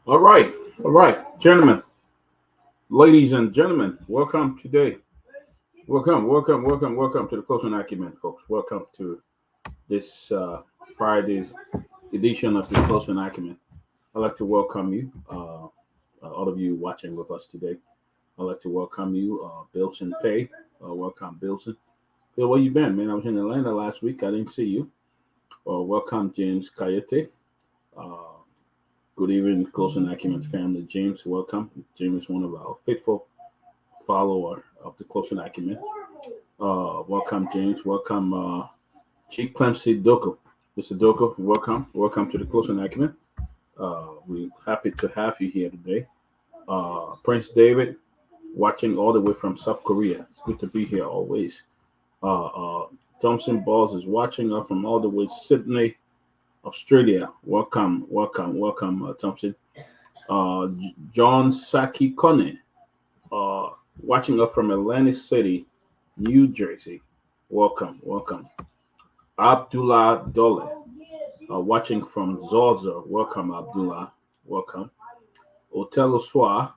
All right, gentlemen, ladies and gentlemen, welcome today. Welcome to the Closing Acumen, folks. Welcome to this Friday's edition of the Closing Acumen. I'd like to welcome you, all of you watching with us today. I'd like to welcome you, Bilson Pay. Welcome, Bilson. Bill, where you been, man? I was in Atlanta last week. I didn't see you. Welcome, James Kayete. Uh, Good evening, Closing Acumen family. James, welcome. James is one of our faithful follower of the Closing Acumen. Welcome, James. Welcome, Chief Clemcy Doko. Mr. Doko, welcome. Welcome to the Closing Acumen. We're happy to have you here today. Prince David, watching all the way from South Korea. It's good to be here always. Uh, uh, Thompson Balls is watching us from all the way Sydney, Australia. Welcome, Thompson. John Saki Kone, uh, watching us from Atlantic City, New Jersey. Welcome. Abdullah Dole, watching from Georgia. Welcome, Abdullah. Welcome. Otello Swa,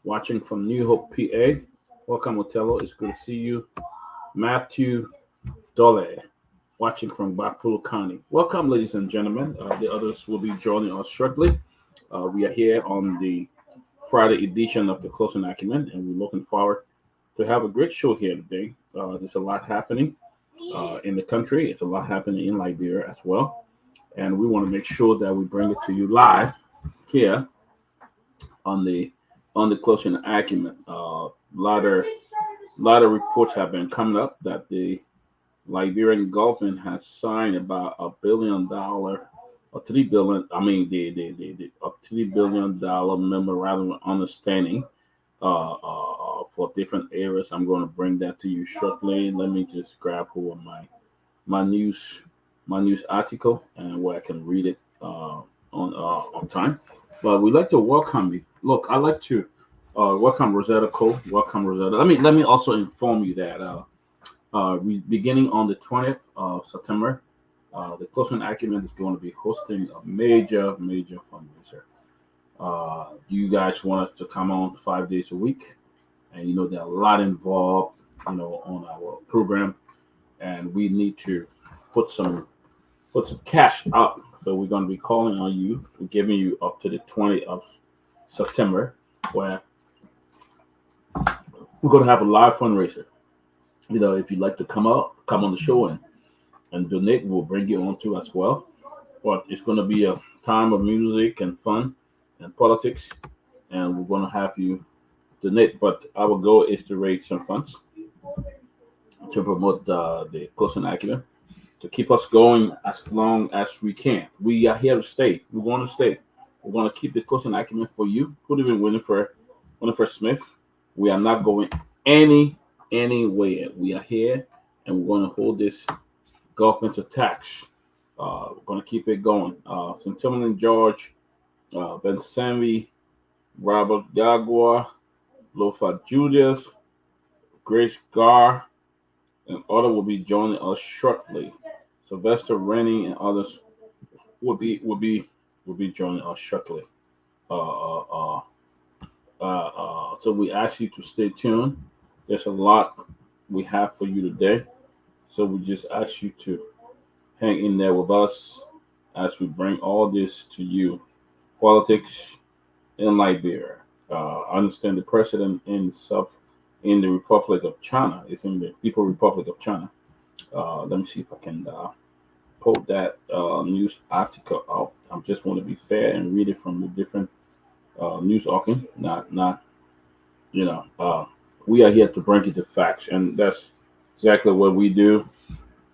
watching from New Hope, PA. Welcome, Otello. It's good to see you. Matthew Dole, watching from Blackpool County. Welcome, ladies and gentlemen. The others will be joining us shortly. We are here on the Friday edition of the Closing Acumen, and we're looking forward to have a great show here today. There's a lot happening in the country. It's a lot happening in Liberia as well, and we want to make sure that we bring it to you live here on the Closing Acumen. Lot of reports have been coming up that the Liberian government has signed about $1 billion or 3 billion. I mean, the $3 billion memorandum of understanding for different areas. I'm going to bring that to you shortly. Let me just grab hold of my news article and where I can read it on time. But we'd like to welcome you. Look, I'd like to welcome Rosetta Cole. Welcome, Rosetta. Let me also inform you that beginning on the 20th of September, the Closing Acumen is going to be hosting a major fundraiser. You guys want us to come on 5 days a week, and there are a lot involved, on our program, and we need to put some cash up. So we're going to be calling on you, we're giving you up to the 20th of September, where we're going to have a live fundraiser. If you'd like to come on the show and donate, we'll bring you on too as well. But it's going to be a time of music and fun and politics, and we're going to have you donate. But our goal is to raise some funds to promote the Closing Acumen, to keep us going as long as we can. We are here to stay. We're going to stay. We're going to keep the Closing Acumen for you. Could have been Winifred Smith. We are not going anywhere. We are here, and we're going to hold this government attacks. We're going to keep it going. St. Tomalin George, Ben Sanvee, Robert Garguah, Lofa Julius, Grace Guar, and others will be joining us shortly. Sylvester Rennie and others will be joining us shortly. Uh, uh, so we ask you to stay tuned. There's a lot we have for you today. So we just ask you to hang in there with us as we bring all this to you. Politics in Liberia. I understand the president in the Republic of China is in the People Republic of China. Let me see if I can pull that news article out. I just want to be fair and read it from the different news organ. Not you know. We are here to bring you the facts, and that's exactly what we do.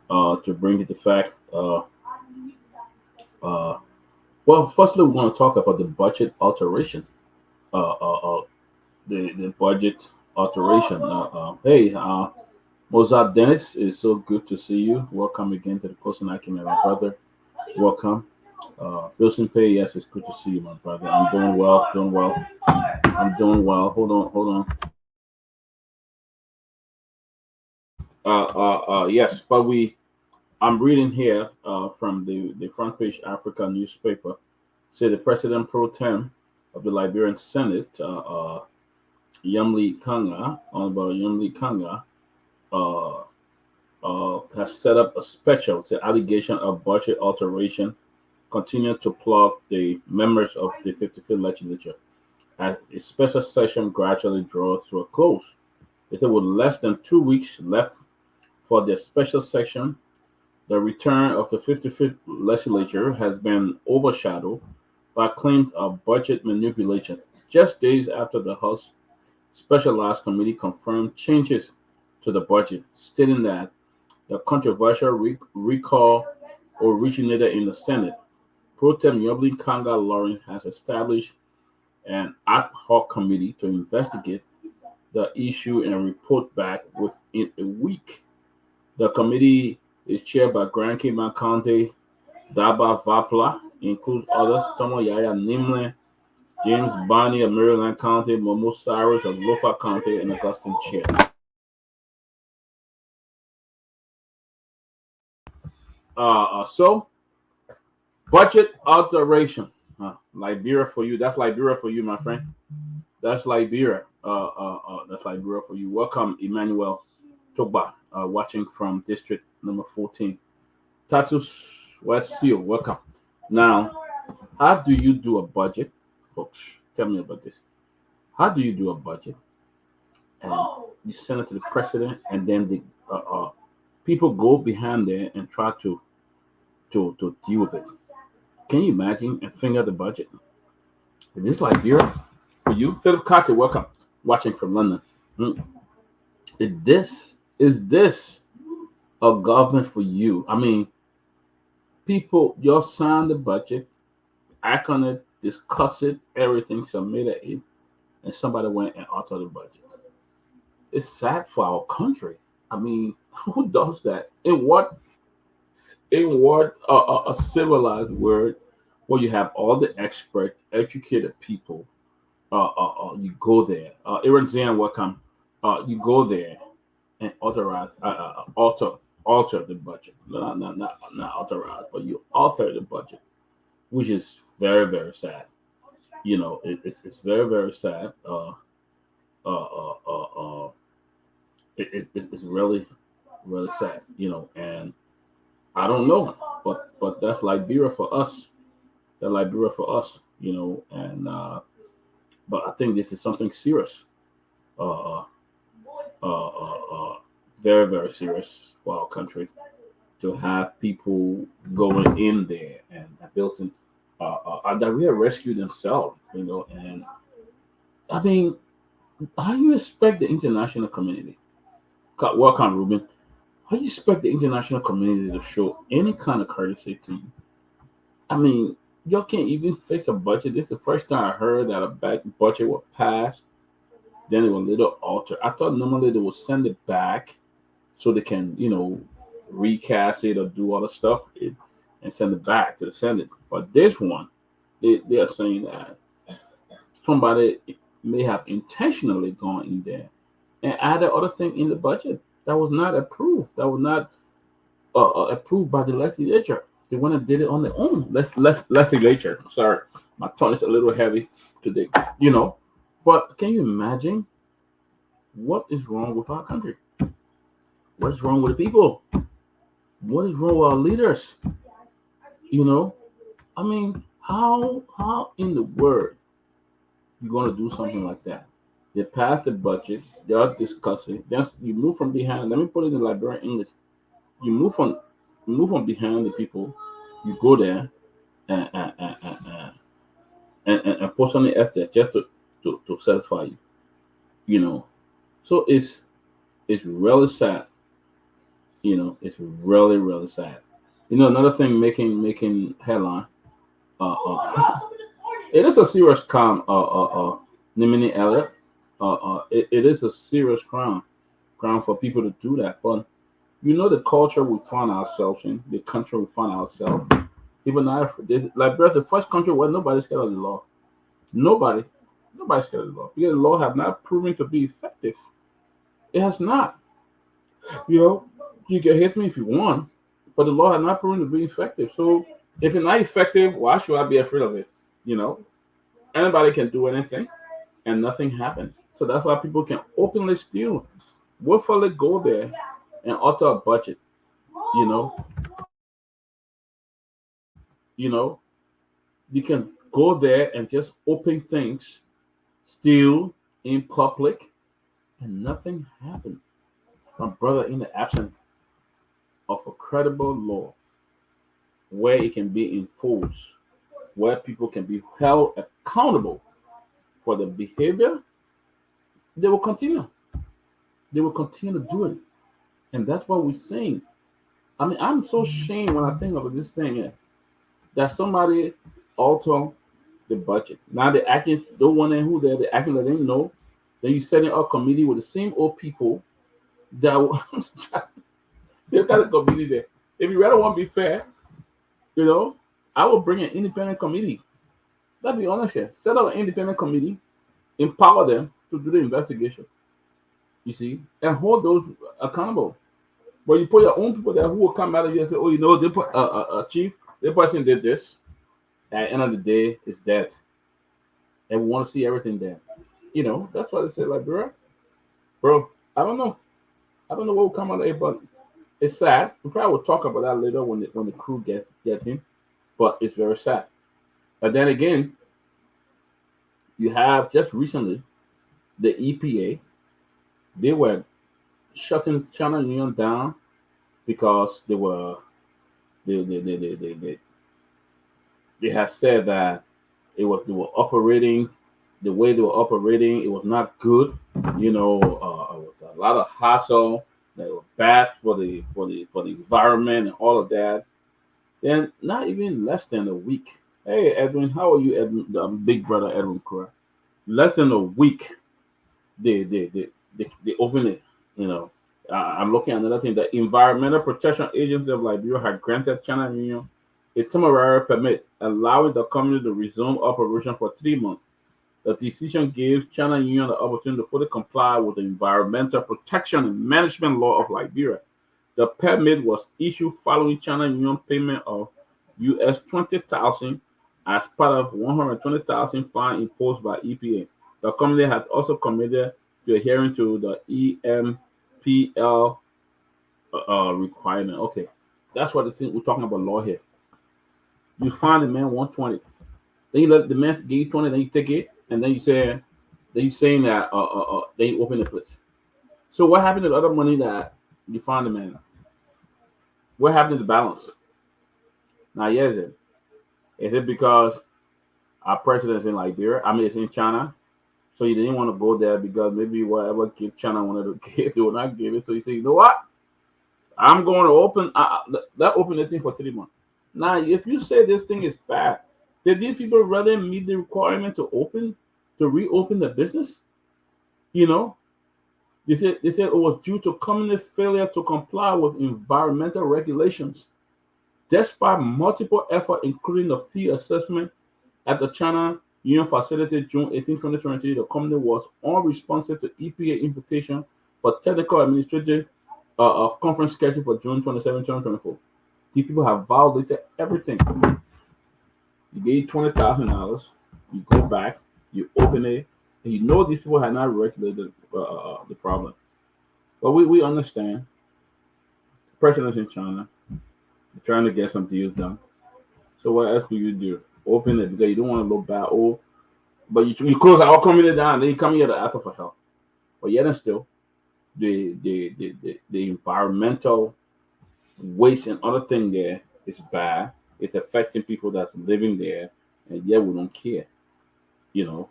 To bring you the fact. Uh, well, firstly, we want to talk about the budget alteration. The budget alteration. Hey, Mozart Dennis, it's so good to see you. Welcome again to the Closing Acumen, my brother. Welcome. Wilson Pay, yes, it's good to see you, my brother. I'm doing well, doing well. I'm doing well. Hold on. Yes, but I'm reading here from the front page Africa newspaper. Say the president pro tem of the Liberian Senate, Yumli Kanga, Honorable Yumli Kanga, uh, has set up a special to allegation of budget alteration, continue to plug the members of the 55th legislature as a special session gradually draws to a close. With less than 2 weeks left for the special session, the return of the 55th legislature has been overshadowed by claims of budget manipulation. Just days after the House Specialized Committee confirmed changes to the budget, stating that the controversial recall originated in the Senate. Pro Tem Yobli Kanga Lauren has established an ad hoc committee to investigate the issue and report back within a week. The committee is chaired by Grand Kiman County, Daba Vapla, includes others, Tomo Yaya Nimle, James Barney of Maryland County, Momo Cyrus of Lofa County, and Augustine Chair. So, budget alteration. Liberia for you. That's Liberia for you, my friend. That's Liberia. That's Liberia for you. Welcome, Emmanuel Togar, watching from District number 14. Tatus West Seal, welcome. Now, how do you do a budget, folks? Tell me about this. How do you do a budget? And you send it to the president, and then the people go behind there and try to deal with it. Can you imagine and finger the budget? Is this Liberia for you? Philip Carter, welcome. Watching from London. Is this a government for you? I mean, people, you'll sign the budget, act on it, discuss it, everything submitted it, and somebody went and altered the budget. It's sad for our country. I mean, who does that? In what a civilized world where you have all the expert, educated people, you go there. Aaron Zan, welcome. You go there and authorize, alter the budget. Not authorize, but you alter the budget, which is very, very sad. You know, it's very, very sad. It's really, really sad. You know, and I don't know, but that's Liberia for us. That's Liberia for us. You know, and but I think this is something serious. Uh, Very, very serious for our country to have people going in there and building that we have rescued themselves, you know. And I mean, how you expect the international community? Welcome, Ruben. How you expect the international community to show any kind of courtesy to you? I mean, y'all can't even fix a budget. This is the first time I heard that a budget was passed. Then it was a little altered. I thought normally they would send it back so they can, you know, recast it or do other stuff and send it back to the Senate. But this one, they are saying that somebody may have intentionally gone in there and added other thing in the budget that was not approved. That was not approved by the legislature. They went and did it on their own. Legislature. Sorry, my tongue is a little heavy today. You know, but can you imagine what is wrong with our country? What is wrong with the people? What is wrong with our leaders? You know, I mean, how in the world you going to do something like that? They pass the budget. They are discussing. Then you move from behind. Let me put it in Liberian English. You move from behind the people. You go there and put something else there just to satisfy you. You know, so it's really sad. You know, it's really, really sad. You know, another thing making headline. It is a serious crime. Nimini Elliott. It is a serious crime for people to do that. But you know, the culture we find ourselves in, the country we find ourselves. Even now, Liberia, the first country where nobody's scared of the law. Nobody's scared of the law because the law have not proven to be effective. It has not. You know, you can hit me if you want, but the law has not proven to be effective. So if it's not effective, why should I be afraid of it? You know, Anybody can do anything, and nothing happened. So that's why people can openly steal, willfully go there and alter a budget. You know, you know, you can go there and just open things, steal in public, and nothing happened. My brother, in the absence of a credible law where it can be enforced, where people can be held accountable for the behavior, they will continue. They will continue to do it. And that's what we're saying. I mean, I'm so ashamed when I think of this thing that somebody alter the budget. Now they're acting, don't want who they're acting like they didn't know. Then you setting up a committee with the same old people that they've got a committee there. If you rather want to be fair, you know, I will bring an independent committee. Let's be honest here. Set up an independent committee, empower them to do the investigation. You see, and hold those accountable. But you put your own people there who will come out of you and say, "Oh, you know, they put a chief, this person did this." At the end of the day, it's that, and we want to see everything there. You know, that's why they say, like, bro, I don't know. I don't know what will come out of it, but it's sad. We probably will talk about that later when the crew get in. But it's very sad. But then again, you have just recently the EPA. They were shutting China Union down because they have said that they were operating the way they were operating. It was not good. You know, it was a lot of hassle. That was bad for the environment and all of that. Then not even less than a week. Hey Edwin, how are you, Edwin? The big brother Edwin Cora. Less than a week, they opened it. You know, I'm looking at another thing. The Environmental Protection Agency of Liberia had granted China Union a temporary permit, allowing the company to resume operation for 3 months. The decision gives China Union the opportunity to fully comply with the Environmental Protection and Management Law of Liberia. The permit was issued following China Union payment of US 20,000 as part of 120,000 fine imposed by EPA. The company has also committed to adhering to the EMPL requirement. Okay, that's what the thing we're talking about law here. You find the man 120, then you let the man give you 20, then you take it, and then you say, then you saying that they open the place. So what happened to the other money that you find the man? What happened to the balance? Now, yes, is it because our president's in Liberia? I mean, it's in China, so you didn't want to go there because maybe whatever gift China wanted to give, they will not give it. So you say, you know what? I'm going to open the thing for 3 months. Now, if you say this thing is bad, did these people rather meet the requirement to reopen the business? You know, they said it was due to company failure to comply with environmental regulations. Despite multiple efforts, including the fee assessment at the China Union facility June 18, 2023, the company was unresponsive to EPA invitation for technical administrative conference scheduled for June 27, 2024. These people have violated everything. You gave $20,000, you go back, you open it, and you know these people have not regulated the problem. But we understand. The president's in China. They're trying to get some deals done. So what else could you do? Open it because you don't want to look bad. Oh, but you close our community down, then you come here to ask for help. But yet and still, the environmental waste and other thing there is bad. It's affecting people that's living there, and yet we don't care. You know,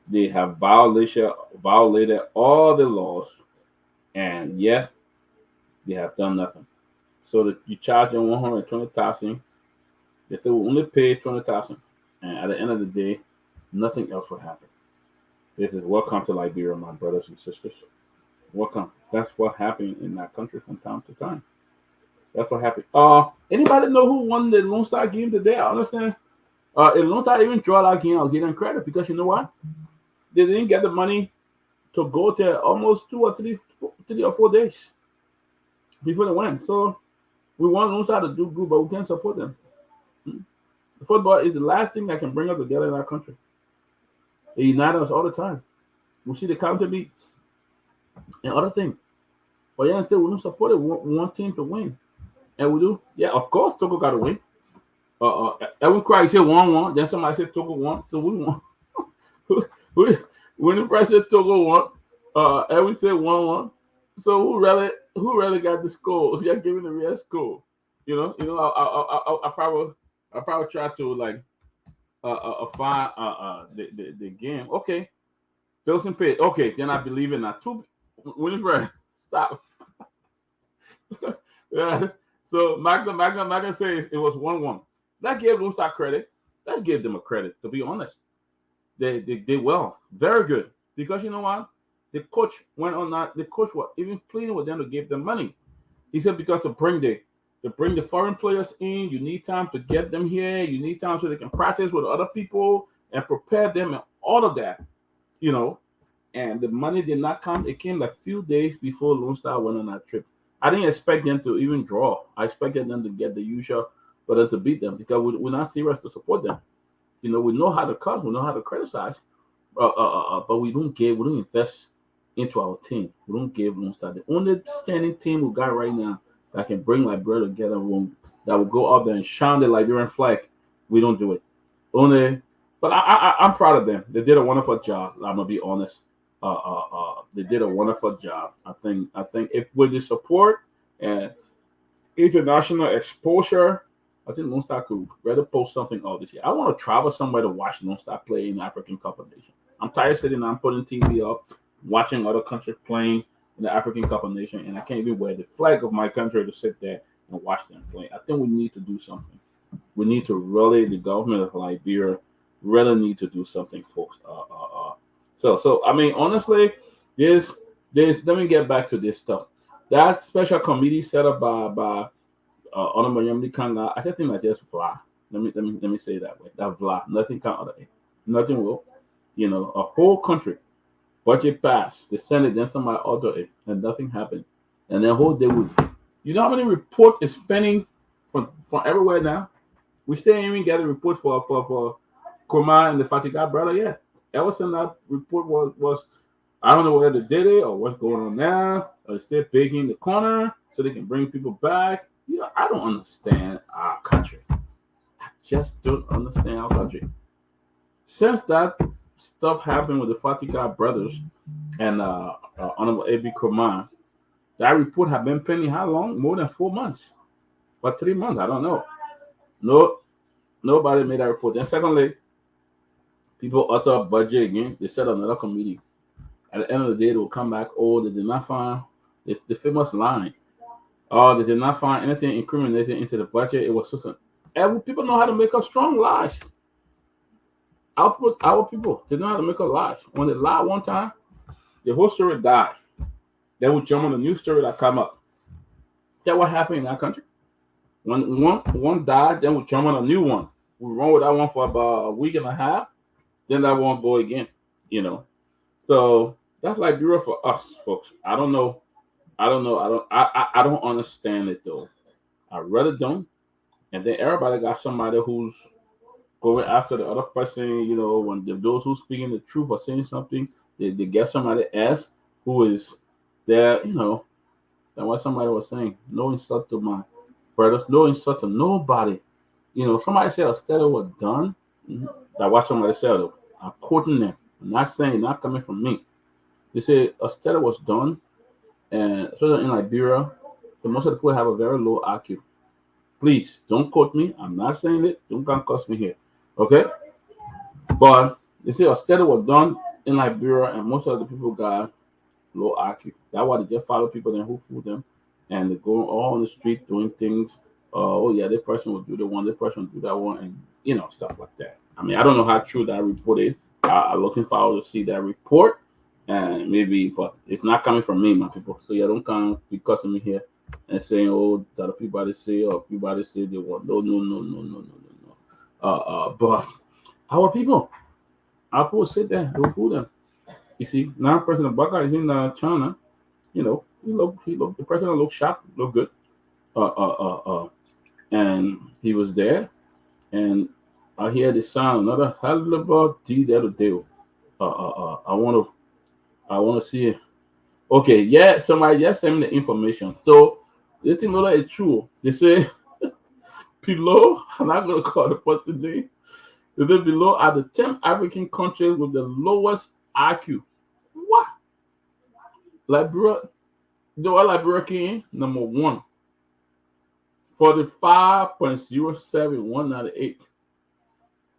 they have violated all the laws, and yet they have done nothing. So that you charge them 120,000, they say we'll only pay 20,000, and at the end of the day, nothing else will happen. This is welcome to Liberia, my brothers and sisters. Welcome. That's what happened in that country from time to time. That's what happened. Anybody know who won the Lone Star game today? I understand. If Lone Star even draw that game, I'll give them credit because you know what? They didn't get the money to go to almost 2 or 3 or 4 days before they went. So we want Lone Star to do good, but we can't support them. Football is the last thing that can bring us together in our country. It unites us all the time. We see the counter beat and other things. But yeah, instead we don't support it. We want team to win. And we do. Yeah, of course Togo got to win. Every cry said 1-1. Then somebody said Togo won. So we won. we, when the press said Togo won, every said 1-1. So who really got the score? Who got given the real score? I probably try to like find the game. Okay, Bills and Pitt. Okay, then I believe in that. Winifred, stop. Yeah. So Magna says it was 1-1. That gave Lone Star credit. That gave them a credit. To be honest, they did well, very good. Because you know what, the coach went on that. The coach was even pleading with them to give them money. He said because to bring the foreign players in, you need time to get them here. You need time so they can practice with other people and prepare them and all of that. And the money did not come. It came like a few days before Lone Star went on that trip. I didn't expect them to even draw. I expected them to get the usual for them to beat them because we're not serious to support them. We know how to cut, we know how to criticize, but we don't invest into our team. We don't give Lone Star. The only standing team we got right now that can bring Liberia together, that will go up there and shine the Liberian flag. We don't do it. But I'm proud of them. They did a wonderful job. I'm gonna be honest. They did a wonderful job. I think if with the support and international exposure, I think Lone Star could rather post something all this year. I want to travel somewhere to watch Lone Star play in the African Cup of Nations. I'm tired of sitting down, putting TV up, watching other countries playing in the African Cup of Nations, and I can't even wear the flag of my country to sit there and watch them play. I think we need to do something. We need to really, the government of Liberia really need to do something, folks. So I mean, honestly, there's. Let me get back to this stuff. That special committee set up by Honorable Yamdi Kanga, I think that just fly. Let me say it that way. That fly. Nothing can other. Nothing will. A whole country budget passed. The Senate then somebody ordered it, and nothing happened. And then whole day would. You know how many report is spending from everywhere now? We still ain't even get a report for Kuma and the Fatiga brother yet. Ever since that report was I don't know whether they did it or what's going on now, or they're still begging the corner so they can bring people back. I don't understand our country. I just don't understand our country. Since that stuff happened with the Fatiga brothers and Honorable A.B. Kuma, that report have been pending how long? More than 4 months. But 3 months, I don't know. No, nobody made that report. And secondly, people utter a budget again. They set another committee. At the end of the day, they will come back. Oh, they did not find. It's the famous line. Oh, they did not find anything incriminating into the budget. It was just people know how to make up strong lies. Our people, they know how to make up lies. When they lie one time, the whole story died. They would jump on a new story that come up. That's what happened in our country. When one died, then we jump on a new one. We run with that one for about a week and a half. Then that won't go again. So that's Liberia for us, folks. I don't know. I don't understand it though. I really don't. And then everybody got somebody who's going after the other person. When those who speaking the truth or saying something, they get somebody else who is there. Than what somebody was saying. No insult to my brothers. No insult to nobody. Somebody said a study was done. That's what somebody said though. I'm quoting them. I'm not saying, not coming from me. They say a study was done, and especially in Liberia, most of the people have a very low IQ. Please don't quote me. I'm not saying it. Don't come cuss me here. Okay? But they say a study was done in Liberia, and most of the people got low IQ. That's why they just follow people then who fool them, and they go all on the street doing things. Oh yeah, this person will do the one, this person will do that one, and stuff like that. I mean, I don't know how true that report is. I'm looking forward to see that report, and maybe, but it's not coming from me, my people. So don't come be cussing me here and saying, "Oh, that Peabody say or Peabody say they want." No. But our people sit there, don't fool them. You see, now President Baka is in China. He look. The president look sharp, look good. And he was there, and I hear the sound. Another Halibut D the other day. I want to see it. Okay, yeah, somebody just send me the information. So, the thing know that it's true. They say below, I'm not going to call the person name. They say below are the 10 African countries with the lowest IQ. What? Liberia, the what Liberia king, number one, 45.07, 198.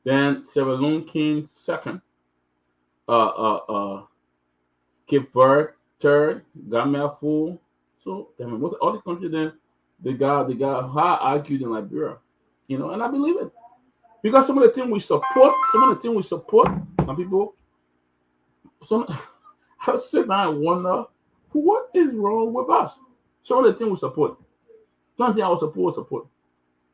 Then Sierra Leone king, second. Uh, Cape Verde, third. Gambia, fourth. So, damn it, what all the countries then, they got high IQ than Liberia. And I believe it. Because some of the things we support, some people, some I sit down and wonder what is wrong with us. Some of the things we support. Something I will support.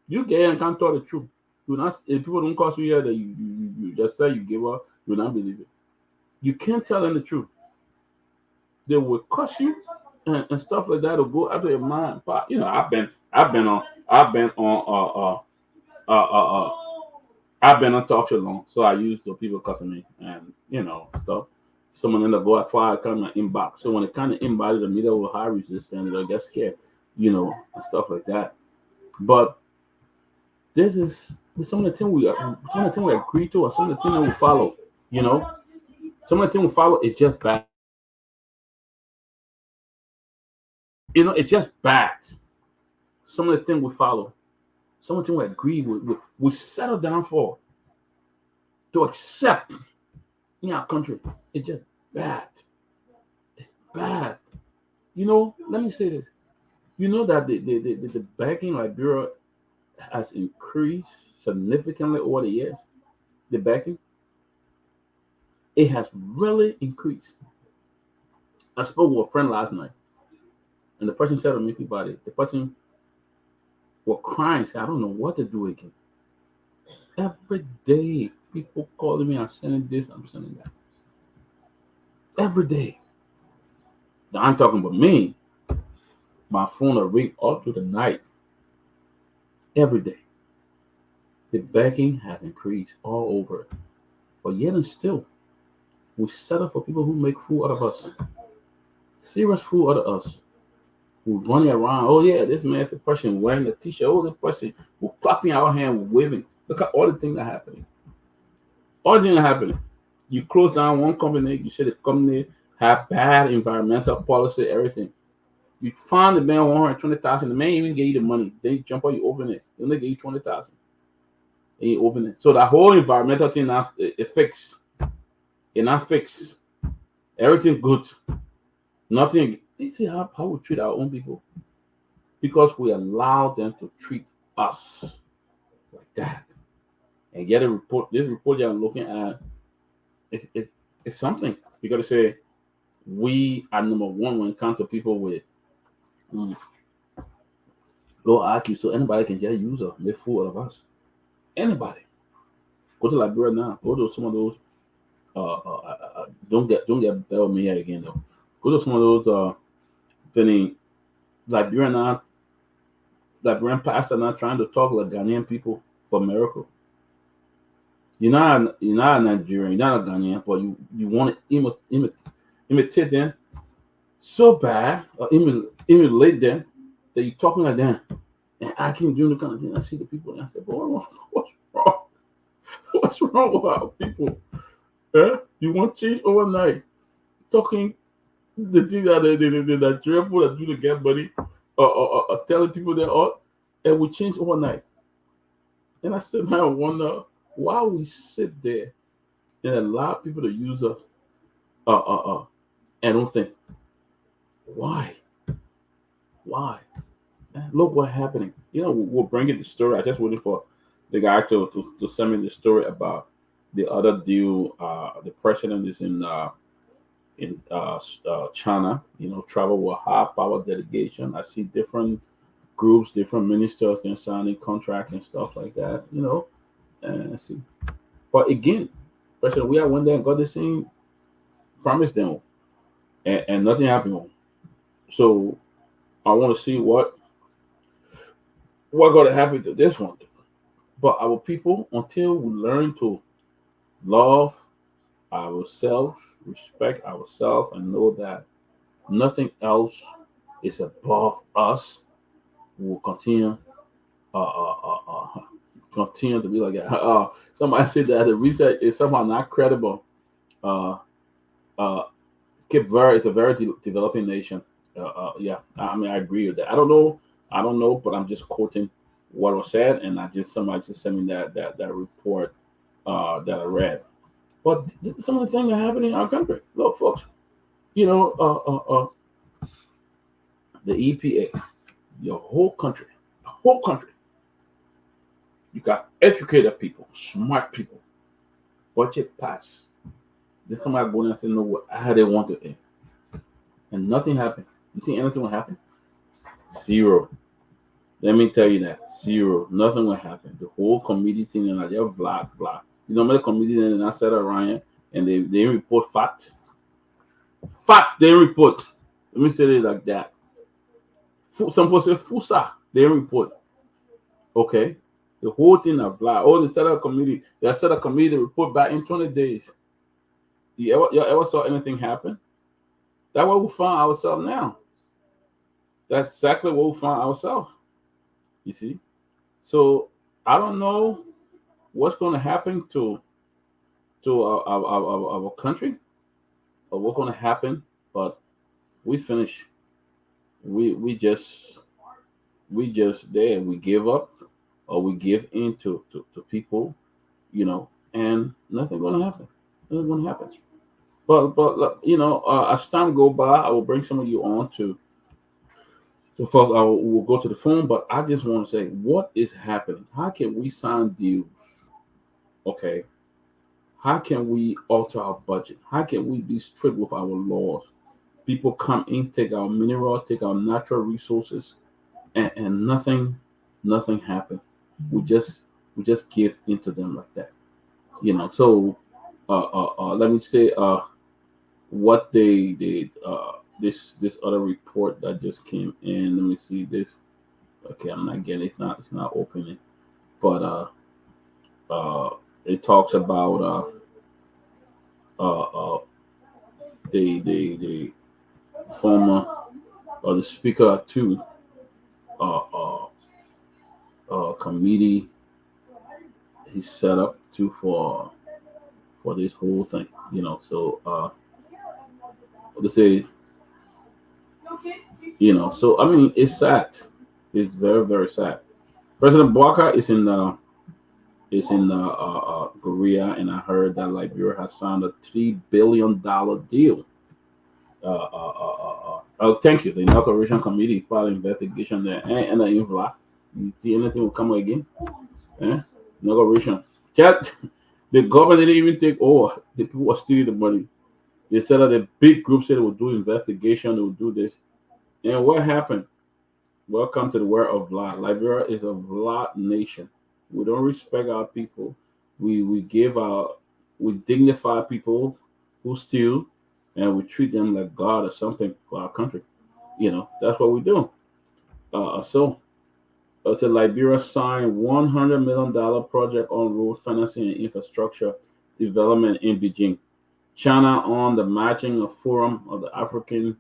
You get and can't tell the truth. You not if people don't cause you here that you just say you give up, you will not believe it. You can't tell them the truth. They will curse you and stuff like that will go out of your mind. But I've been on talk show long, so I use the people cussing me and stuff. Someone in the go as far come in inbox. So when it kind of inbox, the media will high resistance, they'll get scared, and stuff like that. But this is some of the things we agree to, or some of the things that we follow. Some of the things we follow is just bad. It's just bad. Some of the things we follow, some of the things we agree with, we settle down for to accept in our country. It's just bad. It's bad. Let me say this. That the begging Liberia has increased significantly over the years. The begging, it has really increased. I spoke with a friend last night, and the person said to me, Peabody, the person was crying, said, I don't know what to do again. Every day, people calling me, I'm sending this, I'm sending that. Every day. Now, I'm talking about me. My phone will ring all through the night. Every day. The begging has increased all over. But yet and still, we settle for people who make fool out of us. Serious fool out of us. Who running around, oh yeah, this man, the person wearing a t-shirt, oh, this person who clapping our hand, waving. Look at all the things that are happening. All the things that are happening. You close down one company, you say the company have bad environmental policy, everything. You find the man 120,000, the man even get you the money. Then you jump out, you open it. They only get you 20,000. And you open it. So that whole environmental thing now it fixed. It not fixed. Everything good. Nothing. You see how we treat our own people? Because we allow them to treat us like that. And get a report. This report that I'm looking at, it's something. You got to say, we are number one when it comes to people with low IQ. So anybody can just use us, make fool out of us. Anybody. Go to Liberia now. Go to some of those. Don't get bell me here again though. Go to some of those Liberian pastor now trying to talk like Ghanaian people for miracle. You're not a Nigerian, you're not a Ghanaian, but you want to imitate them so bad or emulate them that you're talking like them. And I can do the kind of thing. I see the people and I say, boy, what's wrong? What's wrong with our people? You want change overnight? Talking the thing that the Nigerian people that do to get money or telling people they ought, and we change overnight. And I sit down and wonder why we sit there and allow people to use us and don't think, why? And look what's happening. We'll bring in the story. I just waiting for the guy to send me the story about the other deal. The president is in China, travel with high power delegation. I see different groups, different ministers, they're signing contracts and stuff like that, and I see. But again, President, we went there and got the same promise them, and nothing happened. So I want to see what going to happen to this one. But our people, until we learn to love ourselves, respect ourselves, and know that nothing else is above us, we will uh, uh, uh, uh, continue to be like that. Somebody said that the research is somehow not credible. Uh, uh, Cape Verde is a very developing nation. Yeah, I mean, I agree with that. I don't know, but I'm just quoting what was said, and I just somebody just sent me that report that I read. But this is some of the things that happen in our country. Look, folks, you know, the EPA, your whole country, you got educated people, smart people, budget pass. Then somebody go in and say, no, what how they want to end, and nothing happened. You think anything will happen? Zero. Let me tell you that zero. Nothing will happen. The whole committee thing and like just blah blah. You know, many committee and I said around and they report fact. Fact they report. Let me say it like that. Some people say fusa. They report. Okay. The whole thing of blah. Oh, they set up a committee. They set up a committee to report back in 20 days. You ever saw anything happen? That's what we find ourselves now. That's exactly what we find ourselves. You see? So I don't know what's going to happen to our country or what's going to happen, but we finish. We just there. We give up or we give in to people, and nothing going to happen. Nothing going to happen. But as time go by, I will bring some of you on to. So, folks, we'll go to the phone, but I just want to say what is happening. How can we sign deals? Okay. How can we alter our budget? How can we be strict with our laws? People come in, take our mineral, take our natural resources, and nothing happens. We just give into them like that. So let me say what they did. This other report that just came in. Let me see this. Okay, I'm not getting it. It's not opening. But it talks about uh, the former or the speaker too uh, uh, committee he set up to for this whole thing. So let's say So I mean, it's sad. It's very very sad. President Bouaka is in Korea, and I heard that Liberia has signed a $3 billion deal. Oh, thank you. The inauguration committee filed investigation there, and the infla. You see anything will come again? Eh? Inauguration. Cat, the government didn't even take over. The people were stealing the money. They said that the big group said they would do investigation, they would do this. And what happened? Welcome to the world of law. Liberia is a law nation. We don't respect our people. We dignify people who steal, and we treat them like God or something for our country. That's what we do. So it's a Liberia signed $100 million project on road financing and infrastructure development in Beijing. China on the matching of Forum of the African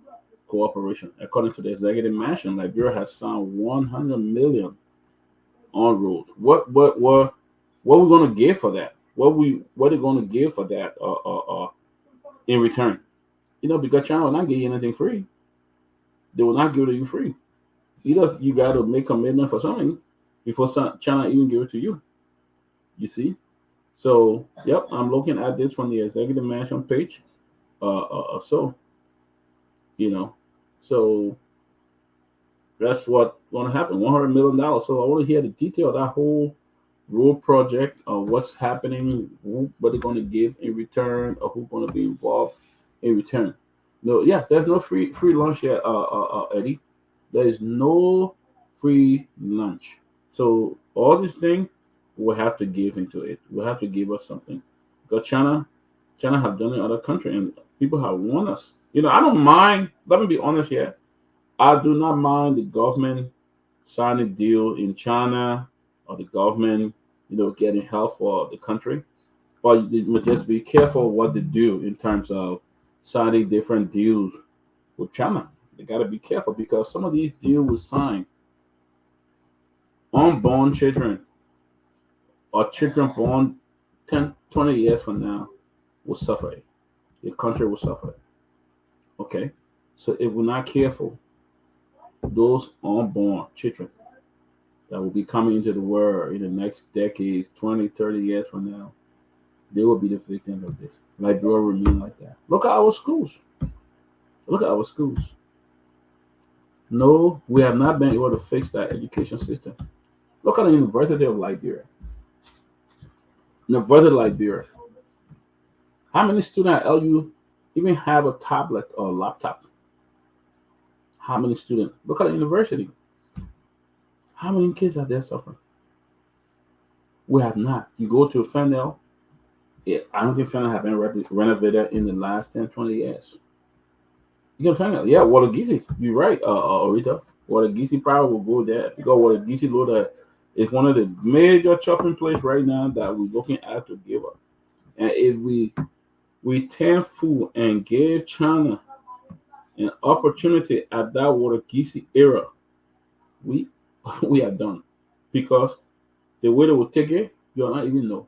Cooperation. According to the executive mansion, Liberia has signed 100 million on roads. What we going to give for that? What are going to give for that in return? Because China will not give you anything free. They will not give it to you free. Either you got to make commitment for something before China even give it to you. You see? So, yep, I'm looking at this from the executive mansion page. So, so that's what's going to happen. $100 million. So I want to hear the detail of that whole road project, what's happening, what they're going to give in return, or who's going to be involved in return. No, yes, there's no free lunch yet, Eddie. There is no free lunch. So all these things we'll have to give into it. We'll have to give us something. Because China have done it in other countries and people have won us. I don't mind. Let me be honest here. I do not mind the government signing deal in China or the government getting help for the country. But you must just be careful what they do in terms of signing different deals with China. They got to be careful because some of these deals were signed unborn children or children born 10, 20 years from now will suffer it. The country will suffer it. Okay? So if we're not careful, those unborn children that will be coming into the world in the next decades, 20, 30 years from now, they will be the victims of this. Liberia will remain like that. Look at our schools. Look at our schools. No, we have not been able to fix that education system. Look at the University of Liberia. University of Liberia. How many students at LU even have a tablet or a laptop? How many students? Look at the university. How many kids are there suffering? We have not. You go to Fennel, I don't think Fennel have been renovated in the last 10, 20 years. You can find out. Yeah, Watergeese. You're right, Orita. Watergeese probably will go there because Watergeese Loader is one of the major shopping places right now that we're looking at to give up. And if we turn food and give China an opportunity at that Watergeese era, we we are done. Because the way they will take it, you'll not even know.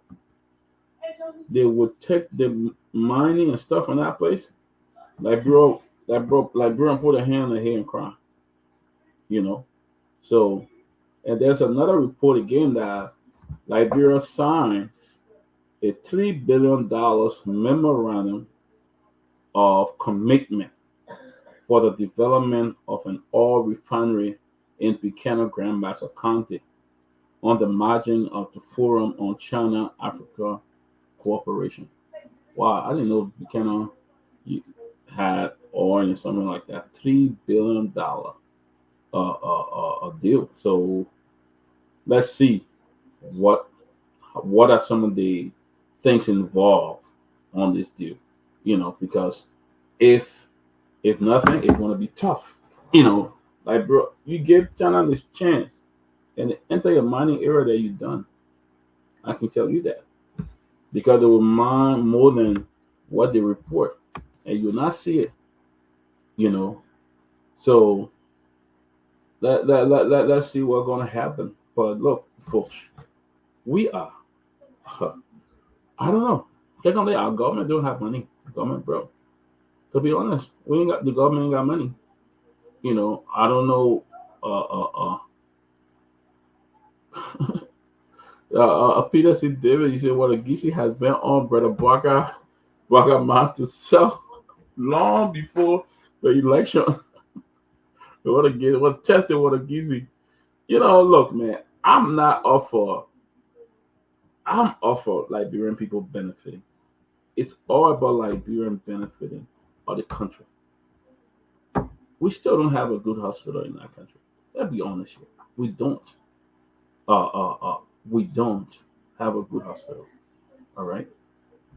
They would take the mining and stuff from that place, like bro, and put a hand on the head and cry. You know. So, and there's another report again that Liberia signed a $3 billion memorandum of commitment for the development of an oil refinery in Buchanan Grand Bassa County on the margin of the Forum on China-Africa Cooperation. Wow, I didn't know Buchanan had oil or something like that. $3 billion deal. So let's see what are some of the things involved on this deal. Because if nothing, it's gonna be tough. Like bro, you give China this chance and enter your mining area that you've done. I can tell you that. Because they will mine more than what they report. And you'll not see it. So let's see what's gonna happen. But look, folks, we are I don't know. Our government don't have money. Government broke. To be honest, the government ain't got money. I don't know. Peter C. David, you said what a Geesey has been on Brother Barker man to sell long before the election. What tested what a Geesey. Look, man, I'm all for Liberian people benefiting. It's all about Liberian benefiting of the country. We still don't have a good hospital in our country. Let's be honest here. We don't. We don't have a good hospital. All right.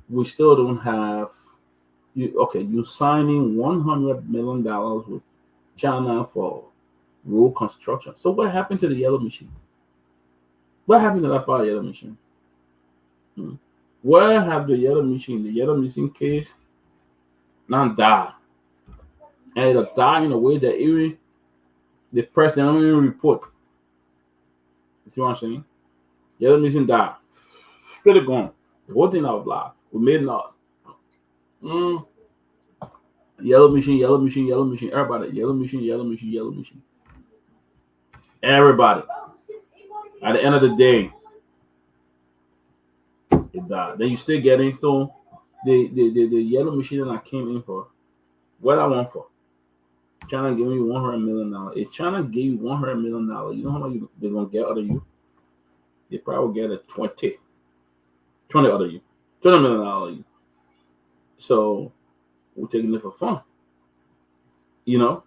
We still don't have. You signing $100 million with China for road construction. So what happened to the yellow machine? What happened to that part of the yellow machine? Where have the yellow machine case now died? And it'll die in a way that even the president don't even report. You see what I'm saying? Yellow machine died. Straight gone. The whole thing out live. We made it out. Yellow machine. Everybody. Yellow machine. Everybody. At the end of the day, it died. Then you still getting so the yellow machine that I came in for, what I want for. China gave me $100 million. If China gave you $100 million, you know how much they're gonna get out of you? They probably get a 20 out of you. $20 million out of you. So we're taking it for fun. Then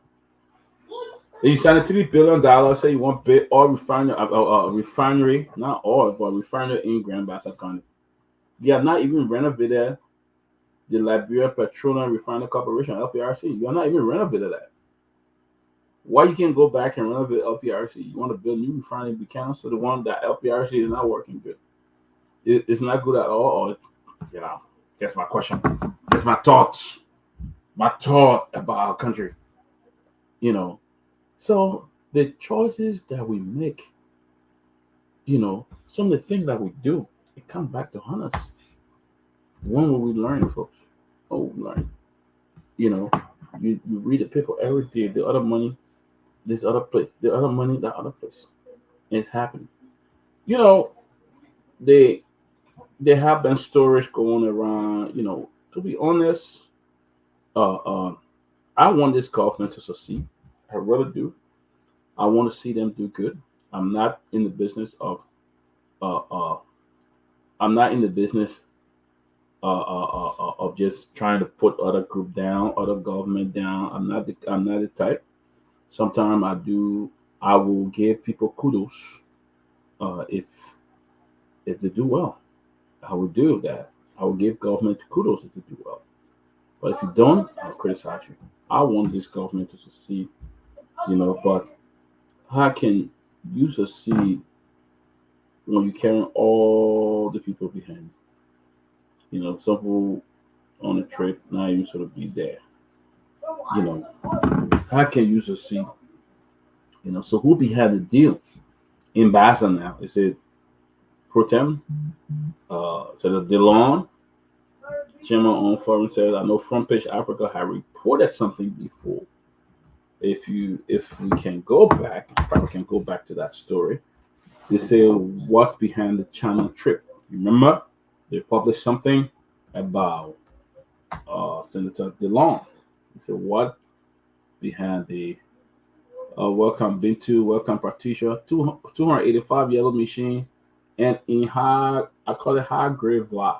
you sign a $3 billion, say you want big oil refinery, not oil, but refinery in Grand Bassa County. You have not even renovated the Liberia Petroleum Refinery Corporation, LPRC. You are not even renovated that. Why you can't go back and renovate LPRC? You want to build new refinery in Buchanan, so the one that LPRC is not working good. It's not good at all. Or, that's my question. That's my thoughts. My thought about our country. So the choices that we make, some of the things that we do, it comes back to haunt us. When will we learn, folks? Oh, learn. You know, you read the paper every day. The other money, this other place. The other money, that other place. It's happening. You know, they they have been stories going around. To be honest, uh, uh, I want this government to succeed. I really do. I want to see them do good. I'm not in the business of uh, uh, I'm not in the business of just trying to put other group down, other government down. I'm not the type. Sometimes I do. I will give people kudos if they do well. I will do that. I will give government kudos if they do well. But if you don't, I'll criticize you. I want this government to succeed, but how can you succeed when you carry all the people behind you? Some people on a trip not even sort of be there. You know, how can you succeed? So who behind the deal? Ambassador now. Is it Protem? So the DeLon, Chairman on Foreign says, I know Front Page Africa had reported something before. If we can go back, probably can go back to that story. They say what's behind the China trip. Remember, they published something about Senator DeLon. They said what behind the welcome Bintu, welcome Patricia, 285 yellow machine, and in high, I call it high grade vla.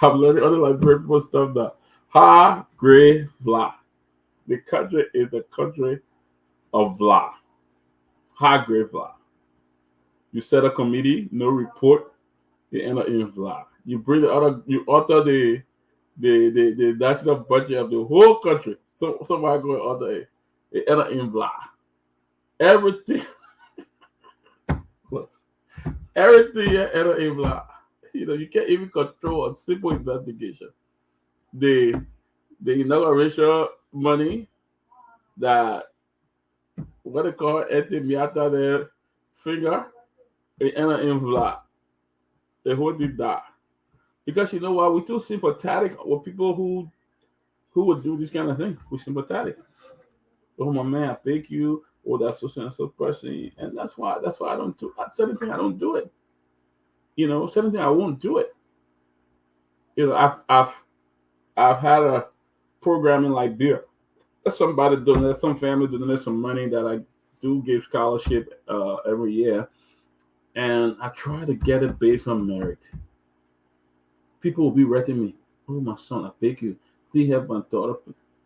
I'm learning other like great people stuff that high grade vla. The country is the country of vla. High grade vla. You set a committee, no report, you end up in vla. You bring you author the national budget of the whole country. So somebody going author it. It end up in vla. Everything, everything end up in vla. You can't even control a simple investigation. The inauguration money that what they call Eti Miata their finger, it end up in vla. They hold it down. Because you know what, we're too sympathetic with people who would do this kind of thing. We're sympathetic. Oh my man, I thank you. Oh, that's so person, and that's why I don't do certain things. I don't do it. Certain things I won't do it. I've had a program in Liberia. Somebody donated, some family donated some money that I do give scholarship every year, and I try to get it based on merit. People will be writing me, oh my son, I beg you, please help my daughter.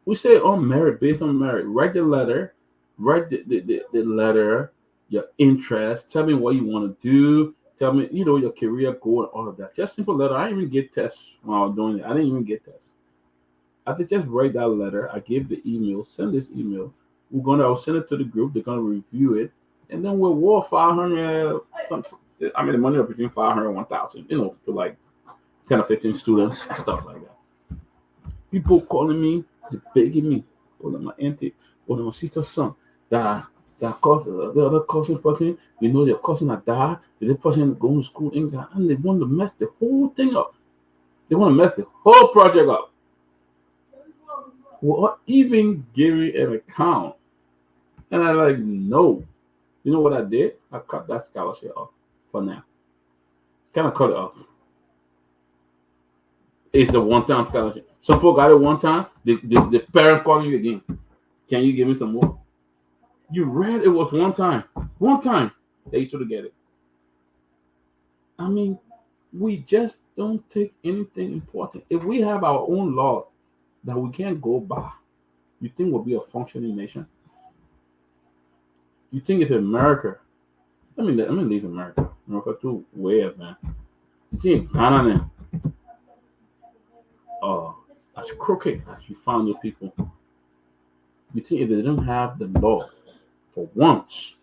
We say on merit, based on merit. Write the letter, write the letter, your interest, tell me what you want to do, tell me, your career goal and all of that. Just simple letter. I didn't even get tests while I was doing it. I didn't even get tests. I could just write that letter. I give the email, send this email. I'll send it to the group, they're gonna review it, and then we'll award 500 something. I mean the money up between 500 and 1,000, to like 10 or 15 students and stuff like that. People calling me, they're begging me, my auntie, my sister's son, that cousin, the other cousin person, your cousin that died, the person going to school in that, and they want to mess the whole thing up. They want to mess the whole project up. Well, even giving an account, and I like no. You know what I did? I cut that scholarship off for now. Kind of cut it off. It's a one-time scholarship. Some people got it one time. The parent calling you again. Can you give me some more? You read it was one time. One time they should have get it. I mean, we just don't take anything important. If we have our own law that we can't go by, you think we'll be a functioning nation? You think if America, let me leave America. America too weird, man. You think Ghana as crooked as you found those people, you think if they don't have the law for once,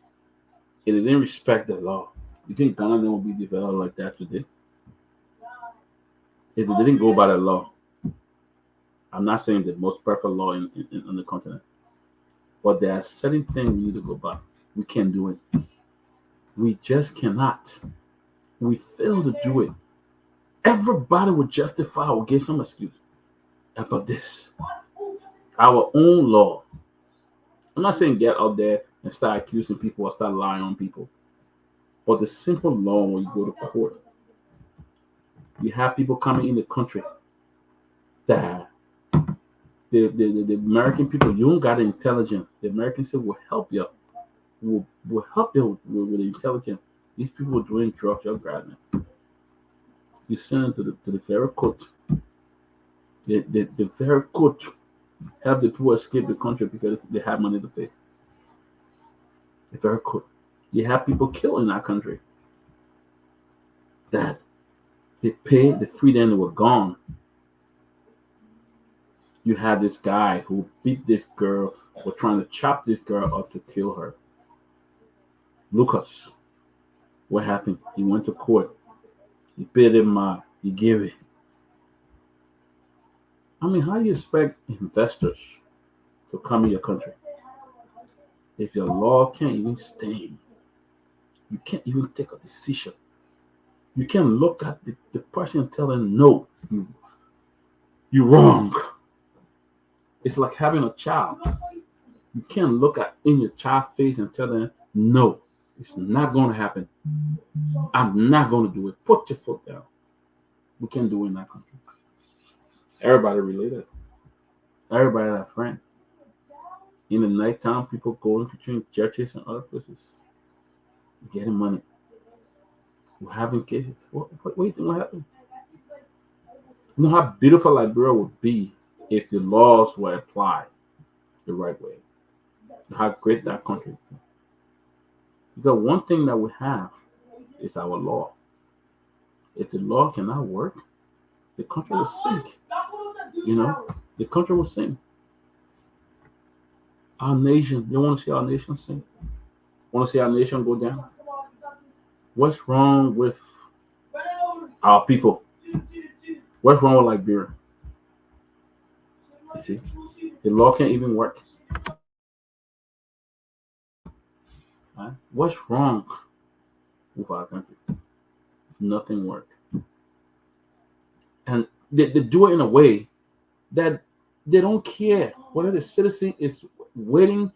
if they didn't respect the law, You think Ghana then will be developed like that today? If they didn't go by the law, I'm not saying the most perfect law on the continent, but there are certain things we need to go by. We can't do it. We just cannot. We fail to do it. Everybody will justify or give some excuse about this. Our own law. I'm not saying get out there and start accusing people or start lying on people. But the simple law when you go to court, you have people coming in the country that the American people, you don't got the intelligence. The Americans say will help you. Will help you with the intelligence. These people doing drugs, you're grabbing them. You send them to the very court. The very court help the people escape the country because they have money to pay. The very court. You have people killed in that country that they paid, the freedom, they were gone. You had this guy who beat this girl or trying to chop this girl up to kill her. Lucas, what happened? He went to court. He paid him, he gave it. I mean, how do you expect investors to come in your country if your law can't even stand? You can't even take a decision. You can't look at the person and tell them, no, you're wrong. It's like having a child. You can't look at in your child's face and tell them, no, it's not going to happen. I'm not going to do it. Put your foot down. We can't do it in that country. Everybody related. Everybody had a friend. In the nighttime, people going between churches and other places, getting money. We're having cases. What do you think will happen? You know how beautiful Liberia would be if the laws were applied the right way. How great that country is. Because one thing that we have is our law. If the law cannot work, the country will sink. The country will sink. Our nation, you want to see our nation sink? Want to see our nation go down? What's wrong with our people? What's wrong with Liberia? You see, the law can't even work. Right? What's wrong with our country? Nothing works. And they do it in a way that they don't care whether the citizen is waiting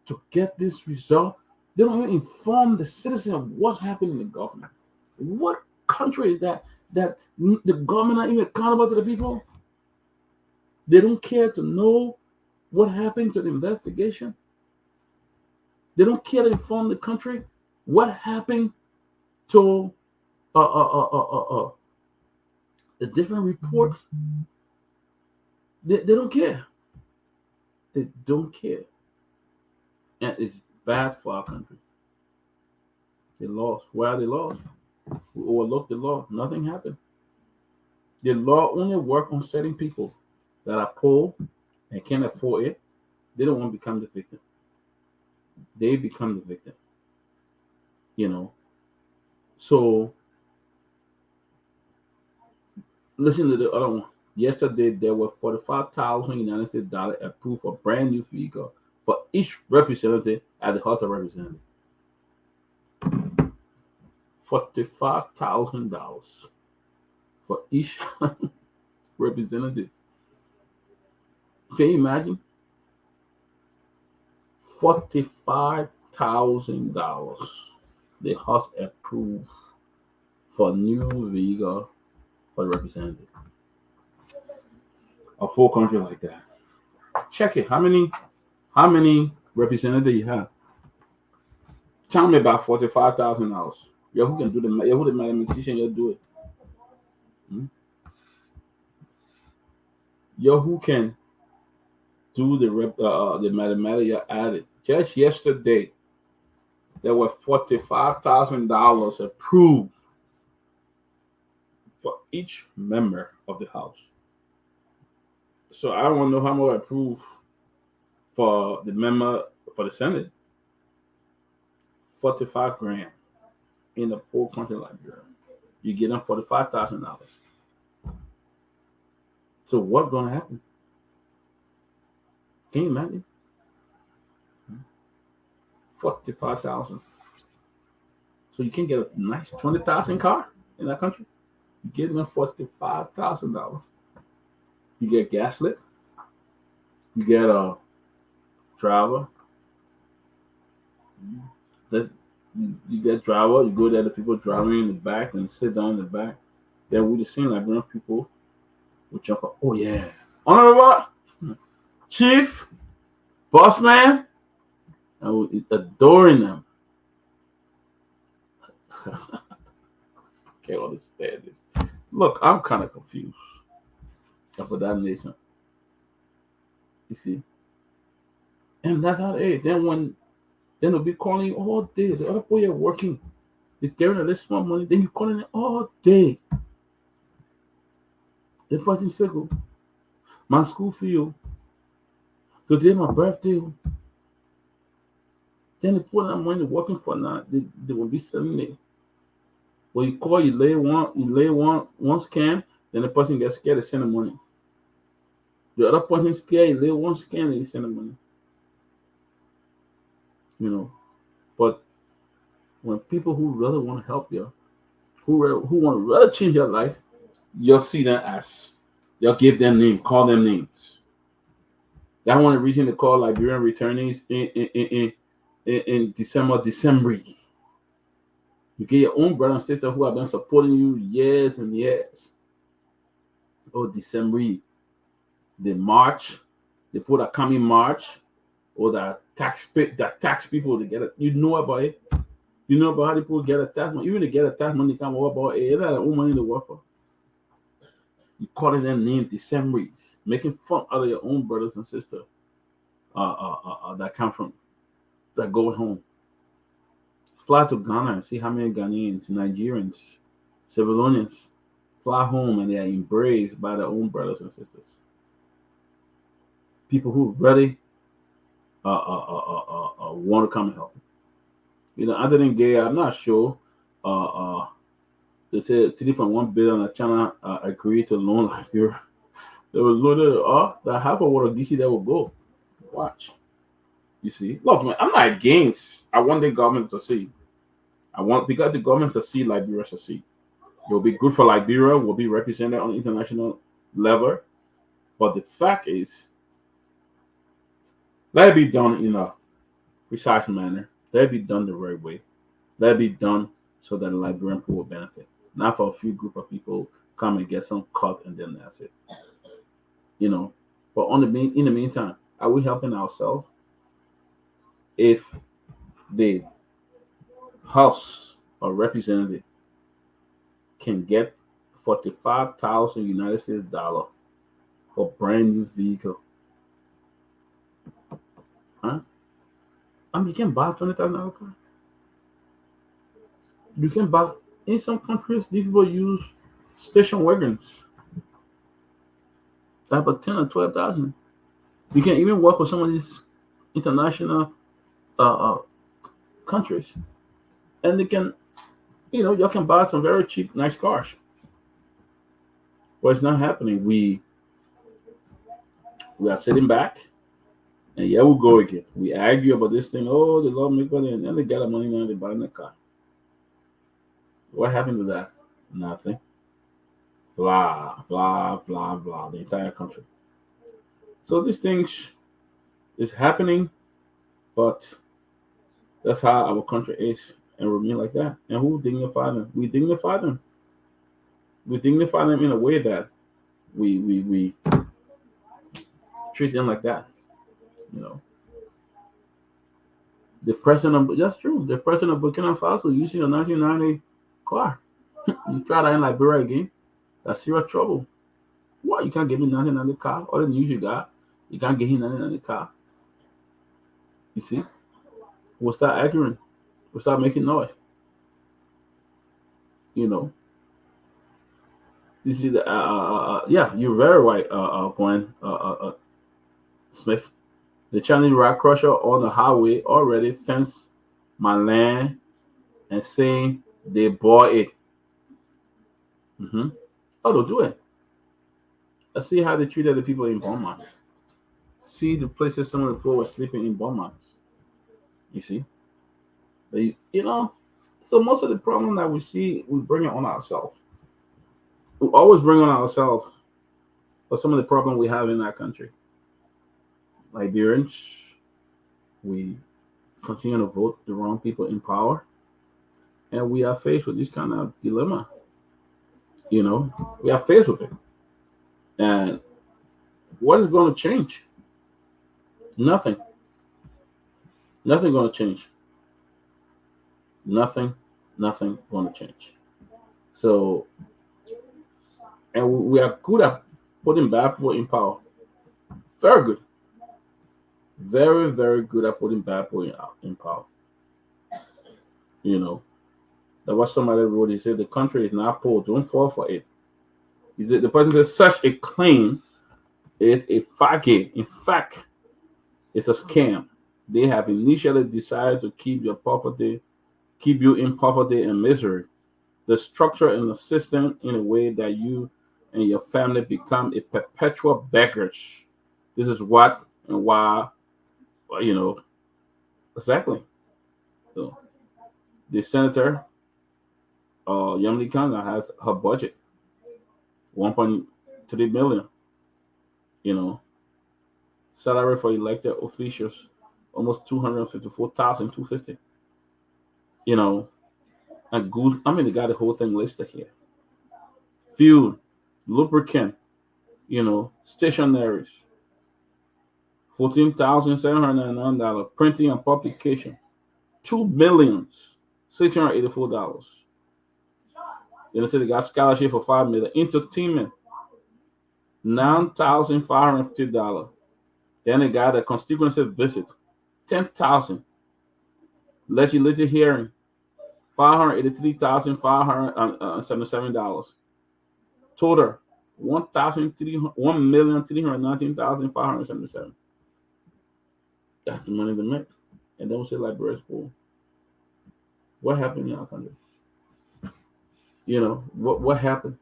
to get this result. They don't even inform the citizen of what's happening in the government. What country is that the government not even accountable to the people? They don't care to know what happened to the investigation. They don't care to inform the country what happened to the different reports. They don't care. They don't care. And it's bad for our country. They lost. Why are they lost? We overlooked the law. Nothing happened. The law only works on certain people that are poor and can't afford it. They don't want to become the victim. They become the victim. So listen to the other one. Yesterday, there were $45,000 approved for brand new vehicle for each representative at the House of Representatives. $45,000 for each representative. Can you imagine? $45,000 the House approved for new vehicle for the representative. A poor country like that. Check it. How many representatives you have? Tell me about $45,000. Yo, who can do the who the mathematician? You'll do it. Yo, who can do the mathematics? You added. Just yesterday, there were $45,000 approved for each member of the House. So I want to know how much approved for the member for the Senate. $45,000. in a poor country like Liberia. You get them $45,000. So what's gonna happen? Can you imagine? 45,000. So you can get a nice 20,000 car in that country. You get them $45,000. You get gas lit. You get a driver. That you get driver. You go there. The people driving in the back and sit down in the back. Then we just seen Liberian people would jump up. Oh yeah, honorable chief, boss man. I was adoring them. Can't understand this. Look, I'm kind of confused about that nation. You see, and that's how it is. Then they'll be calling you all day. The other boy are working. They're getting a little small money. Then you calling it all day. The person said, my school for you. Today my birthday. Then they put that money working for now. They will be selling it. When you call, you lay one scan, then the person gets scared, they send the money. The other person scared, you lay one scan, they send the money. You know, but when people who really want to help you, who want to really change your life, you'll see them as you'll give them names, call them names. That's one of the reasons they call Liberian returnees in December. You get your own brother and sister who have been supporting you years and years. Oh, December. They march. They put a coming march. Or the tax people to get it. You know about it. You know about how people get a tax money. Even to get a tax money, come over about it. That's their own money to work for. You calling them names December, making fun out of your own brothers and sisters that come from that go home. Fly to Ghana and see how many Ghanaians, Nigerians, Civilians fly home and they are embraced by their own brothers and sisters. People who really want to come and help. You know, other than gay, I'm not sure. They said 3.1 billion that China agreed to loan Liberia. They will loan the half of what a DC that will go. Watch. You see, look, man, I'm not against. I want the government to see. Because the government to see Liberia succeed. It will be good for Liberia. Will be represented on the international level. But the fact is, let it be done in a precise manner. Let it be done the right way. Let it be done so that the Liberian people will benefit. Not for a few group of people come and get some cut and then that's it. You know. But in the meantime, are we helping ourselves? If the House or representative can get 45,000 United States dollar for brand new vehicle, huh? I mean, you can buy $20,000 car. You can buy in some countries. These people use station wagons. That's about 10 or 12,000. You can even work with some of these international countries, and they can, you can buy some very cheap, nice cars. But it's not happening. We are sitting back, and yeah, we'll go again. We argue about this thing. Oh, the law make money, and then they get the money now they buy the car. What happened to that? Nothing. Blah, blah, blah, blah. The entire country. So these things is happening, but that's how our country is and remain like that. And who dignify them? We dignify them. We dignify them in a way that we treat them like that. The president of that's true. The president of Burkina Faso using a 1990 car. You try that in Liberia again, that's serious trouble. What? You can't give me 1990 car? All the news you got, you can't get him 1990 car. You see? We'll start arguing. We'll start making noise. You see the yeah, you're very right, Gwen Smith. The Chinese rock crusher on the highway already fenced my land and saying They bought it. Oh, they'll do it. Let's see how they treated the people in bomb mines. See the places some of the people were sleeping in bomb mines. You see, so most of the problem that we see, we bring it on ourselves. We always bring on ourselves for some of the problem we have in our country. Liberians, we continue to vote the wrong people in power, and we are faced with this kind of dilemma. We are faced with it. And what is going to change? Nothing. Nothing going to change. Nothing going to change. So, and we are good at putting bad people in power. Very good. Very, very good at putting bad people in power. That was somebody wrote. He said the country is not poor. Don't fall for it. He said the person said such a claim is a fake. In fact, it's a scam. They have initially decided to keep you in poverty and misery. The structure and the system in a way that you and your family become a perpetual beggars. This is what and why, exactly. So the senator, Yamli Kanga, has her budget 1.3 million. Salary for elected officials almost 254,250. And good. I mean, they got the whole thing listed here. Fuel, lubricant, stationaries, $14,709. Printing and publication, $2,684. They say they got scholarship for $5 million. Entertainment, $9,550. Then they got a constituency visit, $10,000. Legislative hearing, $583,577. Total, $1,319,577. That's the money they make. And then we say Liberia's poor. What happened in our country? What happened?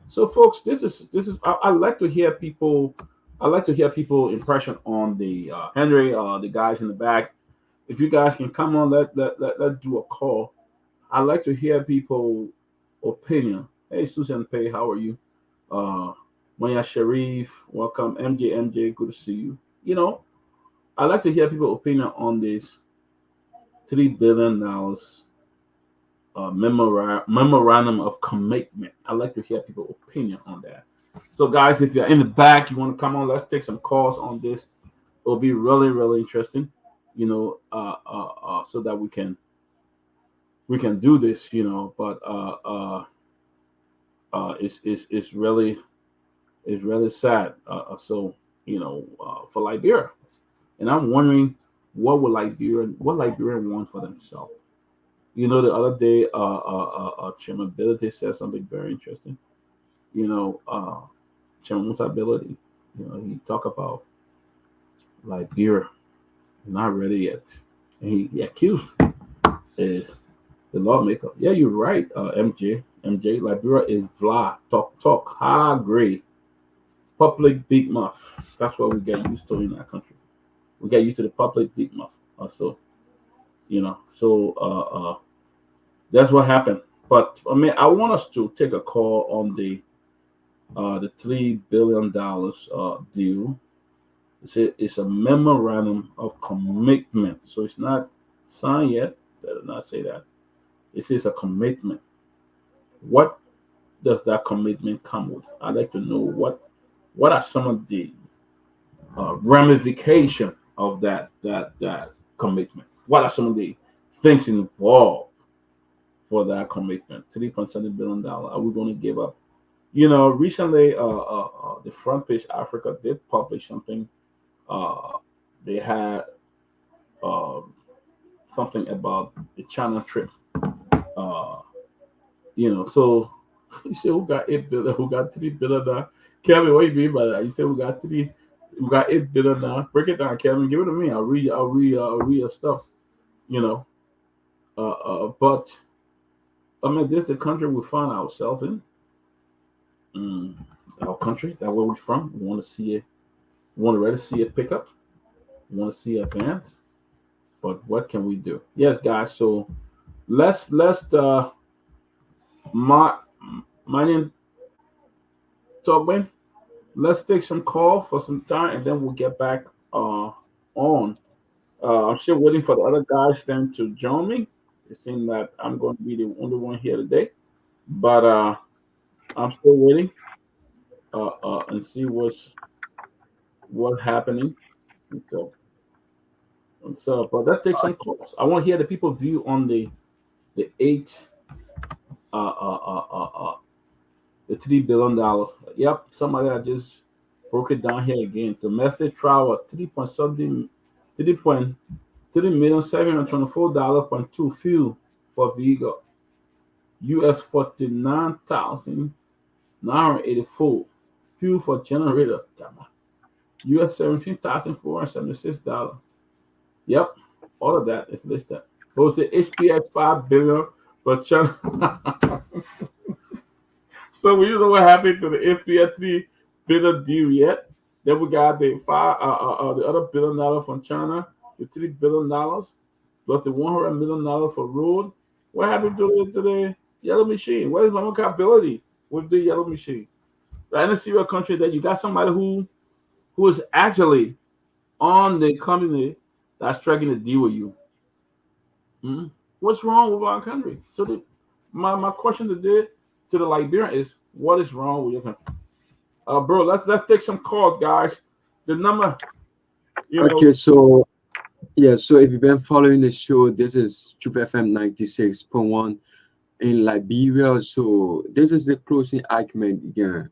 So, folks, this is. I like to hear people. I like to hear people impression on the Henry, the guys in the back. If you guys can come on, let's do a call. I like to hear people opinion. Hey, Susan Pay, how are you? Maya Sharif, welcome. MJ, good to see you. I like to hear people opinion on this $3 billion memorandum of commitment. I like to hear people opinion on that. So, guys, if you're in the back, you want to come on, let's take some calls on this. It'll be really, really interesting. So that we can do this. But it's really sad. So for Liberia, and I'm wondering what Liberian want for themselves. The other day, Chairman Bealded said something very interesting. Chairman Ability, he talked about Liberia not ready yet, and he accused the lawmaker. Yeah, you're right, MJ. Liberia is vla talk high grade public big mouth. That's what we get used to in our country. We get used to the public big mouth. That's what happened. But I want us to take a call on the $3 billion deal. It's a memorandum of commitment. So it's not signed yet. That does not say that. It says a commitment. What does that commitment come with? I'd like to know what are some of the ramifications of that commitment. What are some of the things involved for that commitment? $3.7 billion. Are we going to give up? Recently, the Front Page Africa did publish something. They had something about the China trip. So you say who got $8 billion, who got $3 billion? Kevin, what do you mean by that? You say we got $8 billion. Break it down, Kevin. Give it to me. I'll read your stuff. But I mean, this is the country we find ourselves in. Mm, our country, that where we're from. We want to see it. We want to rather see it pick up. We want to see it advance. But what can we do? Yes, guys. So let's my my name Togwin. Let's take some call for some time, and then we'll get back on. I'm still waiting for the other guys then to join me. It seems that I'm going to be the only one here today, but I'm still waiting and see what's happening. And so, but that takes some calls. I want to hear the people view on the eight uh uh uh uh, uh the $3 billion. Yep, somebody I just broke it down here again. Domestic travel 3.724 fuel for vehicle. US 49,984 fuel for generator. US $17,476. Yep, all of that is listed. Goes to HPX 5 billion for China. So we don't know what happened to the HPX 3 billion deal yet. Then we got the other $1 billion from China, the $3 billion plus the $100 million for road. What happened to the yellow machine? What is my accountability with the yellow machine? Right in a serious country that you got somebody who is actually on the company that's striking a deal with you. Mhm. What's wrong with our country? So my question today to the Liberian is, what is wrong with your country? Bro, let's take some calls, guys. The number, you know, Okay, so yeah, so if you've been following the show, this is Truth FM 96.1 in Liberia. So this is the closing argument. You can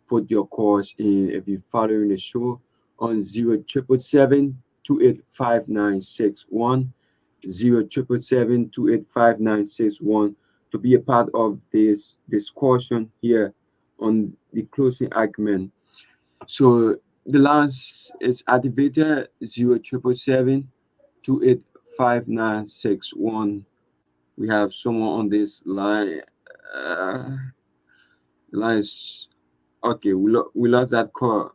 put your calls in if you're following the show on 077-285-961, 077-285-961 to be a part of this discussion here on the closing argument. So the last is activated 077-285-961. We have someone on this line. Uh, the line is okay. We lost that call.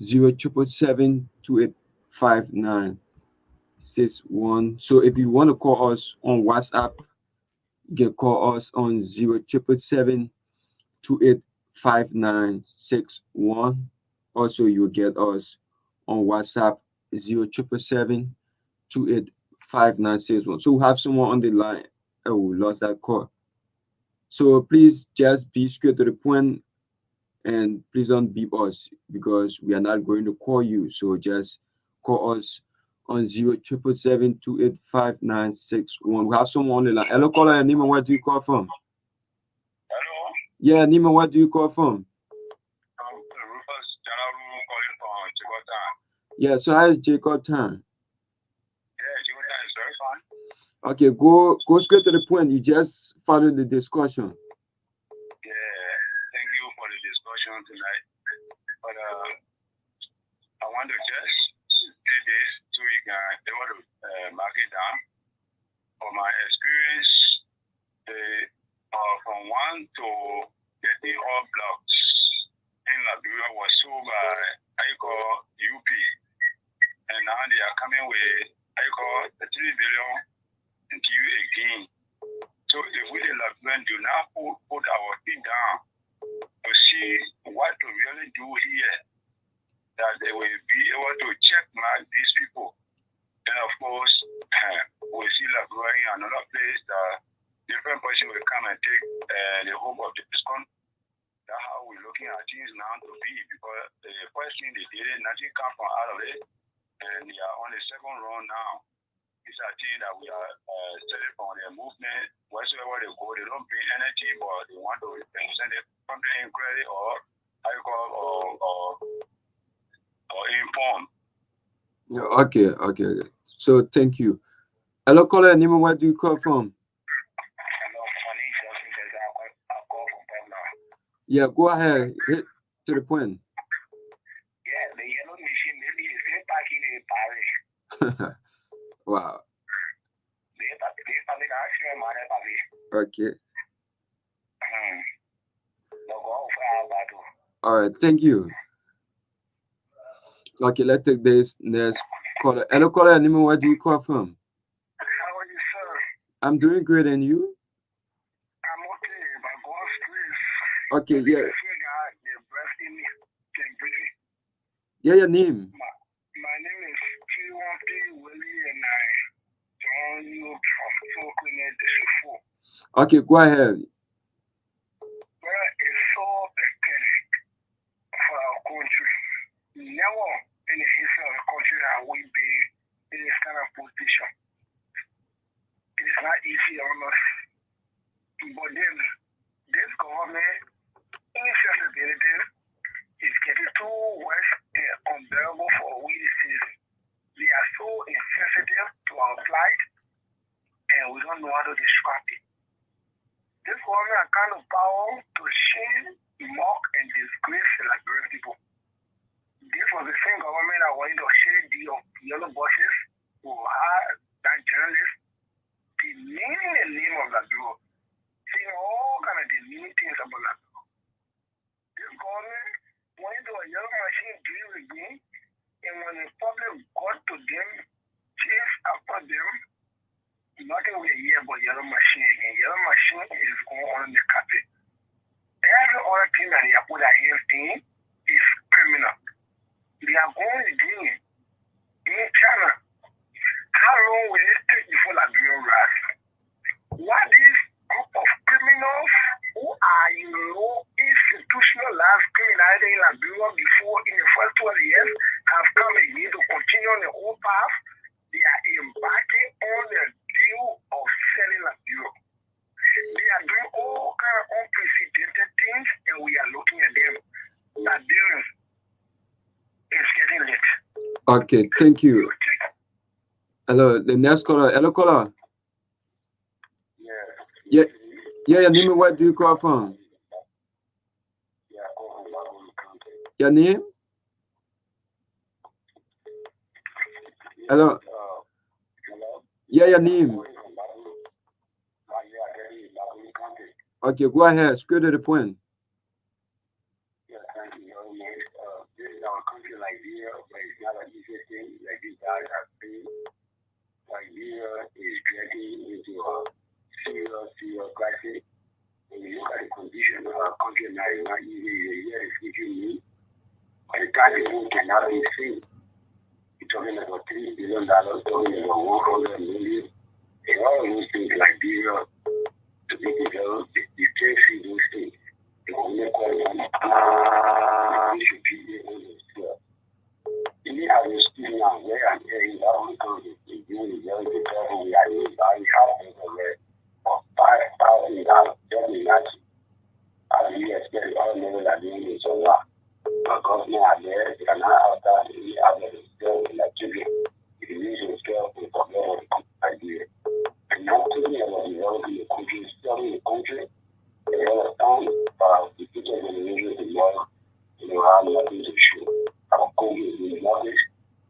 077-285-961. So if you want to call us on WhatsApp, you can call us on 077-285-961. Also, you'll get us on WhatsApp 077-285-961. So we have someone on the line. Oh, we lost that call. So please just be straight to the point and please don't beep us because we are not going to call you. So just call us on 077-285-961. We have someone on the line. Hello, caller. Nima, where do you call from? Hello, Yeah, Nima, where do you call from? Rufus Jalaru calling from Chigotan. Yeah, so how is Jacob time? Yeah, Chigotan is very fine. Okay, go straight to the point. You just follow the discussion. Yeah, thank you for the discussion tonight. But I want to just say this so you can able to mark it down. For my experience, from 1 to 30 all blocks in Liberia was sold by I call UP, and now they are coming with I call the 3 billion into you again. So if we the Liberian do not put our feet down to see what to really do here, that they will be able to check mark these people. Then of course we see Liberia in another place that different person will come and take the hope of this country. That's how we're looking at things now to be, because the first thing they did, nothing come from out of it, and they are on the second round now. These are things that we are studying from their movement. Wherever they go, they don't bring anything, but they want to send the country in credit or inform. Yeah, okay. So thank you. Hello, caller. Nima, where do you call from? Hello, funny, I call from Puebla. Yeah, go ahead. Hit to the point. Yeah, the yellow machine, maybe it's still packing in Paris. Wow. They family action Okay. All right, thank you. Okay, let's take this next caller. Hello, caller. Name, where do you call from? How are you, sir? I'm doing great, and you? I'm okay, by God's grace. Okay, yeah. Yeah, your name. My name is Kehleboe Gongloe, and I join you from Tomalin, District 4. Okay, go ahead. Well, it's so pathetic for our country. Never in the history of the country have we been in this kind of position. It is not easy on us. But then, this government, insensibility, is getting too worse and unbearable for we the citizens. They are so insensitive to our plight, and we don't know how to describe it. This government has kind of power to shame, mock, and disgrace the Liberian people. This was the same government that wanted to share the yellow buses who had that journalists demeaning the name of Liberia, saying all kind of demeaning things about Liberia. This government wanted to a yellow machine deal with me, and when the public got to them, chase after them, nothing will hear about yellow machine again. Yellow machine is going on in the carpet. Every other thing that they have put their hands in is criminal. They are going to do it in China. How long will it take before Liberia rise? What this group of criminals who are institutionalized criminality in Liberia before in the first 12 years have come again to continue on the old path, they are embarking on the deal of selling Liberia. They are doing all kind of unprecedented things, and we are looking at them. Liberians, it's getting late. Okay, thank you. Hello, the next caller. Hello, caller. Yeah, your name, where do you call from? Your name? Hello. Yeah, your name. Okay, go ahead. Straight to the point. This is our country, Liberia, but it's not an easy thing like these guys are saying. Liberia is getting into a serious crisis. When you look at the condition of our country now, it's not easy. The year is giving me. By the time the moon cannot be seen, you're talking about $3 billion, talking about 100 million. And all of those things, Liberia, to be developed, you can't see those things. They will make quite a lot. They should be able to sell. Even as we speak now, where I'm hearing that one country is doing the very good job, we are in buying houses already for $5,000 just in that. As we expect, all levels are doing this a lot. But government are there, they are not out there, they are able to sell electricity. It is to sell to forget what the idea. And now thinking about developing the country, selling the country, a lot of time, the future generation is more, have nothing to show. Our country is in mortgage,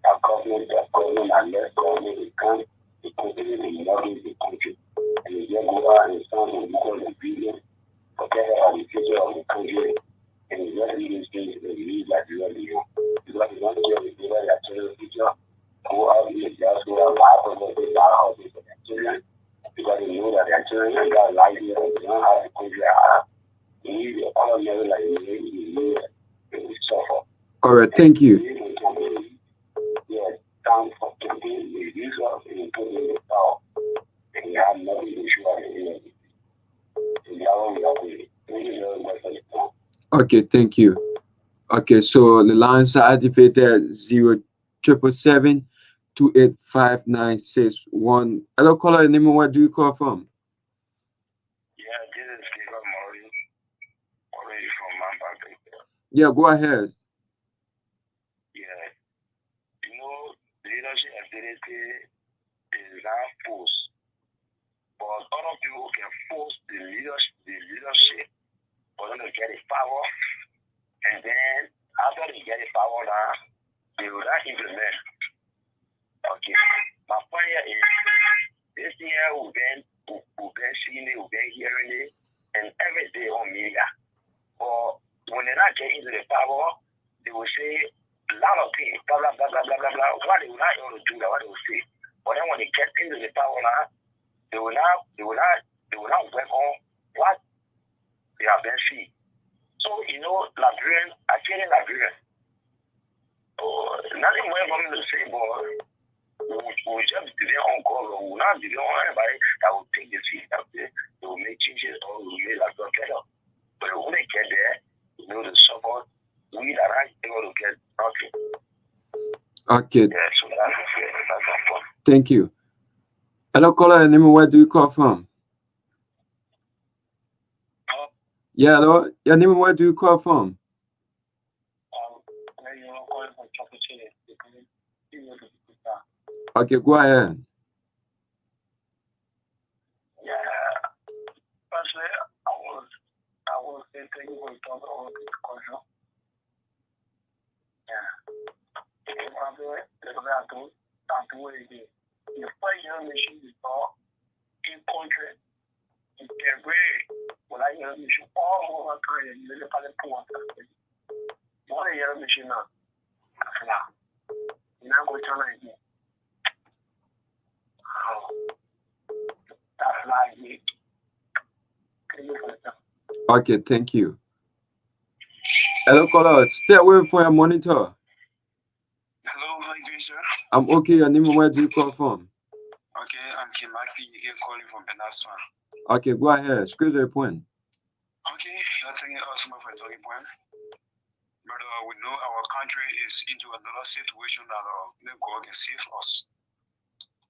our government and less government is come, the country is in mortgage the country. And they just go out and stand and look at the billion, forget about the future of the country, and it's just these things that we need like really, because we don't care if they are telling the future, go out and just go out and buy houses for their children. Because they know that their children got life here and they don't have the country at they need all of them like they suffer. All right, thank you. Yes, time for campaign, they use us and put in the power. And they have nothing to show at the end of it. So they are only up with it. Thank you very much for the time. Okay, thank you. Okay, so the lines are activated 0777 285 Hello, caller. Name, where do you call from? Yeah, this is Kehleboe already from Manchester. Yeah, go ahead. Yeah. Leadership ability is not forced. But other people can force the leadership for them to get the power. And then after they get the power now, they will not implement. Okay. My point here is this year will be want to do that, what they will say. But then when they get into the power now, they will not work on what they have been seen. So, Liberian, I feel in Liberia. Nothing more for me to say, but we'll just be there on call, or we'll not be there on anybody that will take the seat up there. They will make changes or will make like better. But when they get there, the support, we are not able to get nothing. Okay. Yeah, so that's important. Thank you. Hello, caller. Name, where do you call from? Yeah, hello. Your name, where do you call from? Okay, go ahead. Yeah, firstly, I will say thank you for talking about this question. Yeah. The first generation is not in country. In every when I hear mission all over time, you live at the poor. What a year mission now. Now go to Nigeria. That's like me. Okay, thank you. Hello, caller. Stay away from your monitor. Hello, how you doing, sir? I'm okay. Your name, where do you call from? Okay, I'm Kimaki. You calling from Benaswan. Okay, go ahead. Straight to the point. Okay, you're thanking us for the talking point. But we know our country is into another situation that God can save us.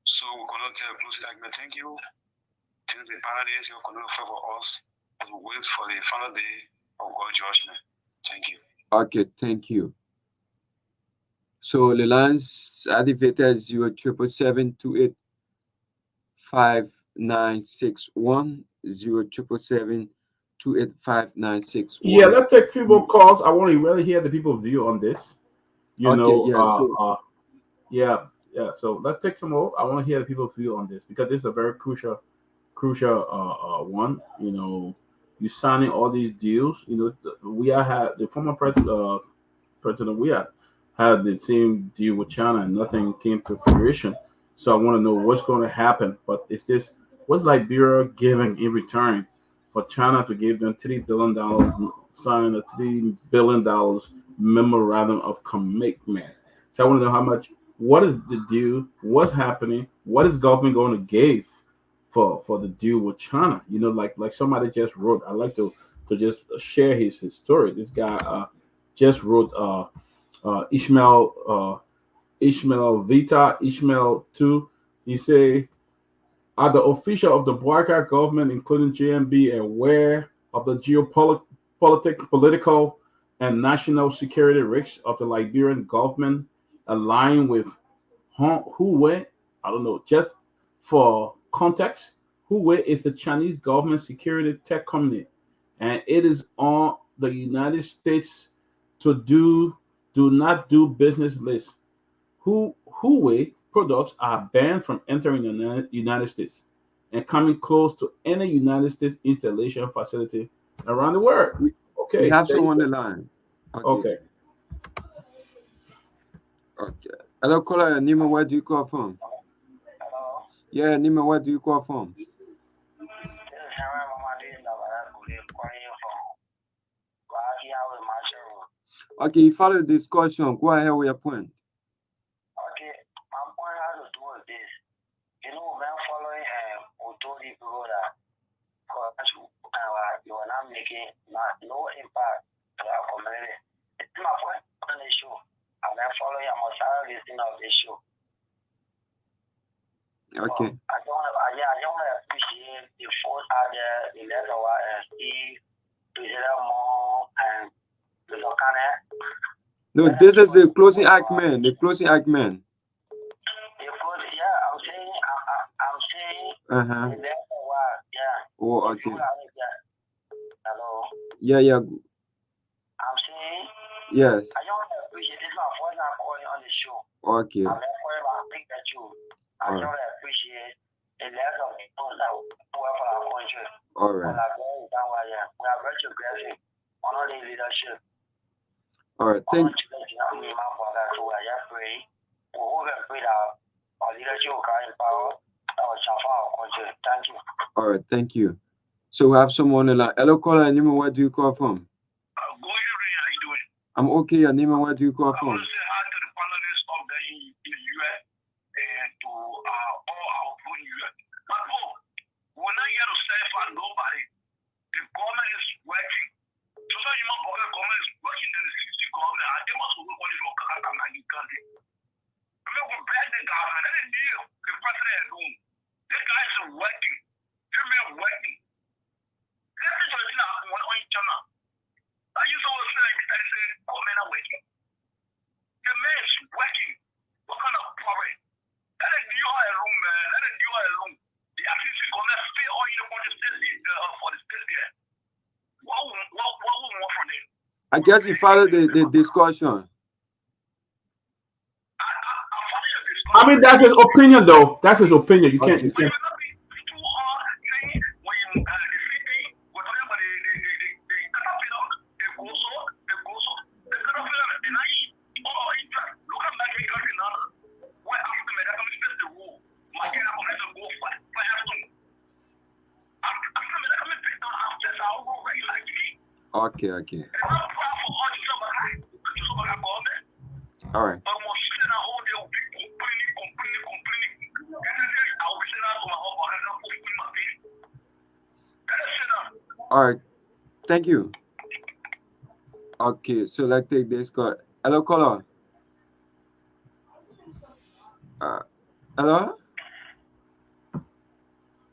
So we're going to tell close argument. Thank you. Thank the panelists. You're going to favor us as we wait for the final day of God's judgment. Thank you. Okay, thank you. So the lines activated 0777285961 0777285961. Yeah, let's take a few more calls. I want to really hear the people's view on this. Yeah. So let's take some more. I want to hear the people's view on this because this is a very crucial one. You signing all these deals. We had the former president we had the same deal with China and nothing came to fruition. So I want to know what's going to happen. But what's Liberia giving in return for China to give them $3 billion, sign a $3 billion memorandum of commitment? So I want to know what is the deal, what's happening, what is government going to give for the deal with China? Like somebody just wrote. I like to just share his story. This guy just wrote Ishmael Vita, Ishmael 2. He say, are the official of the Guar government, including JMB, aware of the political and national security risks of the Liberian government aligned with Huawei? I don't know. Just for context, Huawei is the Chinese government security tech company, and it is on the United States to do not do business list. Huawei products are banned from entering the United States and coming close to any United States installation facility around the world. Okay. We have someone on the line. Okay. Hello, caller. Nima, where do you call from? Hello? Yeah, Nima, where do you call from? Okay, you follow the discussion. Go ahead with your point. Okay, my point has to do with this. When following authority people that you are not making no impact to our community. It's my point on the show. I'm following, I'm also listening of this show. Okay. I don't want to appreciate the force out there, the letter and see more and the No, this is the closing argument. The closing argument. Yeah, I'm saying. Uh-huh. Yeah. Oh, okay. Hello. Yeah. I'm saying. Yes. I don't appreciate this. My voice not calling on the show. Okay. I'm calling. I think that I don't appreciate the level of people that work for our country. All right. We are retrogressing on all the leadership. All right. Thank you. We pray that our leadership will empower our country. Thank you. All right, thank you. So we have someone in line. Hello, caller. Anima, where do you call from? How you doing? I'm okay. Anima, where do you call from? I want to say hi to the panelists of the US and to all our own US. But we're not here to say for nobody. The government is working. So you know, the government is working in the city government. And they must work on it for Canadian country. I mean, we beg the government. They didn't need the president at home. The guys are working. They're working. Let me tell you now, on China. I used to say, I said, government are working. The man is working. What kind of problem? Let it do a room, man. Let it do a room. The activity government fail all you want to stay for the state there. What we want from them? I guess you follow the discussion. I mean, that's his opinion, though. That's his opinion. You can't. Okay. All right. All right. Thank you. Okay, so let's take this call. Hello, caller. Hello?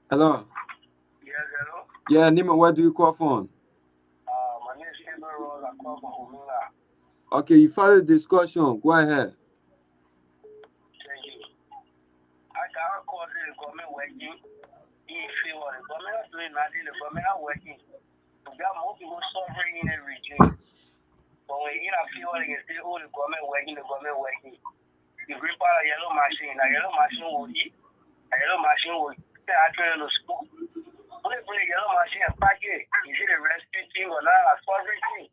Hello? Yes, hello. Yeah, Nima, where do you call from? My name is Kehleboe. I call from Omila. Okay, you follow the discussion. Go ahead. Thank you. I can't call the government working in favor. The government is doing nothing. The government are working. We got more people suffering in the regime. But when you have favor, they can say, oh, the government working. The green part of yellow machine will eat. A yellow machine will actually to school. When they bring a yellow machine and pack it, you see the rescue team or not, a suffering team.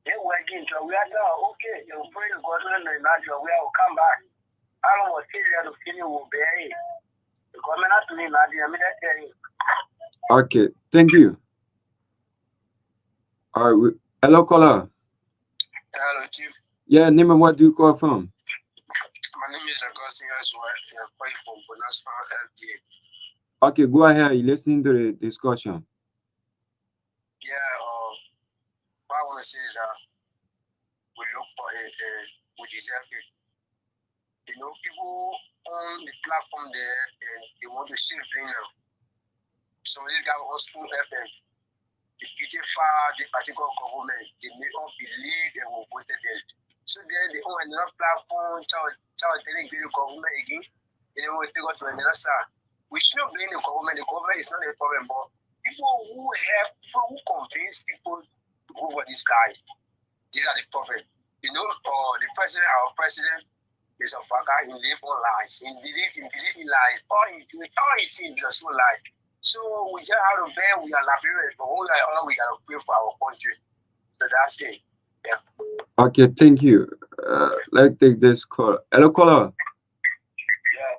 They're working, so we are now, okay, you'll pray to God in the natural, we will come back. I don't want to see that the city will bear it. The government has to be nothing, I mean, that's it. Okay, thank you. All right, hello, caller. Hello, Chief. Yeah, Nima, where do you call from? My name is Augustine Aswell. I'm calling from Bonasfa LPA. Okay, go ahead. You're listening to the discussion. Yeah, what I want to say is that we look for we deserve it. You know, people on the platform there, and they want to save them now. So this guy was school FM. The particular government, they may all believe they will vote them. So then they own another platform, telling the government again, and they will take us to another side. We shouldn't blame the government. The government is not a problem, but people who convince people to go for these guys, these are the problem. You know, our president is a fucker. He live on lies. He believe in lies. All he thinks is so lies. So we just have to bear. We are Liberians, but all we gotta pray for our country. So that's it. Yeah. Okay, thank you. Let's take this call. Hello, caller. Yeah,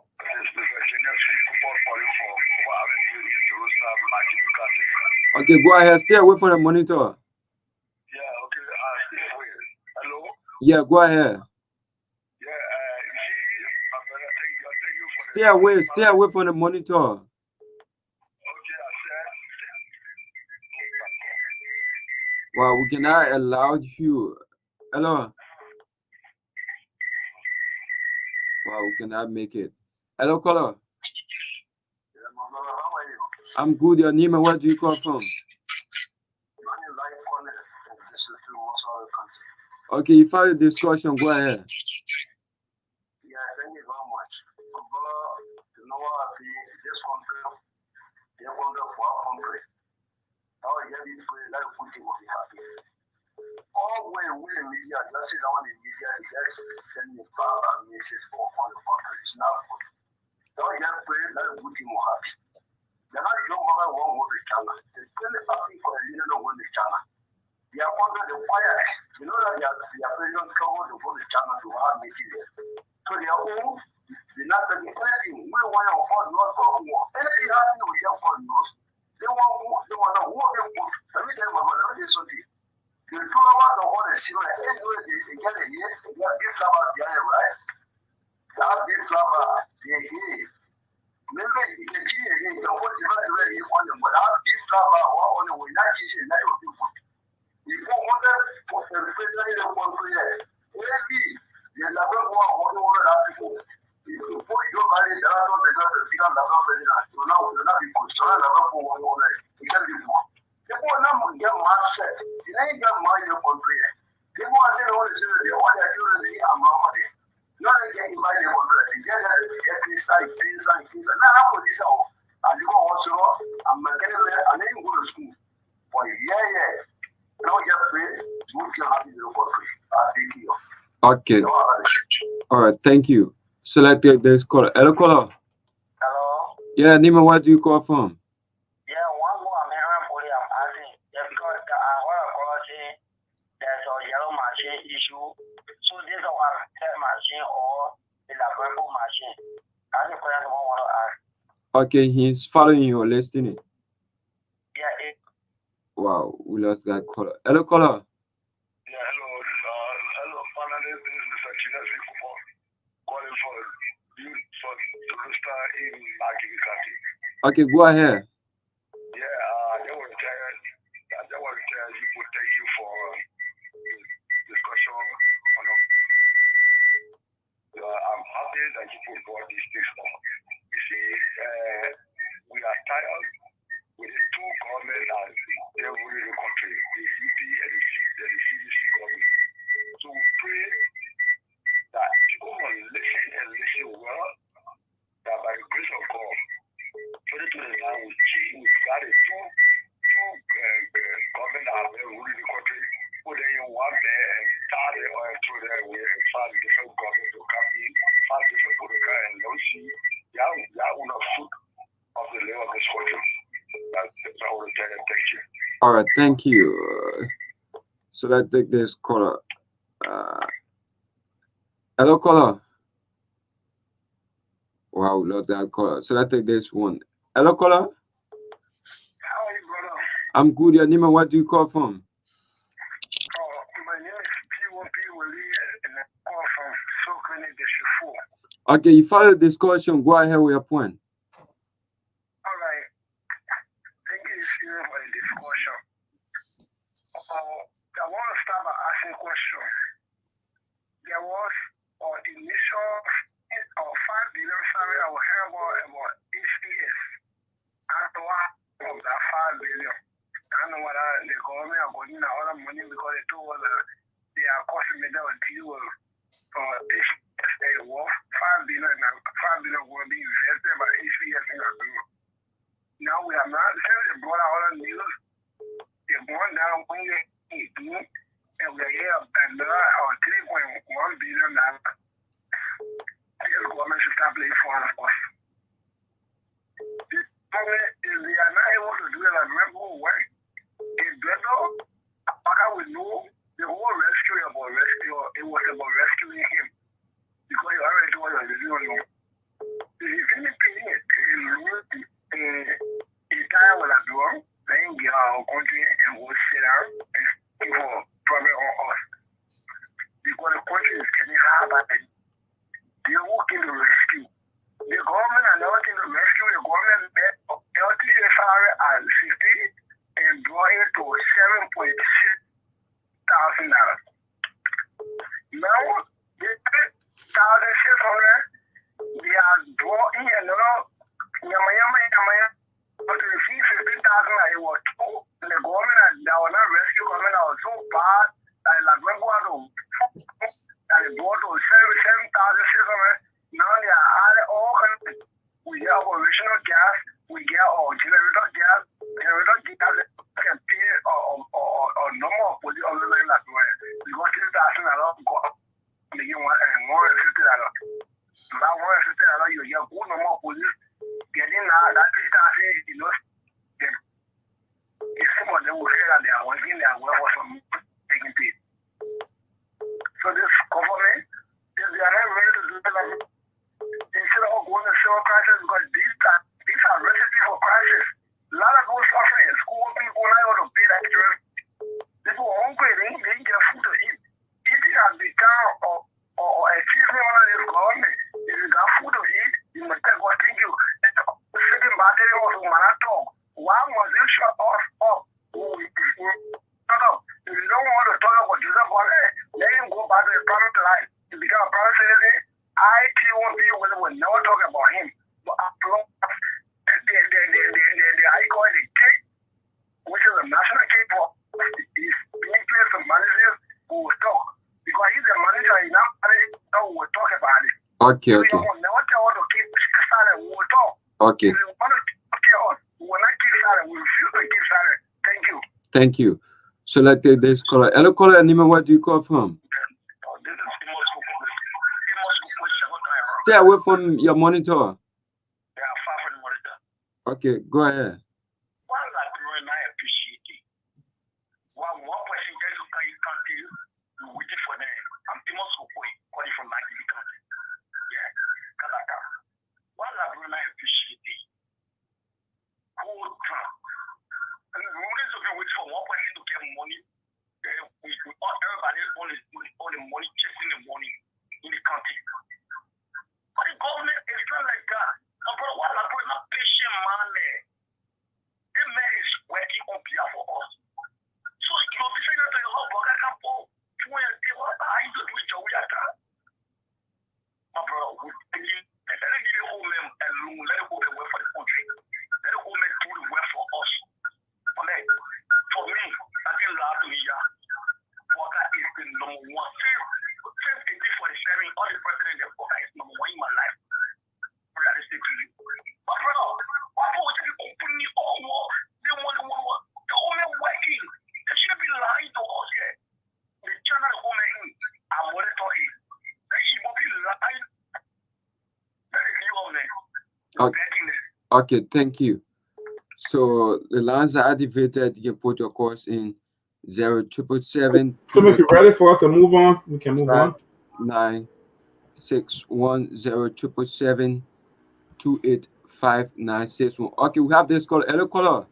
Okay, go ahead. Stay away from the monitor. Yeah, okay. Stay away. Hello? Yeah, go ahead. Yeah, you see, my brother, thank you. Stay away from the monitor. Wow, we cannot allow you. Hello. Wow, we cannot make it. Hello, caller. Yeah, my brother, how are you? I'm good. Your name and where do you call from? Okay, you follow the discussion. Go ahead. Yeah, thank you very much. Brother, you know what? This country, for our country. Now, this way, that Putin will be happy. All when we in media, just sit down in media, just send me a message for all the country. It's not good. Now, just pray that Putin will happy. They're not young mother won't go to China. They're still asking for a leader to go to China. They are under the fire. You know that they are president trouble to go to China to have material. So they are all, they're not getting want to afford not for war. Anything happening with them for news. They want to war them. Let me tell you about it. The 2 hours of what is similar. Anyway, they get a year, they get this flower behind, right? They have this flower, they give. Maybe you can see again, you know what you got to ready on them, but have this flower on the way, not easy, not your people. If you want to put the refrigerator in the one for you, maybe there's another one who don't want to have people. If you put your money down, they're going to become the president. You know, you're not people, so another one over there. You can't be more. People are not get mindset. They ain't got money to comprehend. People are saying, oh, they want to do the amount. Not again, you might be able to get this side, things like this. And now, I put this out. And you go also, I'm getting there, and then you go to school. For yeah. Now you're free, you can have it for free. Thank you. Okay. All right, thank you. Select this caller. Hello, caller. Hello? Yeah, Nima, what do you call from? Yeah, one more I'm hearing for you. I'm asking. Yeah, because what I'm calling, there's a yellow machine issue. So this is one machine or the labrador machine. That's the question I want to ask. Okay, he's following you or listening. Yeah, Wow, we lost that caller. Hello, caller. yeah, hello, panelists. This is Mr. Chinas calling for you for Sylvester in Maggie. Okay, go ahead. Yeah, I want to tell you, thank you for discussion. I'm happy that you brought these things up. You see, we are tired with the 2 governments that they rule the country, the UP and the CDC government. So we pray that people will listen well, that by the grace of God, 2029 will change. We've got a two government that have been ruling the country, put in one there and start it or through there with five different governments to copy, 5 different protocol, and they'll see y'all will not foot of the level of this country. That's what I want to tell you. Thank you. All right, thank you. So let's take this caller. Hello, caller. Wow, love that caller. So let's take this one. Hello, caller. How are you, brother? I'm good. Yeah, Nima, what do you call from? My name is Pewee, and I call from Sokene District 4. Okay, you follow the discussion. Go ahead with your point. All right. Thank you for the discussion. I want to start by asking a question. There was an initial 5 billion salary I was hearing about HPS. I don't know what of that 5 billion. I don't know whether the government are going to other money because they told us that they are costing me that deal HPS worth 5 billion. 5 billion will be invested by HPS in Liberia. Now we have not since they brought out all the news. They're going down when you and we are here another 3.1 billion dollars. The government should start playing for us. This government, if they are not able to do it, like remember work, it's better. How we know the whole rescue about rescue, it was about rescuing him because he already told us the know. If anything, he tired with a door, then get our country and we'll sit down and think for problem on us. Because the country is getting hard, but they're working to rescue. The government are not working to rescue. The government met LTC salary at 50 and brought it to $7.6 thousand. Now, the 1,600, they are drawing another yama. But to receive 15,000, it was too. The government that was not rescue government that was so bad that they brought to 7,600. Now they are adding all kinds. We get our original gas, we get our generator gas can pay or number of police officers like because 10,000 go they get $150. About $150, you get good number of police getting that 3,000, some of them will say that they are working their work for some taking paid. So this government, if they are not ready to do that, instead of going to social crisis because these are recipes for crisis. A lot of people suffering. School people not able to pay that interest. People are hungry. They didn't get food to eat. Eating has become or achievement under this government. If you got food to eat, you must take what thing you. Second battery also marathon. Why must you shut us up? Shut up. If you don't want to talk about Joseph Bolle, let him go back to the private life. He become a private citizen. IT1B will never talk about him. But I call it a cake, which is a national cake for he's being placed some managers who will talk. Because he's a manager, he's not managing, so we'll talk about it. Okay. We will never tell us to keep silent, we will talk. Okay. If you want to tell us, we will not keep silent, we refuse to keep silent. Thank you. Thank you. So let's take this caller. Hello, caller, Nima, where do you call from? Stay away from your monitor. Yeah, far from the monitor. Okay, go ahead. One like you and I appreciate it. One person gets to carry country, you waiting for them. I'm famous for calling from my country. Yeah, Kalaka. One like you and I appreciate it. Hold on. And the reason we wait for one person to get money, everybody on the money chasing the money in the country. But the government is not like that. While I'm not patient man there, the man is working on behalf of us. So you'll be saying that to your husband, I can't pull I do it your way at that. My brother, let the whole man alone, let it go the way for the country. Let it go make do the way for us. Amen. For me, I can laugh to me, yeah. Walker is the number one. Since 1847, all the president of Walker is number one in my life. Realistic to you. But brother, why would you company all war? They want the war. The only working. They should be lying to us here. The channel of women in, I monitor it. They should be lying. That is you on there. Okay, thank you. So the lines are activated. You can put your course in 0777. So if you're ready for us to move on, we can move on. 9610777 28596. Okay, we have this call. Hello, caller.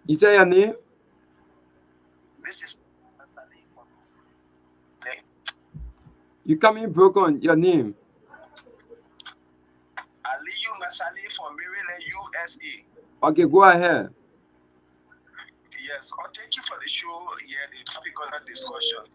Is that your name? This is You coming broken. Your name? Aliyu Masali from Maryland, USA. Okay, go ahead. Yes, thank you for the show. Yeah, the topic on the discussion.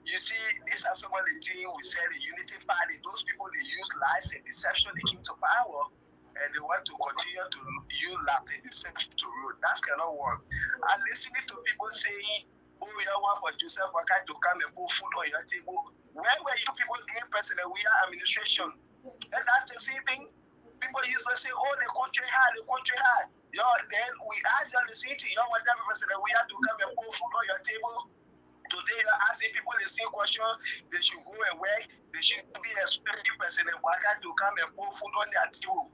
You see, these are some of the things we said the Unity Party. Those people, they use lies and deception. They came to power and they want to continue to use lies and deception to rule. That cannot work. I'm listening to people saying, oh, we don't want for Joseph Bolle to come and put food on your table. When were you people doing president? We are administration. And that's the same thing. People used to say, oh, the country hard, the country hard. Then we ask you the city, you want that president, we have to come and put food on your table. Today, you're asking people the same question. They should go and work. They should be expecting President Bolle to come and put food on their table.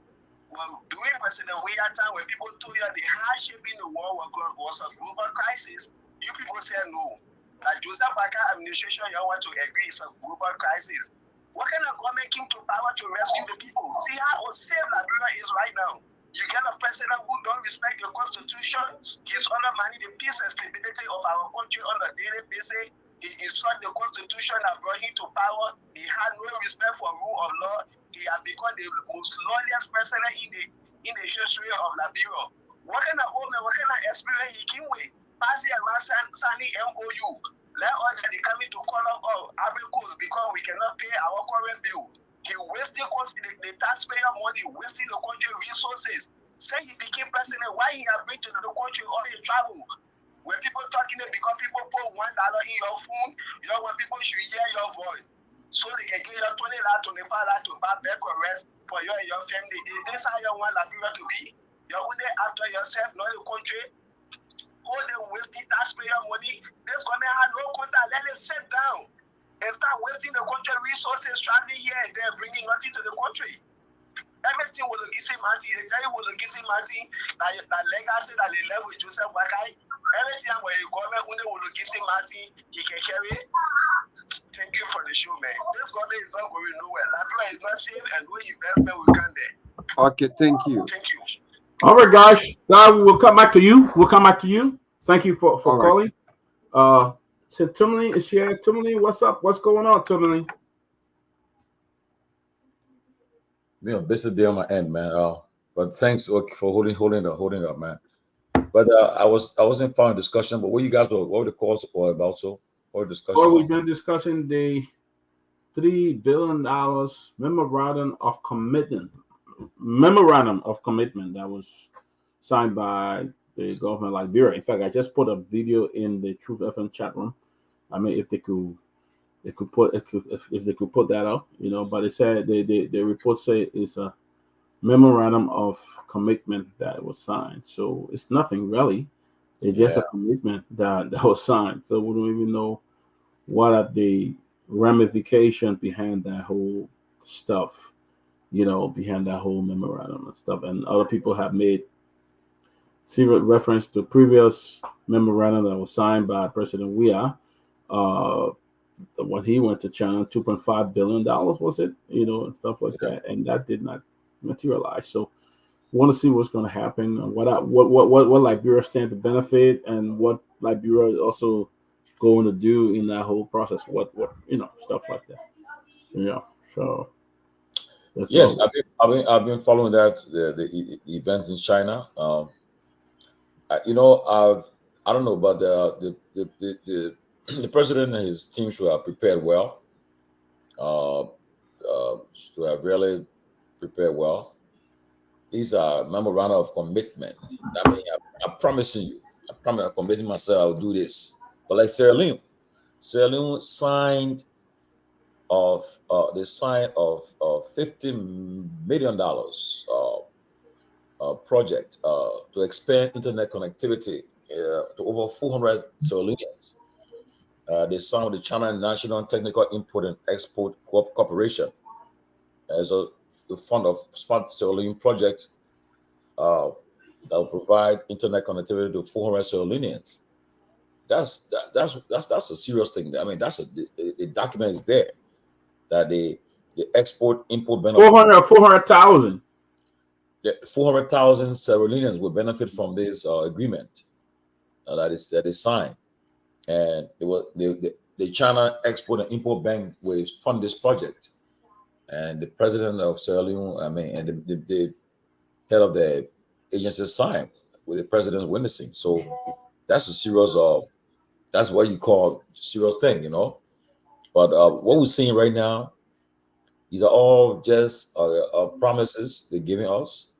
Well, during President Bolle time, when people told you the hardship in the world was a global crisis, you people said no. Like Joseph Bolle administration, you want to agree it's a global crisis. What kind of government came to power to rescue the people? See how unsafe Liberia is right now. You get a president who don't respect the constitution. He's undermining the peace and stability of our country on a daily basis. He insulted the constitution that brought him to power. He had no respect for rule of law. He has become the most lawless president in the history of Liberia. What kind of experience he came with? Passing around signing MOU. Let all that they coming to call up Ivory Coast because we cannot pay our current bill. He wasted the taxpayer money, wasting the country resources. Say he became president, why he have been to the country all his travel? When people talking because people put $1 in your phone, you know, when people should hear your voice. So they can give you $20, $25 to buy back or rest for you and your family. This is how you want Liberia to be. You're only after yourself, not the country. All the wasting taxpayer money, this government have no contact. Let it sit down and start wasting the country resources, traveling here and there, bringing nothing to the country. Everything will look easy, Marty. They tell you will look easy, Marty. That legacy that they left with Joseph Bolle. Everything where you government will look easy, Marty. He can carry it. Thank you for on the show, man. This government is not going nowhere. Liberia is not safe, and we investment we can there. Okay, thank you. Thank you. All right, guys. We'll come back to you. We'll come back to you. Thank you for All calling. So Tomalin is here. Tomalin, what's up? What's going on, Tomalin? Busy day on my end, man. But thanks for holding up, man. But I wasn't following discussion. But what were the calls about? So what discussion? Well, we've been discussing the $3 billion memorandum of commitment that was signed by the government of Liberia. In fact, I just put a video in the Truth FM chat room. I mean, if they could put that out, But it said the report say it's a memorandum of commitment that was signed. So it's nothing really. It's just a commitment that was signed. So we don't even know what are the ramifications behind that whole stuff, behind that whole memorandum and stuff. And other people have made serious reference to previous memorandum that was signed by President Weah when he went to China, $2.5 billion was it, and stuff like that, and that did not materialize. So, want to see what's going to happen, and what Liberia stand to benefit, and what Liberia is also going to do in that whole process. What stuff like that. So. Yes, I've been following the events in China. I don't know, but the president and his team should have prepared well. Should have really prepared well. These are memoranda of commitment. I mean, I'm promising you. I'm committing myself. I'll do this. But like Sierra Leone signed of $50 million project to expand internet connectivity to over 400 Sierra Leoneans. They signed with the China National Technical Import and Export Corporation as a fund of Smart Sierra Leone project that will provide internet connectivity to 400 Sierra Leoneans. That's a serious thing. I mean, the document is there that the export import benefit 400,000. 400,000 Sierra Leoneans will benefit from this agreement that is signed, and the China Export and Import Bank will fund this project, and the president of Sierra Leone, and the head of the agency signed with the president witnessing. So that's a serious. That's what you call serious thing, But what we're seeing right now, these are all just promises they're giving us,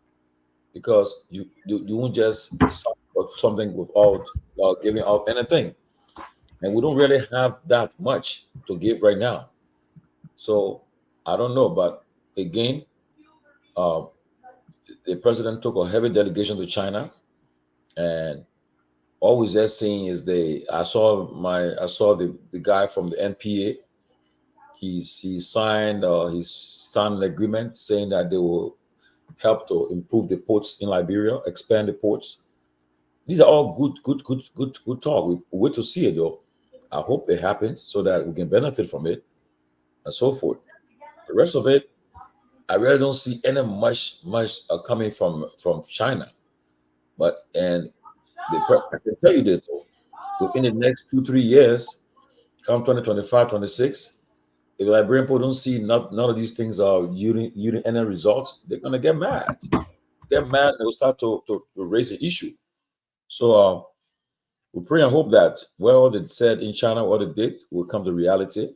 because you won't just sign something without giving out anything, and we don't really have that much to give right now. So I don't know, but again, the president took a heavy delegation to China, and all we're just seeing is I saw the guy from the NPA. He signed an agreement saying that they will help to improve the ports in Liberia, expand the ports. These are all good talk. We wait to see it though. I hope it happens so that we can benefit from it and so forth. The rest of it, I really don't see any much coming from China. But I can tell you this though, within the next 2-3 years, come 2025, 26, if the Liberian people don't see none of these things are yielding any results, they're gonna get mad. Get mad, they will start to raise the issue. So we pray and hope that what they said in China, what they did, will come to reality,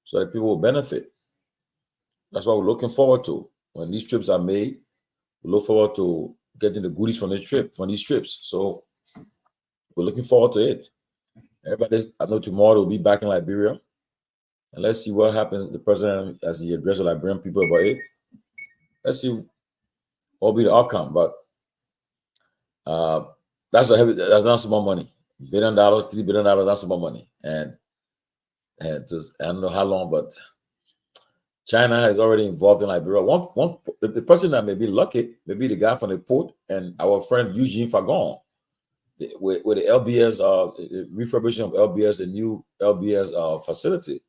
so that people will benefit. That's what we're looking forward to. When these trips are made, we look forward to getting the goodies from these trips. So we're looking forward to it. I know tomorrow we'll be back in Liberia, and let's see what happens. The president, as he addresses the Liberian people about it, let's see what will be the outcome. But that's not small money. $1 billion, $3 billion, that's small money. And just, I don't know how long, but China is already involved in Liberia. The person that may be lucky may be the guy from the port and our friend Eugene Fagon with the LBS refurbishing of LBS, the new LBS facility.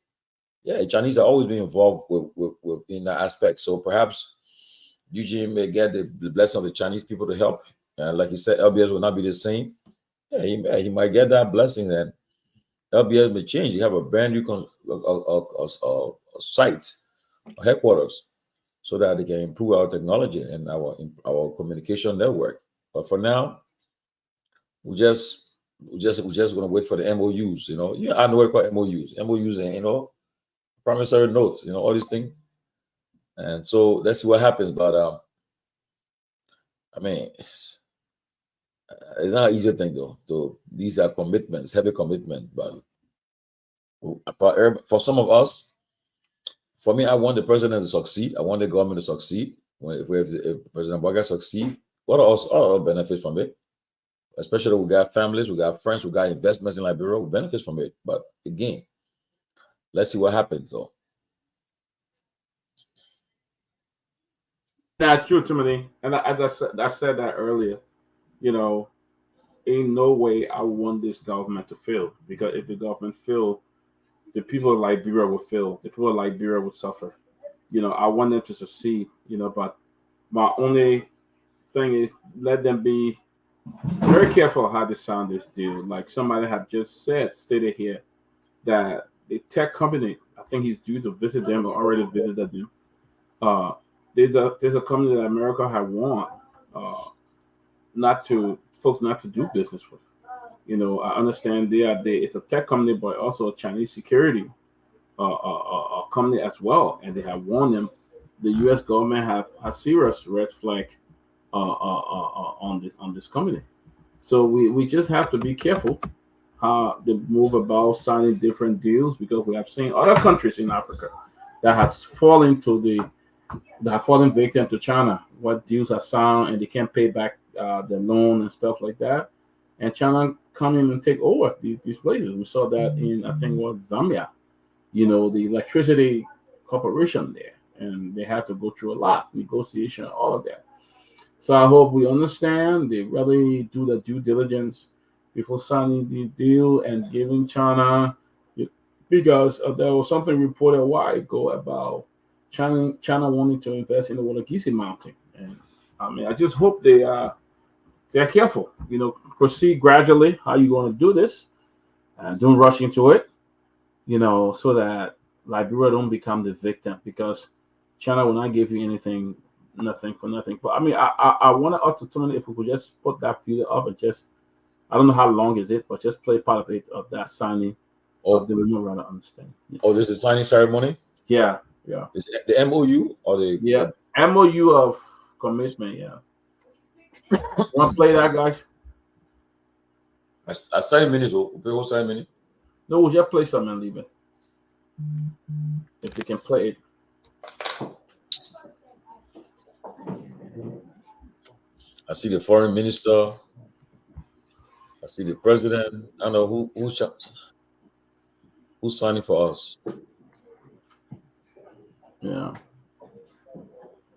yeah, Chinese are always been involved with in that aspect. So perhaps Eugene may get the blessing of the Chinese people to help. And like you said, LBS will not be the same. Yeah, he might get that blessing, and LBS may change. You have a brand new site, headquarters, so that they can improve our technology and our communication network. But for now, we're just gonna wait for the MOUs. I know what they call MOUs, and promissory notes. All these things. And so let's see what happens. But I mean, it's not an easy thing though. So these are commitments, heavy commitment. But for some of us, for me, I want the president to succeed. I want the government to succeed. If President Boga succeed, what are all benefits from it? Especially we got families, we got friends, we got investments in Liberia, we benefit from it. But again, let's see what happens though. That's true, Timothy. And as I said that earlier, ain't no way I want this government to fail. Because if the government fail, the people of Liberia will fail. The people of Liberia will suffer. I want them to succeed. But my only thing is let them be very careful how they sound this deal. Like somebody have just stated here that the tech company, I think he's due to visit them or already visited them. Uh, there's a company that America had warned not to do business with. I understand it's a tech company, but also a Chinese security company as well, and they have warned them. The U.S. government have a serious red flag on this company. So we just have to be careful how they move about signing different deals because we have seen other countries in Africa that have fallen victim to China. What deals are signed and they can't pay back the loan and stuff like that, and China come in and take over these places. We saw that in I think what Zambia, the electricity corporation there, and they had to go through a lot negotiation, all of that. So I hope we understand they really do the due diligence before signing the deal and giving China, because there was something reported a while ago about China wanting to invest in the Walagisi Mountain, and I mean I just hope they're careful. Proceed gradually. How you going to do this? And don't rush into it. So that Liberia don't become the victim because China will not give you anything, nothing for nothing. But I mean, I want to to tell if we could just put that video up and just, I don't know how long is it, but just play part of it of that signing of the memorandum of understanding. Yeah. Oh, this is signing ceremony. Yeah. Is it the MOU or the MOU of commitment? Yeah. Want to play that, guys? I 7 minutes. People 7 minutes. No, we'll just play something and leave it. If you can play it. I see the foreign minister. I see the president. I don't know who's signing for us. Yeah.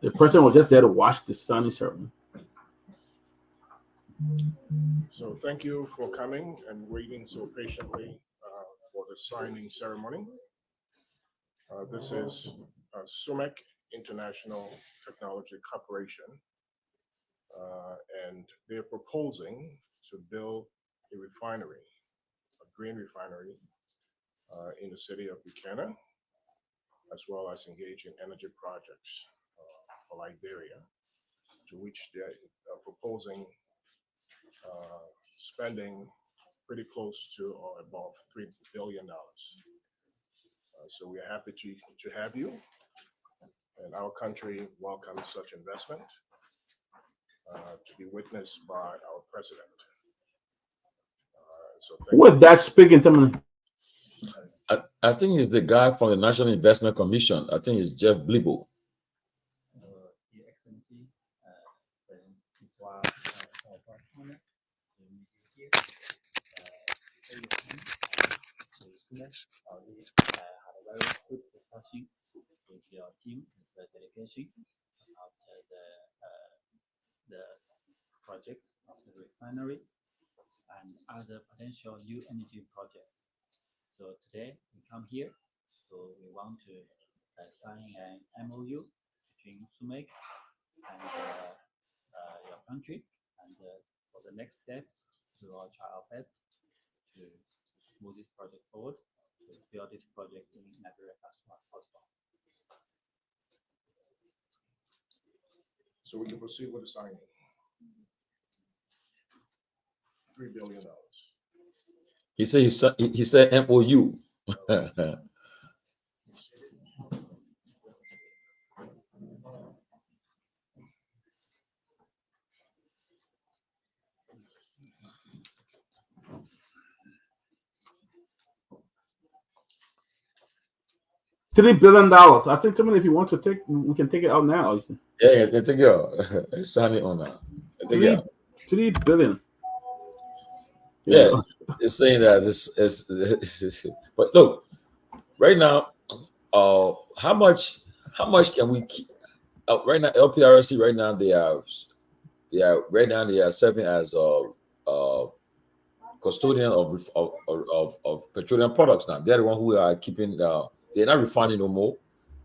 The president was just there to watch the signing ceremony. So thank you for coming and waiting so patiently for the signing ceremony. This is SUMEC International Technology Corporation, and they're proposing to build a refinery, a green refinery in the city of Buchanan, as well as engage in energy projects for Liberia, to which they're proposing spending pretty close to or above $3 billion. So we are happy to have you, and our country welcomes such investment to be witnessed by our president. Who was that speaking to me? I think it's the guy from the National Investment Commission. I think it's Jeff Blibo. Had a very good discussion with your team, with the delegation about the project of the refinery and other potential new energy projects. So today we come here So we want to sign an MOU between SUMEC and your country, and for the next step, we will try our best to move this project forward, to build this project in Liberia as soon as possible. So we can proceed with the signing. $3 billion. He said MOU. $3 billion. I think, Tomalin, if you want to take, we can take it out now. Yeah, take it out. Sign it on now. Take it out. $3 billion. Yeah, it's saying that it's but look, right now, how much can we keep? Right now, LPRC right now they are serving as custodian of petroleum products now. They're the one who are keeping. They're not refining no more.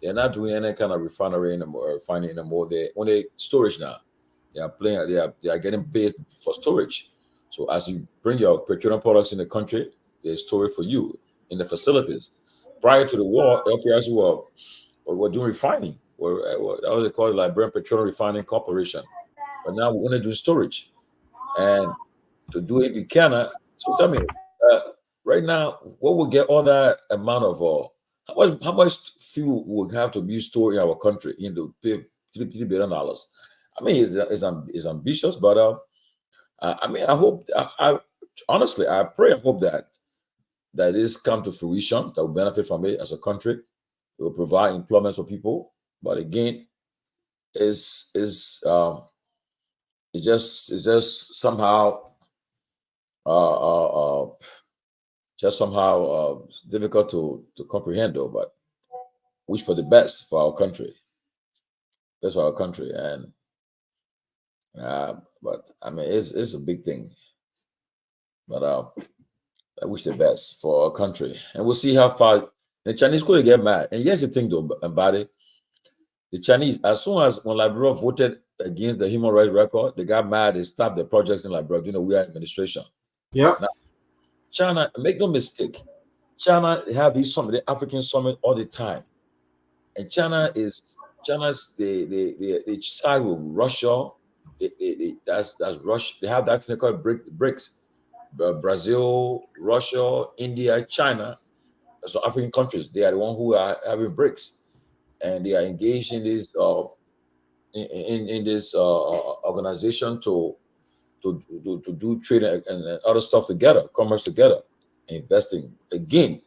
They're not doing any kind of refinery anymore, refining anymore. They only storage now. They are getting paid for storage. So as you bring your petroleum products in the country, they store it for you in the facilities. Prior to the war, LPRC were doing refining. That was they call it Liberian Petroleum Refining Corporation. But now we're going to do storage, and to do it, we cannot. So tell me, right now, what will get all that amount of how much fuel would have to be stored in our country in the $3 billion? I mean, it's ambitious, but I mean, I hope. I honestly, I pray, I hope that this come to fruition. That will benefit from it as a country. It will provide employment for people. But again, it's just somehow difficult to comprehend, though. But wish for the best for our country. Best for our country, and but I mean, it's a big thing. But I wish the best for our country, and we'll see how far the Chinese could get mad. And here's the thing, though, about it: the Chinese, as soon as when Liberia voted against the human rights record, they got mad. They stopped the projects in Liberia. We are administration. Yeah. Now, China, make no mistake, China have these summit, the African summit all the time, and China's the side with Russia. That's Russia. They have that thing called BRICS. Brazil, Russia, India, China, so African countries, they are the one who are having BRICS, and they are engaged in this in this organization to do trade and other stuff together, commerce together, investing. Again,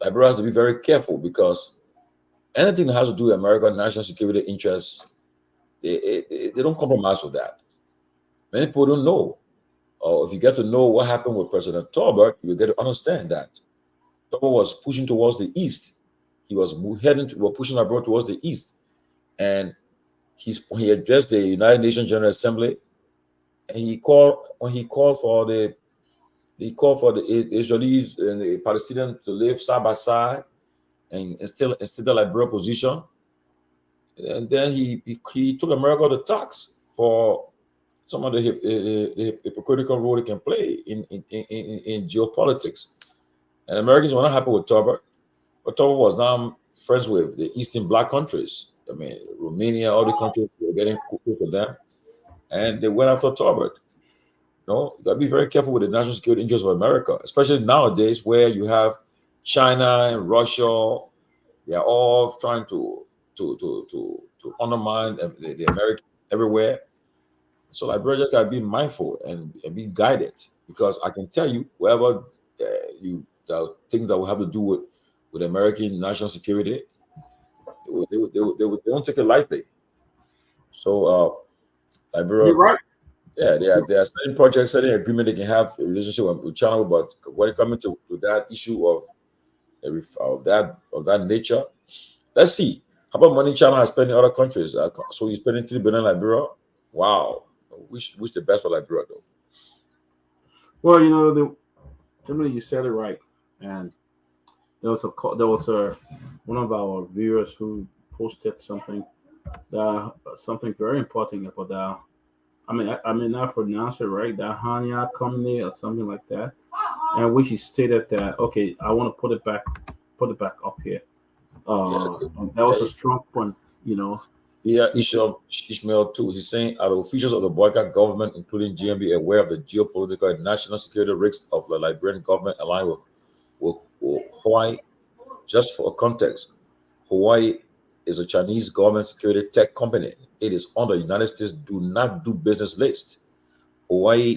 Liberia has to be very careful because anything that has to do with American national security interests, they don't compromise with that. Many people don't know. If you get to know what happened with President Togar, you will get to understand that Togar was pushing towards the east. He was pushing abroad towards the east, and he addressed the United Nations General Assembly, and he called for the Israelis and the Palestinians to live side by side and instill the Liberia position. And then he took America to tax for some of the hypocritical role it can play in geopolitics. And Americans were not happy with Togar, but Togar was now friends with the Eastern Black countries. I mean, Romania, all the countries were getting close to them, and they went after Togar. You gotta be very careful with the national security interests of America, especially nowadays where you have China and Russia. They are all trying to undermine the American everywhere. So Liberia just gotta be mindful and be guided, because I can tell you, wherever things that will have to do with American national security, they won't take it lightly. So Liberia, You're right. yeah, there are certain projects, certain agreement they can have a relationship with China, but when it comes to that issue of that nature, let's see. How about money China has spent in other countries? So you're spending $3 billion in Liberia? Wow. Wish the best for Liberia, though. Well, you said it right, and there was a one of our viewers who posted something very important about that. I may not pronounce it right. That Hanya company or something like that, and which he stated that okay, I want to put it back up here. Yeah, That was a yeah, strong point, you know. yeah, Ishmael too. He's saying, are the officials of the boycott government, including GMB, aware of the geopolitical and national security risks of the Liberian government aligned with Hawaii? Just for context, Hawaii is a Chinese government security tech company. It is on the United States do not do business list. Hawaii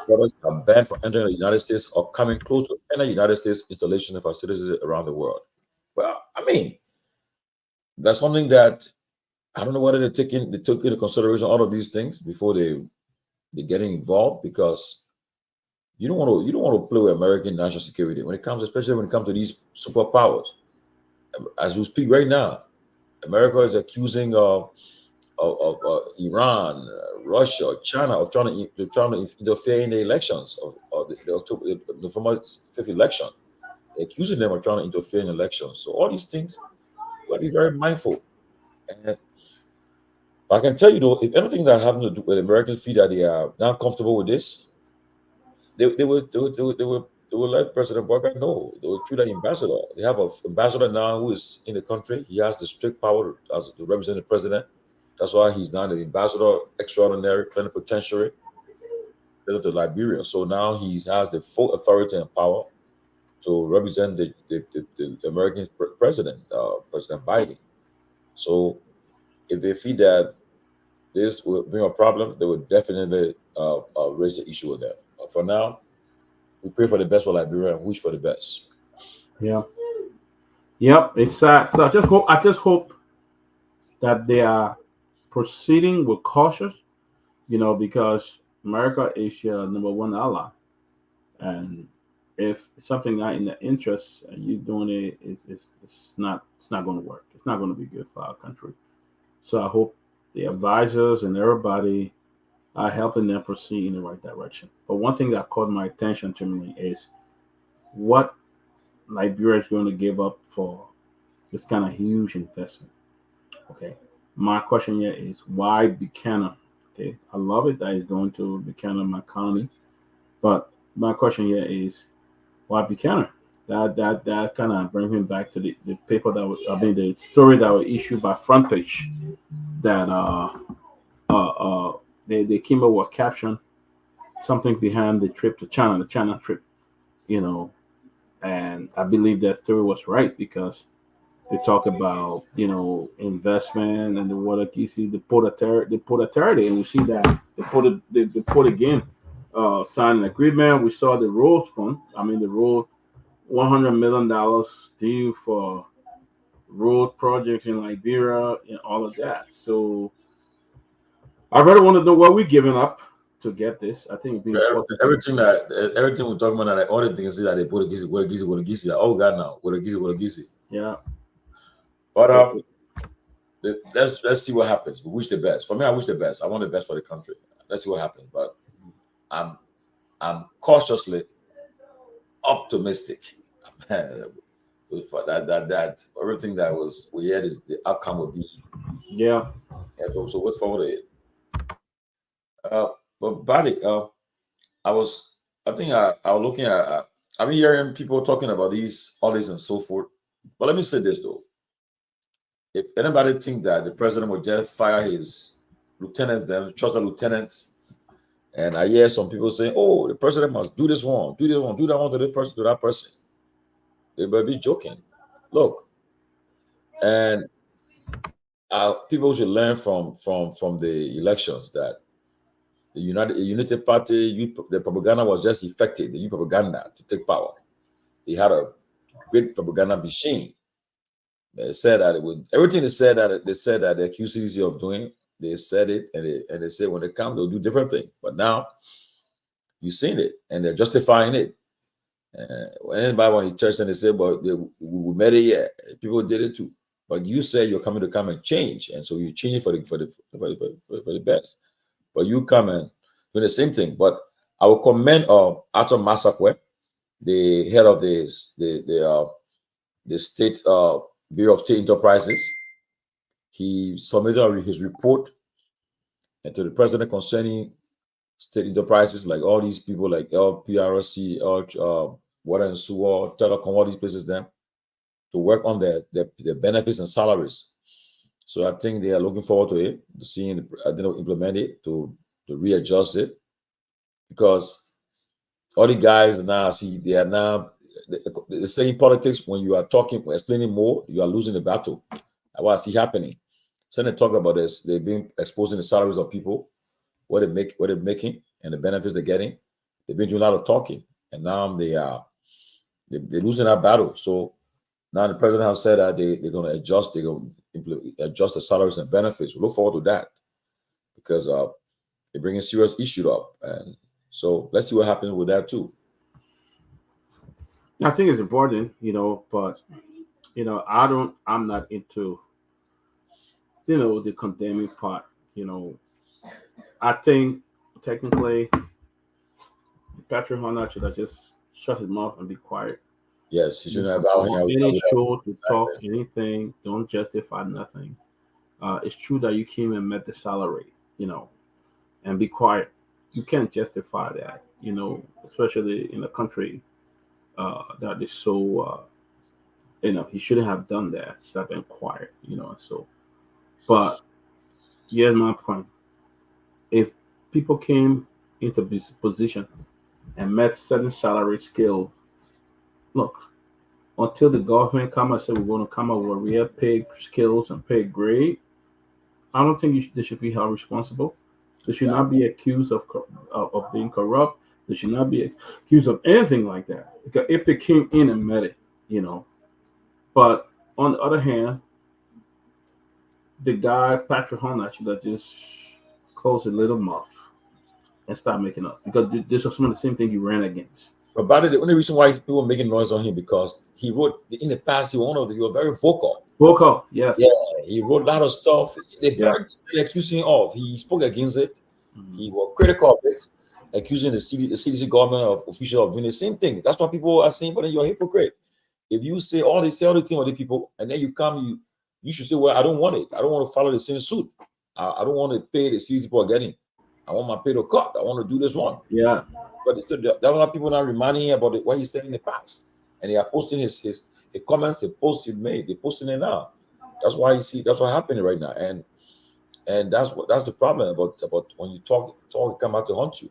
products are banned from entering the United States or coming close to any United States installation and facilities around the world. Well, I mean, that's something that I don't know whether they took into consideration all of these things before they getting involved, because you don't want to play with American national security when it comes, especially when it comes to these superpowers. As we speak right now, America is accusing Iran, Russia, China of trying to interfere in the elections of the October, November 5th election. They're accusing them of trying to interfere in elections. So all these things, we got to be very mindful. And I can tell you though, if anything that happened to do with Americans feel that they are not comfortable with this, they will let President Barker know. They will treat an ambassador. They have an ambassador now who is in the country. He has the strict power as to represent the president. That's why he's now the ambassador extraordinary plenipotentiary to Liberia. So now he has the full authority and power to represent the American president, President Biden. So if they feel that this will bring a problem, they will definitely raise the issue with them. But for now, we pray for the best for Liberia and wish for the best. Yeah. Yep. It's sad. So I just hope that they are proceeding with cautious, because America is your number one ally, and if something not in the interest and you doing it, it's not going to work. It's not going to be good for our country. So I hope the advisors and everybody are helping them proceed in the right direction. But one thing that caught my attention to me is what Liberia is going to give up for this kind of huge investment. Okay. My question here is why Buchanan? Okay. I love it that he's going to Buchanan, my county. But my question here is why Buchanan? That kind of brings me back to the paper the story that was issued by Front Page that they came up with a caption, something behind the China trip, you know, and I believe that story was right because they talk about investment and the water kisi, the port authority, and we see that they put again signed an agreement. We saw the road fund. I mean the road $100 million due for road projects in Liberia and all of that. So I really want to know what we're giving up to get this. I think it'd be important. Everything we're talking about, like, all the things that they put a gizi. Oh God, now what a gizi. Yeah. But let's see what happens. We wish the best. For me, I wish the best. I want the best for the country. Let's see what happens. But I'm cautiously optimistic. that everything that we had is the outcome will be. Yeah. So what's forward to it? But Buddy, I was looking at. I've been hearing people talking about all this and so forth. But let me say this though: if anybody think that the president would just fire his lieutenants, them trusted lieutenants, and I hear some people saying, "Oh, the president must do this one, do that one to that person," they might be joking. Look, and people should learn from the elections that the United Party, the propaganda was just effective. The youth propaganda to take power. They had a great propaganda machine. They said that everything they said that the accused of doing. They said it, and they said when they come, they'll do different things. But now you've seen it, and they're justifying it. Anybody when he church and they say, "But we made it yet." People did it too. But you said you're coming to come and change, and so you change it for the best. But you come and do the same thing. But I will commend Arthur Masakwe, the head of the the state Bureau of State Enterprises. He submitted his report to the president concerning state enterprises, like all these people, like LPRC, Water and Sewer, Telecom, all these places, them to work on their benefits and salaries. So I think they are looking forward to it, to seeing implement it, to readjust it, because all the guys now see they are now the same politics. When you are talking, explaining more, you are losing the battle. That's what I see happening. So they talk about this. They've been exposing the salaries of people, what they're making, and the benefits they're getting. They've been doing a lot of talking, and now they're losing that battle. So now the president has said that they're going to adjust. They're going to adjust the salaries and benefits. We look forward to that, because they're bringing serious issue up, and so let's see what happens with that too. I think it's important, but I'm not into, the condemning part. I think technically Patrick Hunter should have just shut his mouth and be quiet. Yes, he shouldn't have allowed him any show to talk anything. Don't justify nothing. It's true that you came and met the salary, and be quiet. You can't justify that, especially in a country that is so, he shouldn't have done that. Stop being quiet, So, but here's my point. If people came into this position and met certain salary scale, look, until the government come and say we're going to come up with real pay skills and pay grade, I don't think they should be held responsible. They should not be accused of being corrupt. They should not be accused of anything like that. Because if they came in and met it, But on the other hand, the guy Patrick Hunter should have just closed a little mouth and start making up, because this was some of the same thing you ran against. But by the only reason why people are making noise on him, because he wrote in the past, he was very vocal. Vocal, yes. Yeah, he wrote a lot of stuff. They very accusing him of. He spoke against it. Mm-hmm. He was critical of it, accusing the CDC government of officials of doing the same thing. That's what people are saying, but you're a hypocrite. If you say all the thing of the people, and then you come, you should say, well, I don't want it. I don't want to follow the same suit. I don't want to pay the CDC people are getting. I want my pay to cut. I want to do this one. Yeah. But there are a lot of people now reminding him about what he said in the past, and they are posting his comments, the posts he made. They're posting it now. That's why you see. That's what's happening right now, and that's the problem about when you talk, come out to hunt you.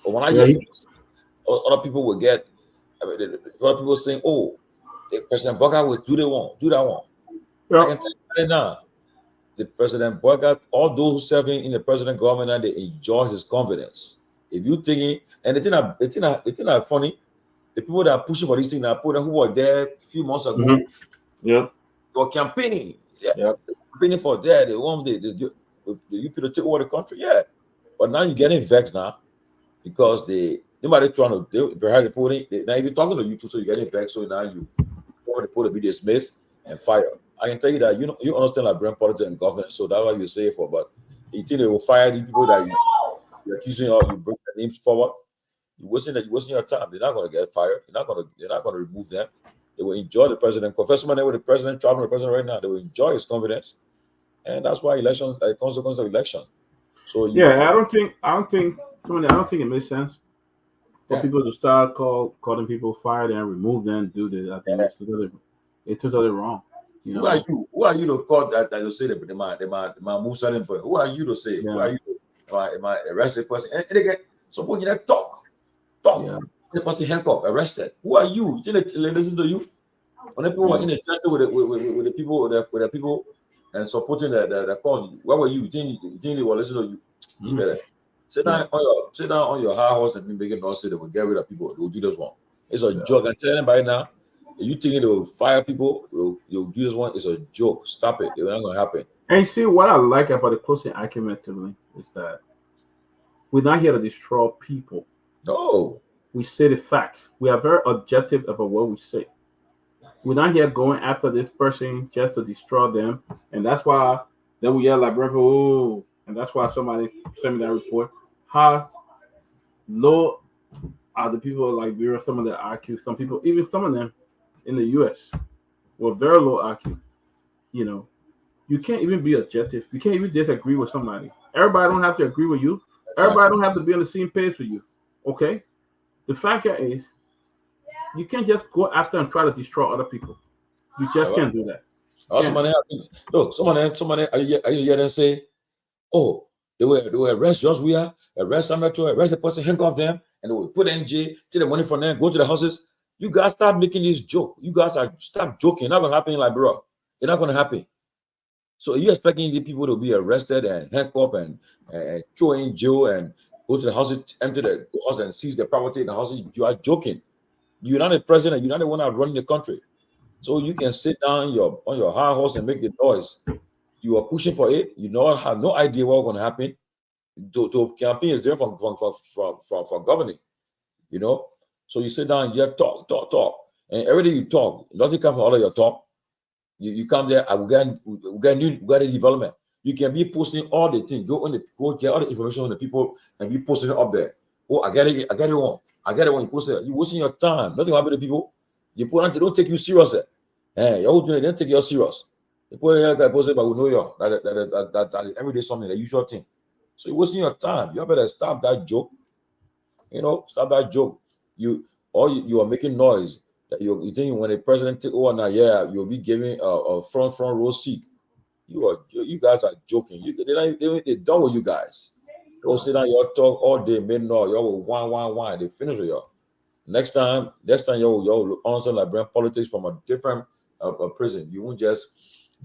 But when I hear other people will get, other people saying, "Oh, the President Boga will do that one." I can tell you right now, the President Boga, all those who serving in the president government, and they enjoy his confidence. If you think and it's not funny, the people that are pushing for this thing now, who were there a few months ago, they were campaigning, campaigning for that. They want the UP to take over the country, But now you're getting vexed now because nobody trying to behind the podium. They're not even talking to you too, so you're getting vexed. So now you want the people to be dismissed and fired. I can tell you that you understand like brand politics and governance, so that's what you say for. But you think they will fire the people that you're accusing of, you bring their names forward. You're wasting your time. They're not going to get fired. They're not going to remove them. They will enjoy the president. Confess my name with the president, traveling with the president right now. They will enjoy his confidence, and that's why elections, consequence of election. So I don't think it makes sense for people to start calling people fired and remove them. Do this. I think it's totally wrong. Who are you to call that you say that they might move certain point? Who are you to say? Who are you to am I arrested person? And again, suppose you talk. Yeah. The person handcuffed, arrested. Who are you? You think they listen to you? When the people were in the church with the people with the people and supporting the cause, where were you? You think they were listening to you? You better sit down on your high horse and be making noise. They will get rid of people. They will do this one. It's a joke. I'm telling anybody now. If you think they will fire people, you'll do this one. It's a joke. Stop it. It's not gonna happen. And you see what I like about the closing argument to me is that we're not here to destroy people. No. We say the facts. We are very objective about what we say. We're not here going after this person just to destroy them. And that's why then we yell like, oh, and that's why somebody sent me that report. How low are the people like some of the IQ, some people, even some of them in the US. with very low IQ. You know, you can't even be objective. You can't even disagree with somebody. Everybody don't have to agree with you. Everybody don't have to be on the same page with you. Okay? The fact is, you can't just go after and try to destroy other people. You just can't do that. Somebody are you hearing say, oh, they will arrest Josh Weir, arrest Sameto, arrest the person, handcuff them, and they will put in jail, take the money from them, go to the houses. You guys stop making this joke. You guys are stop joking. It's not gonna happen in Liberia. It's not gonna happen. So you expecting the people to be arrested and handcuffed and throw in jail and go to the houses, enter the house and seize the property in the houses? You are joking. You're not the president. You're not the one that running the country. So you can sit down on your high horse and make the noise. You are pushing for it. You have no idea what's going to happen. To campaign is different from governing, you know. So you sit down and just talk, and everything you talk, nothing comes from all of your talk. You come there, we got a development. You can be posting all the things. Go get all the information on the people and be posting it up there. Oh, I get it one. You post it. You wasting your time. Nothing happen to people. You put on, they don't take you serious. Hey, you're doing it, they don't take you serious. They put it like post it, but we know you that every day something, the usual thing. So you're wasting your time. You better stop that joke. You know, stop that joke. You are making noise. That you think when a president take over now, yeah, you'll be giving a front row seat. You guys are joking. They done with you guys. They'll sit down, y'all talk all day, midnight, y'all will whine. They finish with y'all. Next time, y'all answer like brand politics from a different prison. You won't just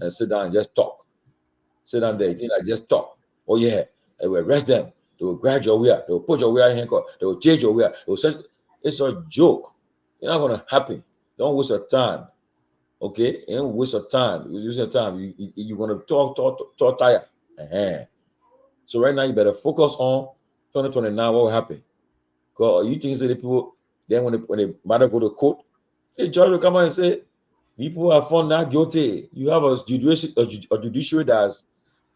sit down and just talk. Sit down there, you think like just talk. Oh yeah, they will arrest them. They will grab your wear. They will put your wear in handcuff. They will change your wear. It's a joke. It's not gonna happen. Don't waste your time. Okay, don't waste your time. You use your time. You're gonna talk tire. So right now you better focus on 2029. What will happen? Because you think that the people then when the matter go to court, the judge will come out and say people are found not guilty. You have a judiciary that's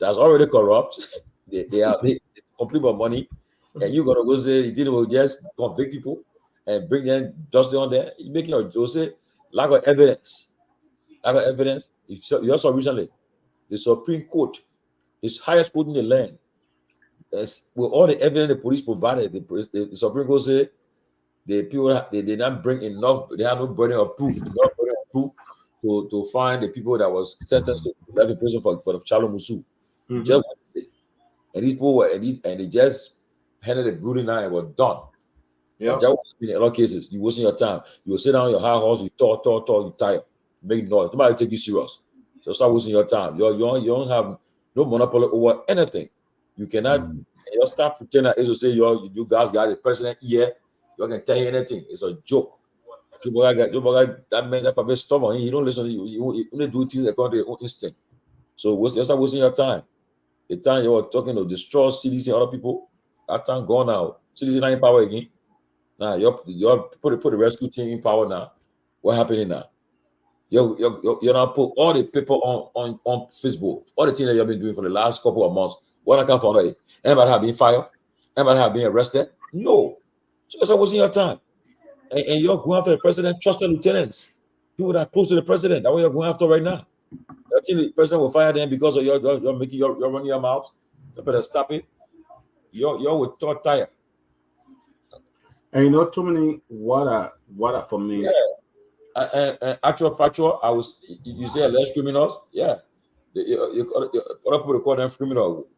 already corrupt. they complete with money, and you're gonna go say the deal will just convict people and bring them justice on there. You're making a say lack of evidence. You also recently the Supreme Court, this highest court in the land, with all the evidence the police provided, the Supreme Court said the people they did not bring enough. They had no burden of proof. To find the people that was sentenced to life in prison for the Chalo Musu. And these people were and they just handed the ruling now and were done. Yeah. In a lot of cases, you wasting your time. You will sit down on your high horse, you talk, you tired, make noise. Nobody take you serious. So start wasting your time. You don't have no monopoly over anything. You cannot you start pretending that say you guys got the president here. You can tell you anything. It's a joke. That man that probably stubborn. He don't listen to you. You only do things according to your own instinct. So you start wasting your time. The time you were talking to destroy CDC and other people, that time gone now. CDC not in power again. Now you're put the rescue team in power now. What happening now? You're now put all the people on Facebook, all the things that you've been doing for the last couple of months. What I can't find out. Anybody have been fired? Anybody have been arrested? No. So that's wasting your time. And you're going after the president, trusted lieutenants, people that are close to the president. That's what you're going after right now. I think the president will fire them because of you're running your mouth. You better stop it. You're with thought tire. And you know, too many what for me. Yeah. Actual factual. You say alleged criminals. Yeah. Other people call them criminal.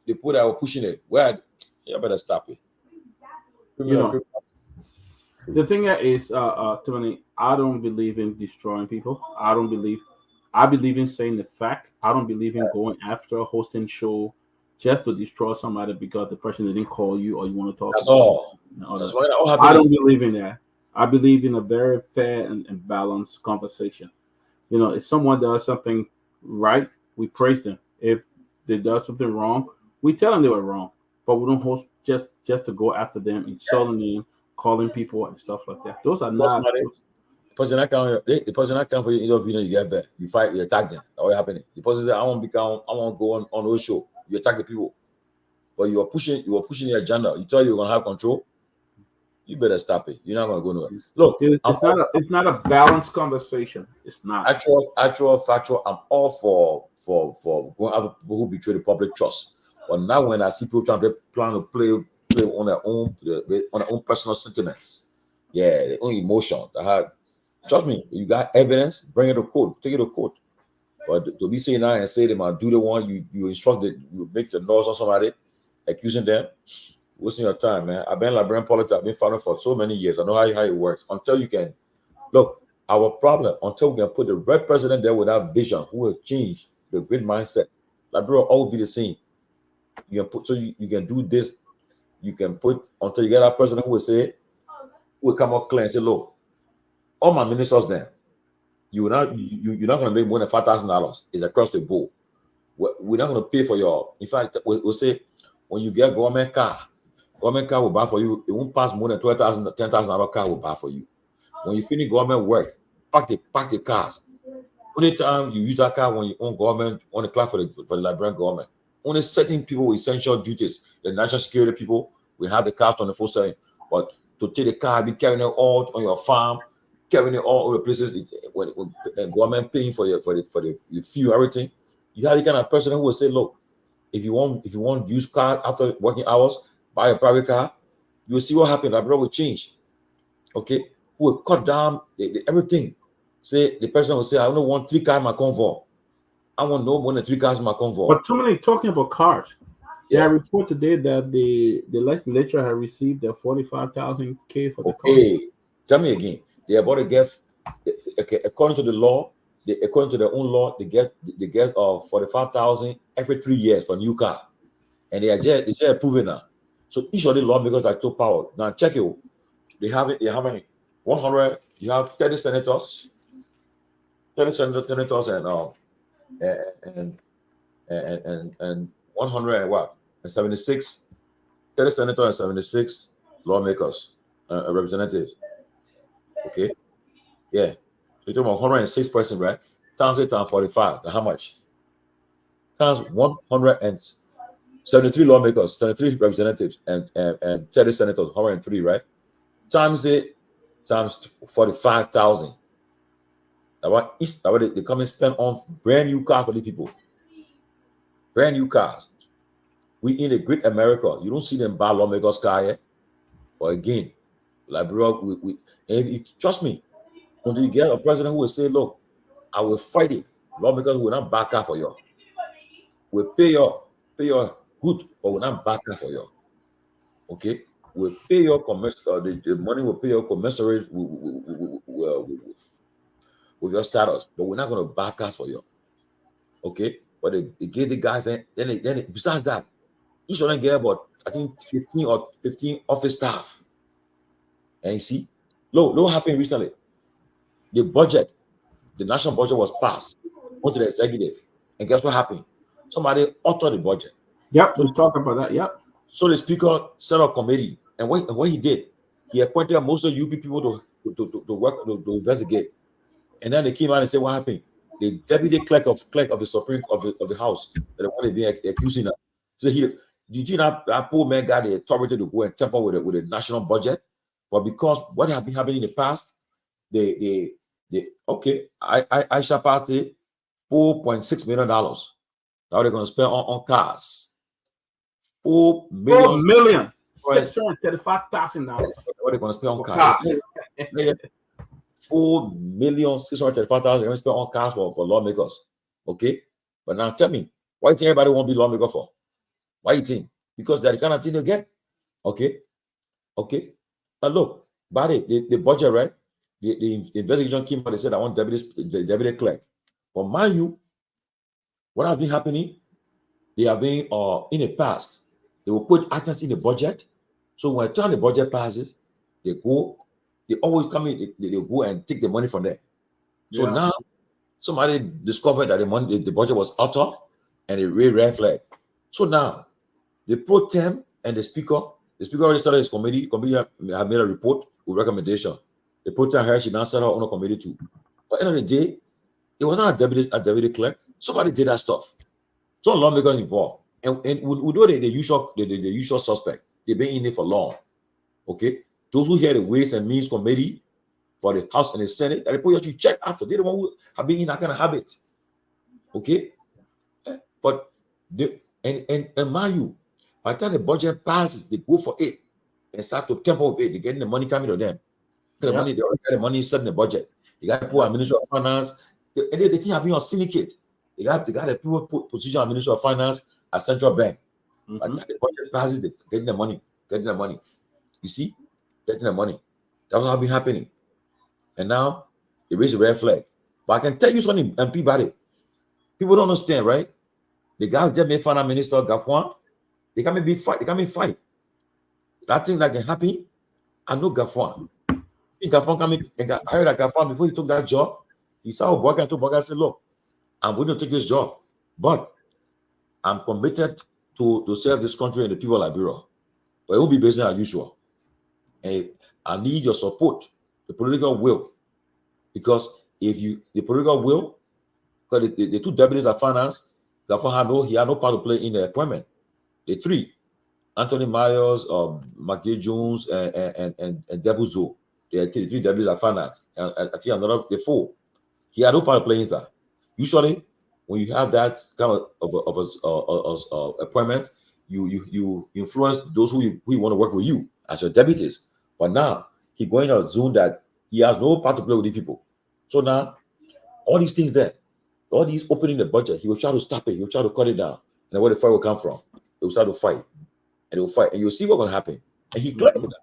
The people that were pushing it. Well, you better stop it. Criminal. The thing is, Tony, I don't believe in destroying people. I believe in saying the fact. I don't believe in going after a hosting show just to destroy somebody because the person didn't call you or you want to talk. That's all. That's why I don't believe in that. I believe in a very fair and balanced conversation. You know, if someone does something right, we praise them. If they do something wrong, we tell them they were wrong. But we don't host just to go after them, insulting them, calling people and stuff like that. Those are not. The person that come for your interview, you get there, you fight, you attack them. That's what happening. The person says, I want to go on those show. You attack the people. But you are pushing the agenda. You thought you were gonna have control. You better stop it. You're not gonna go nowhere. Look, Dude, it's not a balanced conversation. It's not. Actual, factual. I'm all for going after people who betray the public trust. But now when I see people trying to play on their own personal sentiments, yeah, their own emotion. Trust me, you got evidence, bring it to court, take it to court. But to be saying that and say they might do the one you instructed, you make the noise on somebody, accusing them, wasting your time, man. I've been in Liberian politics, I've been following for so many years. I know how it works. Until you can look, our problem, until we can put the right president there with that vision, who will change the great mindset. Liberia will always be the same. You can put you can do this. You can put until you get that president who will say, who will come out clear and say, look, all my ministers there, you're not going to make more than $5,000. It's across the board. We're not going to pay for your. In fact, we'll say when you get government car will buy for you. It won't pass more than $12,000, $10,000 car will buy for you. When you finish government work, pack the cars. Only time you use that car when you own government, on the clock for the Liberian government. Only certain people with essential duties, the national security people, will have the cars 24/7. But to take the car, be carrying it all on your farm, carrying it all over the places, when government paying for the fuel, everything. You have the kind of person who will say, look, if you want used car after working hours, buy a private car. You will see what happens. Liberia will change. Okay, who will cut down everything. Say the person will say, I don't want 3 cars in my convoy. I want no more than 3 cars in my convoy. But too many talking about cars. Yeah, I report today that the legislature has received the $45,000 for the car. Okay, tell me again. They are about to get, according to the law, according to their own law, they get $45,000 every 3 years for a new car, and they just approving now. So each of the lawmakers that took power now check it. They have it. They have any 100. You have 30 senators, and 100 and what? And 76, 30 senators and 76 lawmakers, representatives. Okay, yeah. So you're talking about 106 person, right? Times 8 times 45. How much? Times 173 lawmakers, 73 representatives, and 30 senators, 103, right? Times it times 45,000. That what they come and spend on brand new cars for these people. Brand new cars. We in a great America. You don't see them buy lawmakers' car yet. But again, Liberia, trust me, until you get a president who will say, look, I will fight it. Lawmakers will not back up for you. We'll pay your good, but we'll not back up for you. Okay? We'll pay your the money will pay your commensurate with your status, but we're not going to back us for you. Okay? But they gave the guys, then besides that, each of them get about, I think, 15 office staff. And you see, look what happened recently. The national budget was passed onto the executive. And guess what happened? Somebody altered the budget. Yep, we talked about that. Yep. So the speaker set up a committee. And what he did, he appointed most of the UP people to work, to investigate. And then they came out and said, what happened? The deputy clerk of the Supreme of the House, the one they being accusing him. So you see that poor man got the authority to go and tamper with the national budget. But because what had been happening in the past, I shall pass the $4.6 million. Now they're going to spend on cars. $4 million. $635,000. What they're going to spend on cars. $4,635,000 they're going to spend on cars for lawmakers. Okay? But now tell me, why do you think everybody won't be lawmaker for? Why you think? Because they're the kind of thing they get. Okay? Now look, buddy, the budget, right? The investigation came out, they said I want deputy clerk. But mind you, what has been happening? They have been in the past, they will put items in the budget. So when the time the budget passes, they always come in, they go and take the money from there. So now somebody discovered that the budget was altered and it raised red flag. So now the pro tem and the speaker already started his committee. The committee have made a report with recommendation. The pro tem here, she now set her own committee too. But at the end of the day, it wasn't a deputy clerk. Somebody did that stuff. So lawmakers involved. And we know the usual suspect. They've been in it for long. Okay? Those who hear the Ways and Means Committee for the House and the Senate, that report you check after. They're the one who have been in that kind of habit. Okay? But and mind you, by the time the budget passes, they go for it and start to temper with it. They're getting the money coming to them. The money, they already got the money set in the budget. They got to put a Minister of Finance, and they think have been on syndicate. They got the people put position on Minister of Finance at Central Bank. By the time the budget passes, they getting the money. You see, getting the money. That's what has been happening. And now they raise a red flag. But I can tell you something, and Peabody, people don't understand, right? The guy who just made Finance Minister Garguah, they can't be fight. They can't fight. That thing that can happen, I know Garguah. Garguah coming, and I heard that Garguah before he took that job, he saw Boga and told Boga, said, look, I'm going to take this job, but I'm committed to serve this country and the people of Liberia. But it won't be business as usual. And I need your support, the political will. Because if you, the political will, because the two deputies of finance, Garguah he had no part to play in the appointment. The three, Anthony Myers, McGee Jones, and Debuzo, the three deputies of finance, and I think another, the four. He had no part to play in that. Usually, when you have that kind of appointment, you influence those who you want to work with you as your deputies. But now he's going on a zone that he has no part to play with these people. So now all these things there, all these opening the budget, he will try to stop it. He will try to cut it down. And then where the fight will come from, they will start to fight, and they will fight, and you'll see what's going to happen. And he clear with that.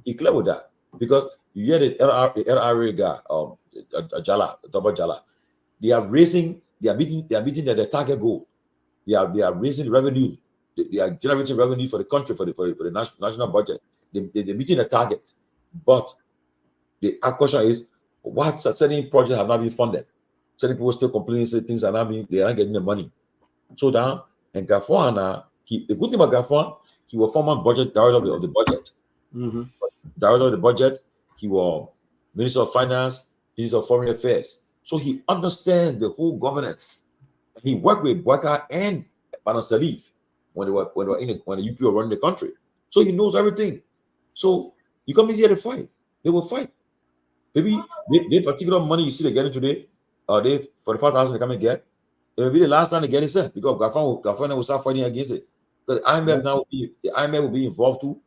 He clear with that because you hear the LRA guy, Jala, double Jala. They are meeting the target goal. They are raising revenue. They are generating revenue for the country, for the national budget. They're meeting the target. But the question is, what certain projects have not been funded? Certain people still complaining, say things are not being, they aren't getting the money. So now, and Garguah, the good thing about Garguah, he was former budget director of the budget. Director of the budget, he was Minister of Finance, Minister of Foreign Affairs. So he understands the whole governance. He worked with Boaka and Salif when the UP were running the country. So he knows everything. So you come in here to fight. They will fight. Maybe the particular money you see they getting today, they 45,000 they come and get. It will be the last time they get it, sir, because Garguah will start fighting against it. Because the IMF will be involved too,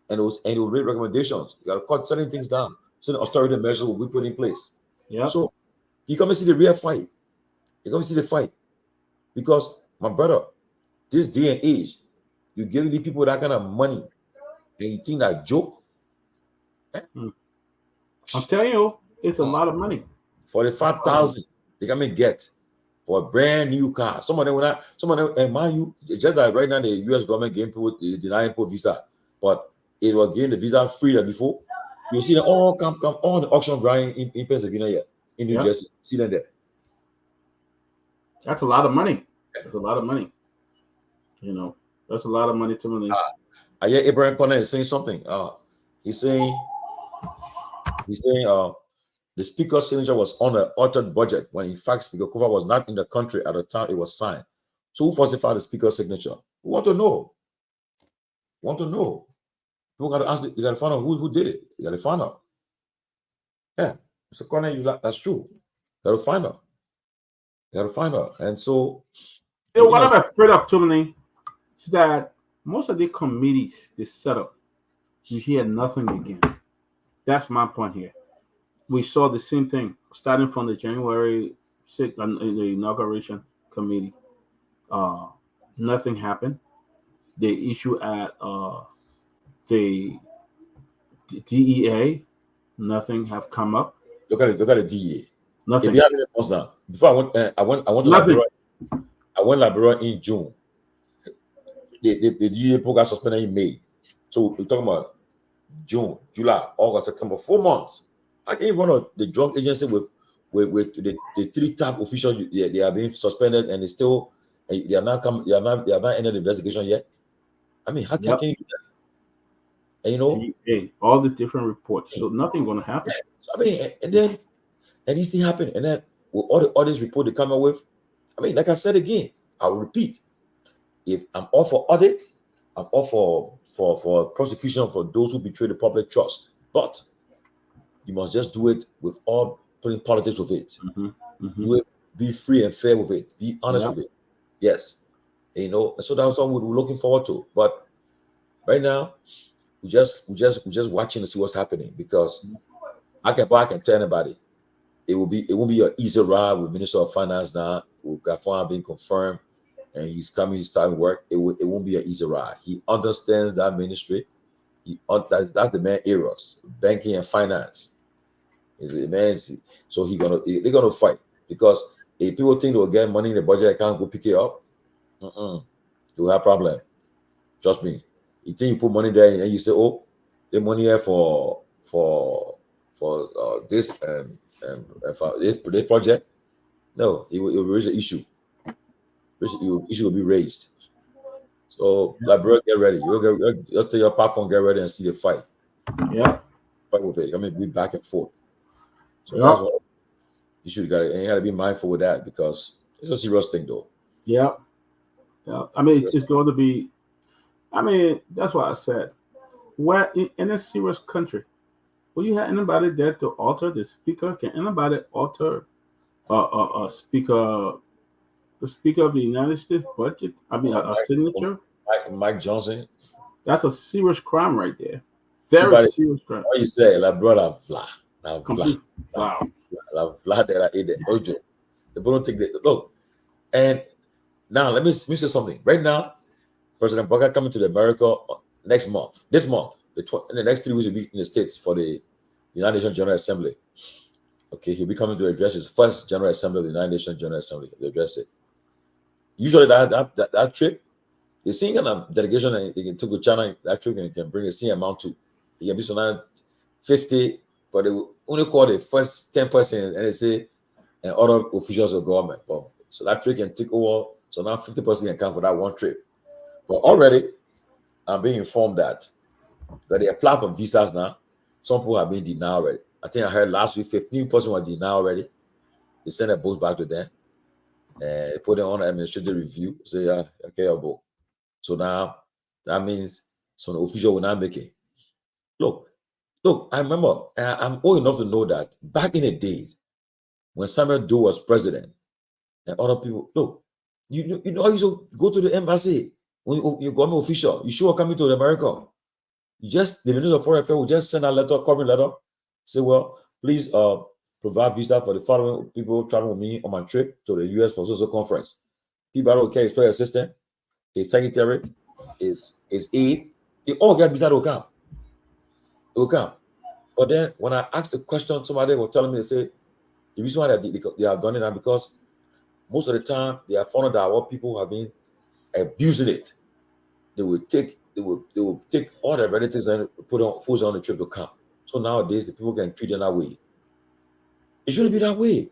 and it will make recommendations. You got to cut certain things down. Certain austerity measures will be put in place. Yeah. So you come and see the real fight. You come and see the fight. Because, my brother, this day and age, you give the people that kind of money, and you think that joke? I'm telling you, it's a lot of money. 45,000 they come and get for a brand new car. Some of them, and mind you, just like right now the US government gave people denying people visa, but it was giving the visa free than before. You see them all come on the auction ground in Pennsylvania here, in New Jersey. See them there. That's a lot of money. That's a lot of money. You know, that's a lot of money to me. I hear Abraham Conner is saying something. He's saying the speaker's signature was on an altered budget when in fact Speaker Kofa was not in the country at the time it was signed. So who falsified the speaker's signature? We want to know. People got to ask. You got to find out who did it. You got to find out. Yeah, Mr. Conner, that's true. You got to find out. And so, what I'm afraid of, Tomalin, is that most of the committees they set up, you hear nothing again. That's my point here. We saw the same thing starting from the January 6th in the inauguration committee. Nothing happened. The issue at the DEA, nothing have come up. Look at the DEA. Nothing. If you have any response now, before I went to Liberia. I went to Liberia in June. The DEA program suspended in May. So we're talking about June, July, August, September, 4 months. I can't run the drug agency with the three top officials. They are being suspended, and they are not ended the investigation yet. I mean, how can you do that? And you know, all the different reports, so nothing going to happen. So, I mean, and these things happen, and then with all the audits report they come up with. I mean, like I said again, I will repeat: if I'm all for audits, I'm all for prosecution for those who betray the public trust. But you must just do it with all putting politics with it. Do it, be free and fair with it, be honest with it. Yes. You know, so that's what we're looking forward to. But right now, we're just watching to see what's happening, because I can tell anybody it won't be an easy ride with Minister of Finance now. With Garguah being confirmed and he's starting work. It won't be an easy ride. He understands that ministry. That's the main areas, banking and finance. So they're gonna fight, because if people think they'll get money in the budget account, go pick it up, you'll have problem. Trust me. You think you put money there and you say, "Oh, the money here for this for this project." No, it will raise an issue. Issue will be raised. So, Liberia, get ready. Just take your popcorn, get ready, and see the fight. Yeah. Fight with it. I mean, be back and forth. So that's what you gotta be mindful with that, because it's a serious thing, though. Yeah. I mean, it's going to be. I mean, that's why I said, where in a serious country, will you have anybody there to alter the speaker? Can anybody alter a speaker, the speaker of the United States budget? I mean, a signature. Mike Johnson. That's a serious crime right there. Very serious crime. What you say, la brother, vla that I ate the ojo. They don't take the look. And now let me say something. Right now, President Biden coming to America next month. This month, in the next 3 weeks, will be in the States for the United Nations General Assembly. Okay, he'll be coming to address his first General Assembly of the United Nations General Assembly. To address it. Usually, that trip, the same kind of delegation they can take to China, that trip can bring the same amount to. It can be so 50, but they will only call the first 10%, and they say, and other officials of government. So that trip can take over. So now 50% can come for that one trip. But already, I'm being informed that they apply for visas now. Some people have been denied already. I think I heard last week 15% were denied already. They sent their books back to them and put them on administrative review. Say, okay, I'll go. So now that means some official will not make it. Look, I remember, I'm old enough to know that back in the days when Samuel Doe was president and other people, look, you know, I used to go to the embassy when you're government official, you sure coming to America. The Minister of Foreign Affairs will just send a letter, covering letter, say, well, please provide visa for the following people traveling with me on my trip to the US for social conference. Peabody will carry his player assistant, his secretary, his aide, they all get visa to come. It will come. But then when I asked the question, somebody was telling me, they say, the reason why they have done it now because most of the time they have found out that what people have been abusing it. They will take all their relatives and put on foods on the trip to come. So nowadays the people can treat them that way. It shouldn't be that way.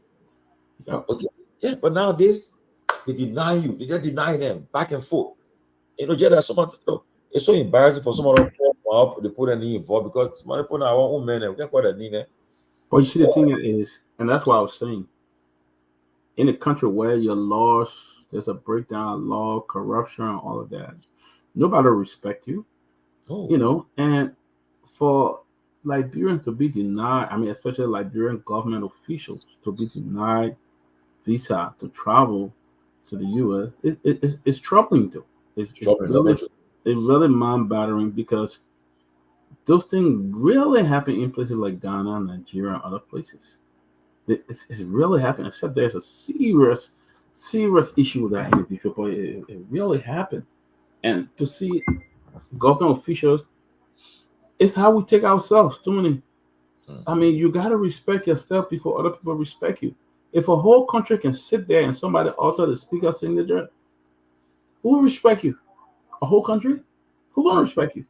Yeah. Okay. Yeah, but nowadays they deny you. They just deny them back and forth. You know, just someone. It's so embarrassing for someone to put a knee involved because somebody put our own men. We can't call that knee there. Well, you see, the thing is, and that's what I was saying. In a country where your laws, there's a breakdown of law, corruption, and all of that, nobody will respect you. Oh. You know, and for Liberians to be denied, I mean, especially Liberian government officials to be denied visa to travel to the U.S., it's troubling though. It's really mind-boggling because those things really happen in places like Ghana, Nigeria, and other places. It's really happening, except there's a serious issue with that individual, but it really happened. And to see government officials, it's how we take ourselves. Too many. I mean, you got to respect yourself before other people respect you. If a whole country can sit there and somebody alter the speaker's signature, who will respect you? A whole country? Who gonna respect you?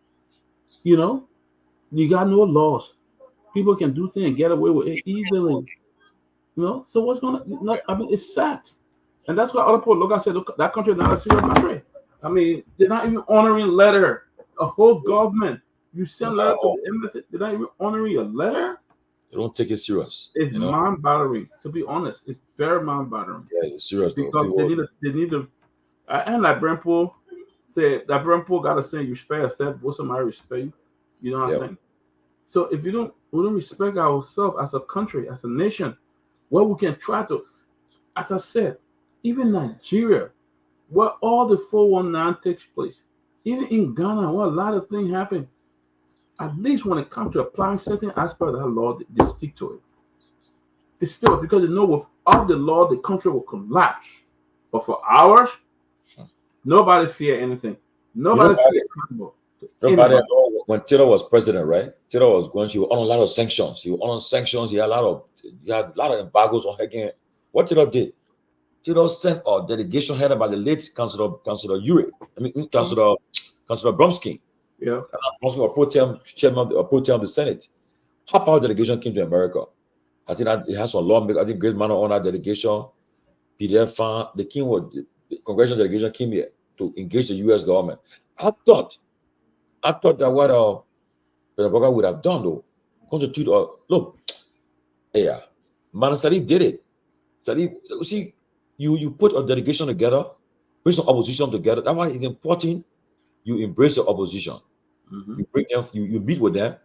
You know, you got no laws. People can do things and get away with it easily. You know, so what's gonna? I mean, it's sad, and that's why other people look. I said, look, that country is not a serious country. I mean, they're not even honoring letter. A whole government, you send letter to the embassy, they're not even honoring your letter. They don't take it serious. It's mind-boggling, to be honest. It's very mind-boggling. Yeah, it's serious because they need to. And like Brentpool said, that Brentpool got to say, you respect yourself, what's somebody respect you? You know what I'm saying? So if we don't respect ourselves as a country, as a nation, where we can try to, as I said, even Nigeria, where all the 419 takes place, even in Ghana, where a lot of things happen, at least when it comes to applying certain aspects of that law, they stick to it. They stick to it because they know without the law, the country will collapse. But for ours, nobody fear anything. Nobody fear Kehleboe. Nobody, when Taylor was president, right? Taylor was going. He was on a lot of sanctions. He had a lot of embargoes on again. What Taylor did? Taylor sent a delegation headed by the late Councilor Uri. Councilor Bromsky. Yeah. Bromsky was pro tem of the Senate. How our delegation came to America? I think that it has some lawmakers. I think great manner on that delegation. PDF fan, the congressional delegation came here to engage the U.S. government. I thought that what President Boga would have done, though, constitute look, yeah, Man Sarif did it. Sarif, see, you put a delegation together, bring some opposition together. That's why it's important you embrace the opposition. You bring them, you meet with them,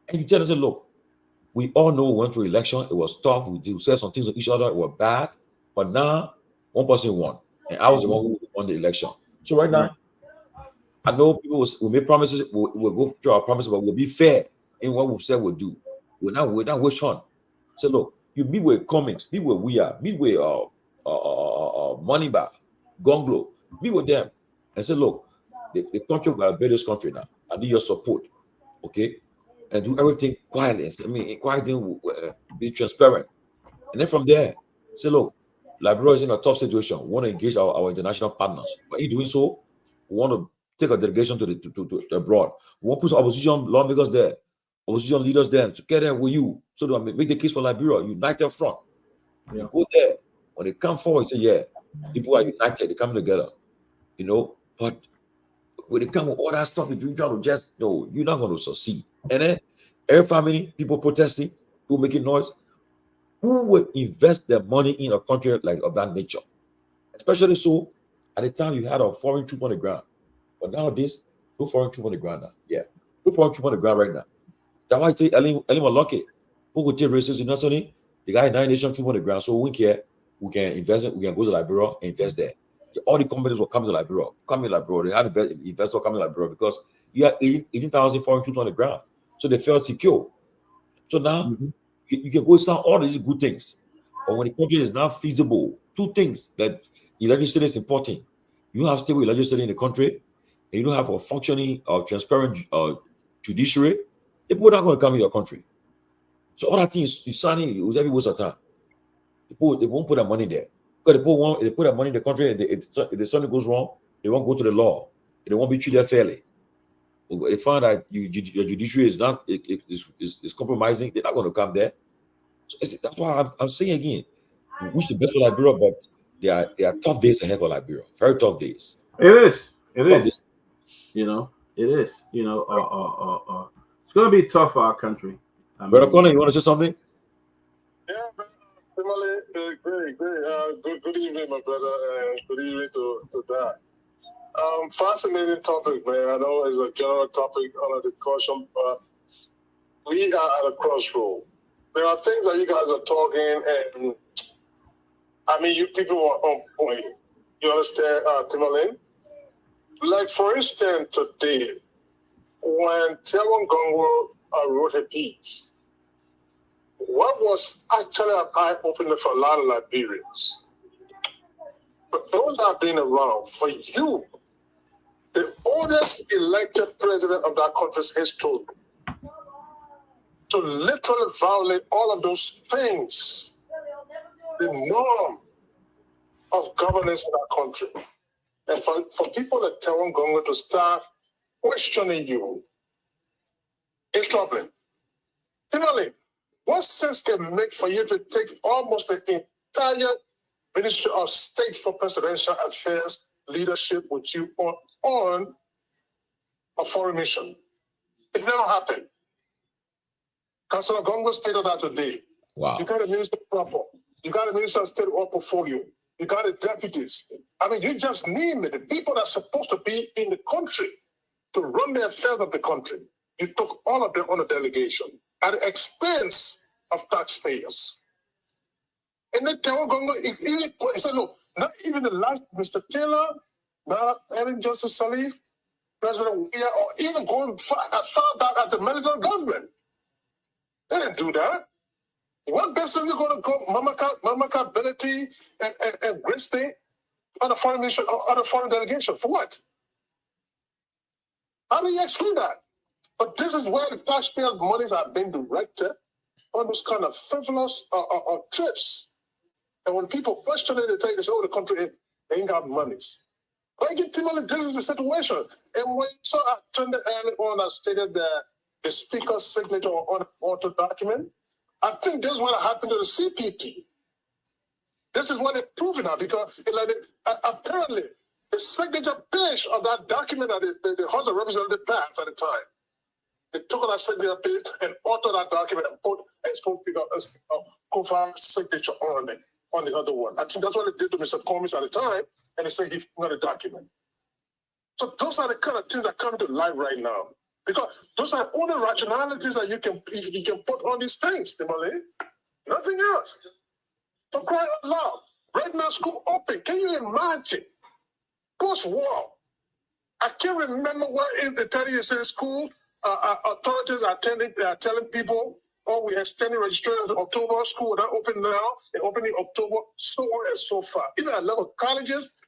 and you tell them, look, we all know we went through election. It was tough. We said some things to each other. It was bad. But now, one person won. And I was the one who won the election. So right now, I know people will make promises. We'll go through our promises, but we'll be fair in what we said we'll do. We're not wish on. So look, you meet with Comics, meet with We Are, meet with Moneyback, Gongloe, meet with them and say, look, the country will build this country now. I need your support. Okay? And do everything quietly. Quietly, be transparent. And then from there, say, look, Liberia is in a tough situation. We want to engage our international partners. But in doing so, we want to take a delegation to the abroad. We want to put some opposition lawmakers there, opposition leaders there together with you, so that we make the case for Liberia, united front. You go there. When they come forward, say, yeah, people are united, they come together. But when they come with all that stuff, you try to just, no, you're not going to succeed. And then every family, people protesting, people making noise. Who would invest their money in a country like of that nature? Especially so at the time you had a foreign troop on the ground. But nowadays, no foreign troop on the ground now. Yeah. No foreign troop on the ground right now. That's why I take Elim Lucky. Who could take racism nationally? The guy 9 nation troop on the ground. So we care. We can invest it. We can go to Liberia and invest there. All the companies will come to Liberia. They had investors coming to Liberia because you had 18,000 foreign troops on the ground. So they felt secure. So now you can go sound all these good things. But when the country is not feasible, two things that the legislature is important. You have stable legislature in the country, and you don't have a functioning transparent judiciary. People are not going to come in your country. So all that thing is signing with every waste of time. They won't put their money there. Because they put their money in the country, and if something goes wrong, they won't go to the law. They won't be treated fairly. They find that your judiciary is not is compromising. They're not going to come there. So that's why I'm saying again, we wish the best for Liberia, but there are tough days ahead for Liberia. Very tough days. It is. It is. Days. It is. It's going to be tough for our country. Brother Connor, you want to say something? Yeah, great. Good evening, my brother, and good evening to that. Fascinating topic, man. I know it's a general topic under discussion, but we are at a crossroad. There are things that you guys are talking, and I mean, you people are on point. You understand, Tomalin? Like, for instance, today, when Kehleboe Gongloe wrote a piece, what was actually an eye-opener for a lot of Liberians. But those that have been around, for you, the oldest elected president of that country's history, to literally violate all of those things, the norm of governance in that country. And for people like Kehleboe Gongloe to start questioning you, it's troubling. Tomalin, what sense can it make for you to take almost the entire Ministry of State for Presidential Affairs leadership with you on a foreign mission? It never happened. Councilor Gongloe stated that today. Wow. You got a minister proper. You got a minister of state or portfolio. You got the deputies. I mean, you just name it. The people that are supposed to be in the country to run the affairs of the country. You took all of them on a delegation. at the expense of taxpayers. And then Kehleboe Gongloe, he said, look, not even the last Mr. Taylor, not Ellen Johnson Sirleaf, President Weir, or even going as far back as the military government. They didn't do that. What business is going to go Mamaka ability and Grisby on the foreign mission or on the foreign delegation? For what? How do you explain that? But this is where the taxpayer monies are being directed on those kind of frivolous trips. And when people question it, they tell you, they say, oh, the country ain't got monies. But ultimately, this is the situation. And when you saw I turned early on, I stated the speaker's signature on the auto document, I think this is what happened to the CPP. This is what they're proving now, because apparently the signature page of that document that the House of Representatives passed at the time, they took on that signature page and authored that document and put Speaker Kofa's signature on it, on the other one. I think that's what they did to Mr. Combs at the time, and they said he's not a document. So those are the kind of things that come to light right now. Because those are only rationalities that you can put on these things, Tomalin. Nothing else. For crying out loud. Right now, school open. Can you imagine? Post-war. I can't remember what in the 30th century school authorities are telling people, oh, we are extending registration to October. School will not open now. They're opening October, so on and so far. Even at level colleges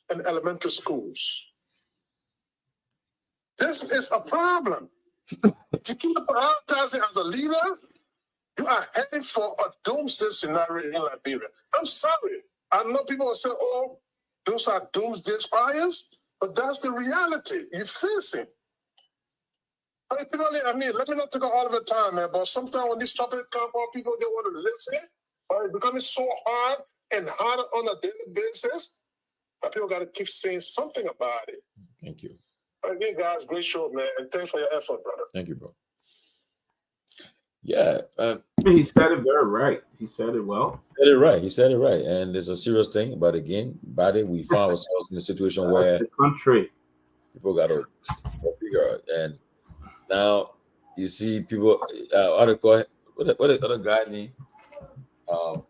and elementary schools. This is a problem. To keep prioritizing as a leader, you are heading for a doomsday scenario in Liberia. I'm sorry. I know people will say, oh, those are doomsday spires, but that's the reality you're facing. I mean, let me not take all of the time, man, but sometimes when these topics come up, people don't want to listen, or it's becoming so hard and harder on a daily basis, that people got to keep saying something about it. Thank you. Again, guys, great show, man. And thanks for your effort, brother. Thank you, bro. Yeah. He said it very right. He said it well. He said it right. He said it right. And it's a serious thing. But again, we found ourselves in a situation where the country people got to figure out. And now you see people, what the other guy name?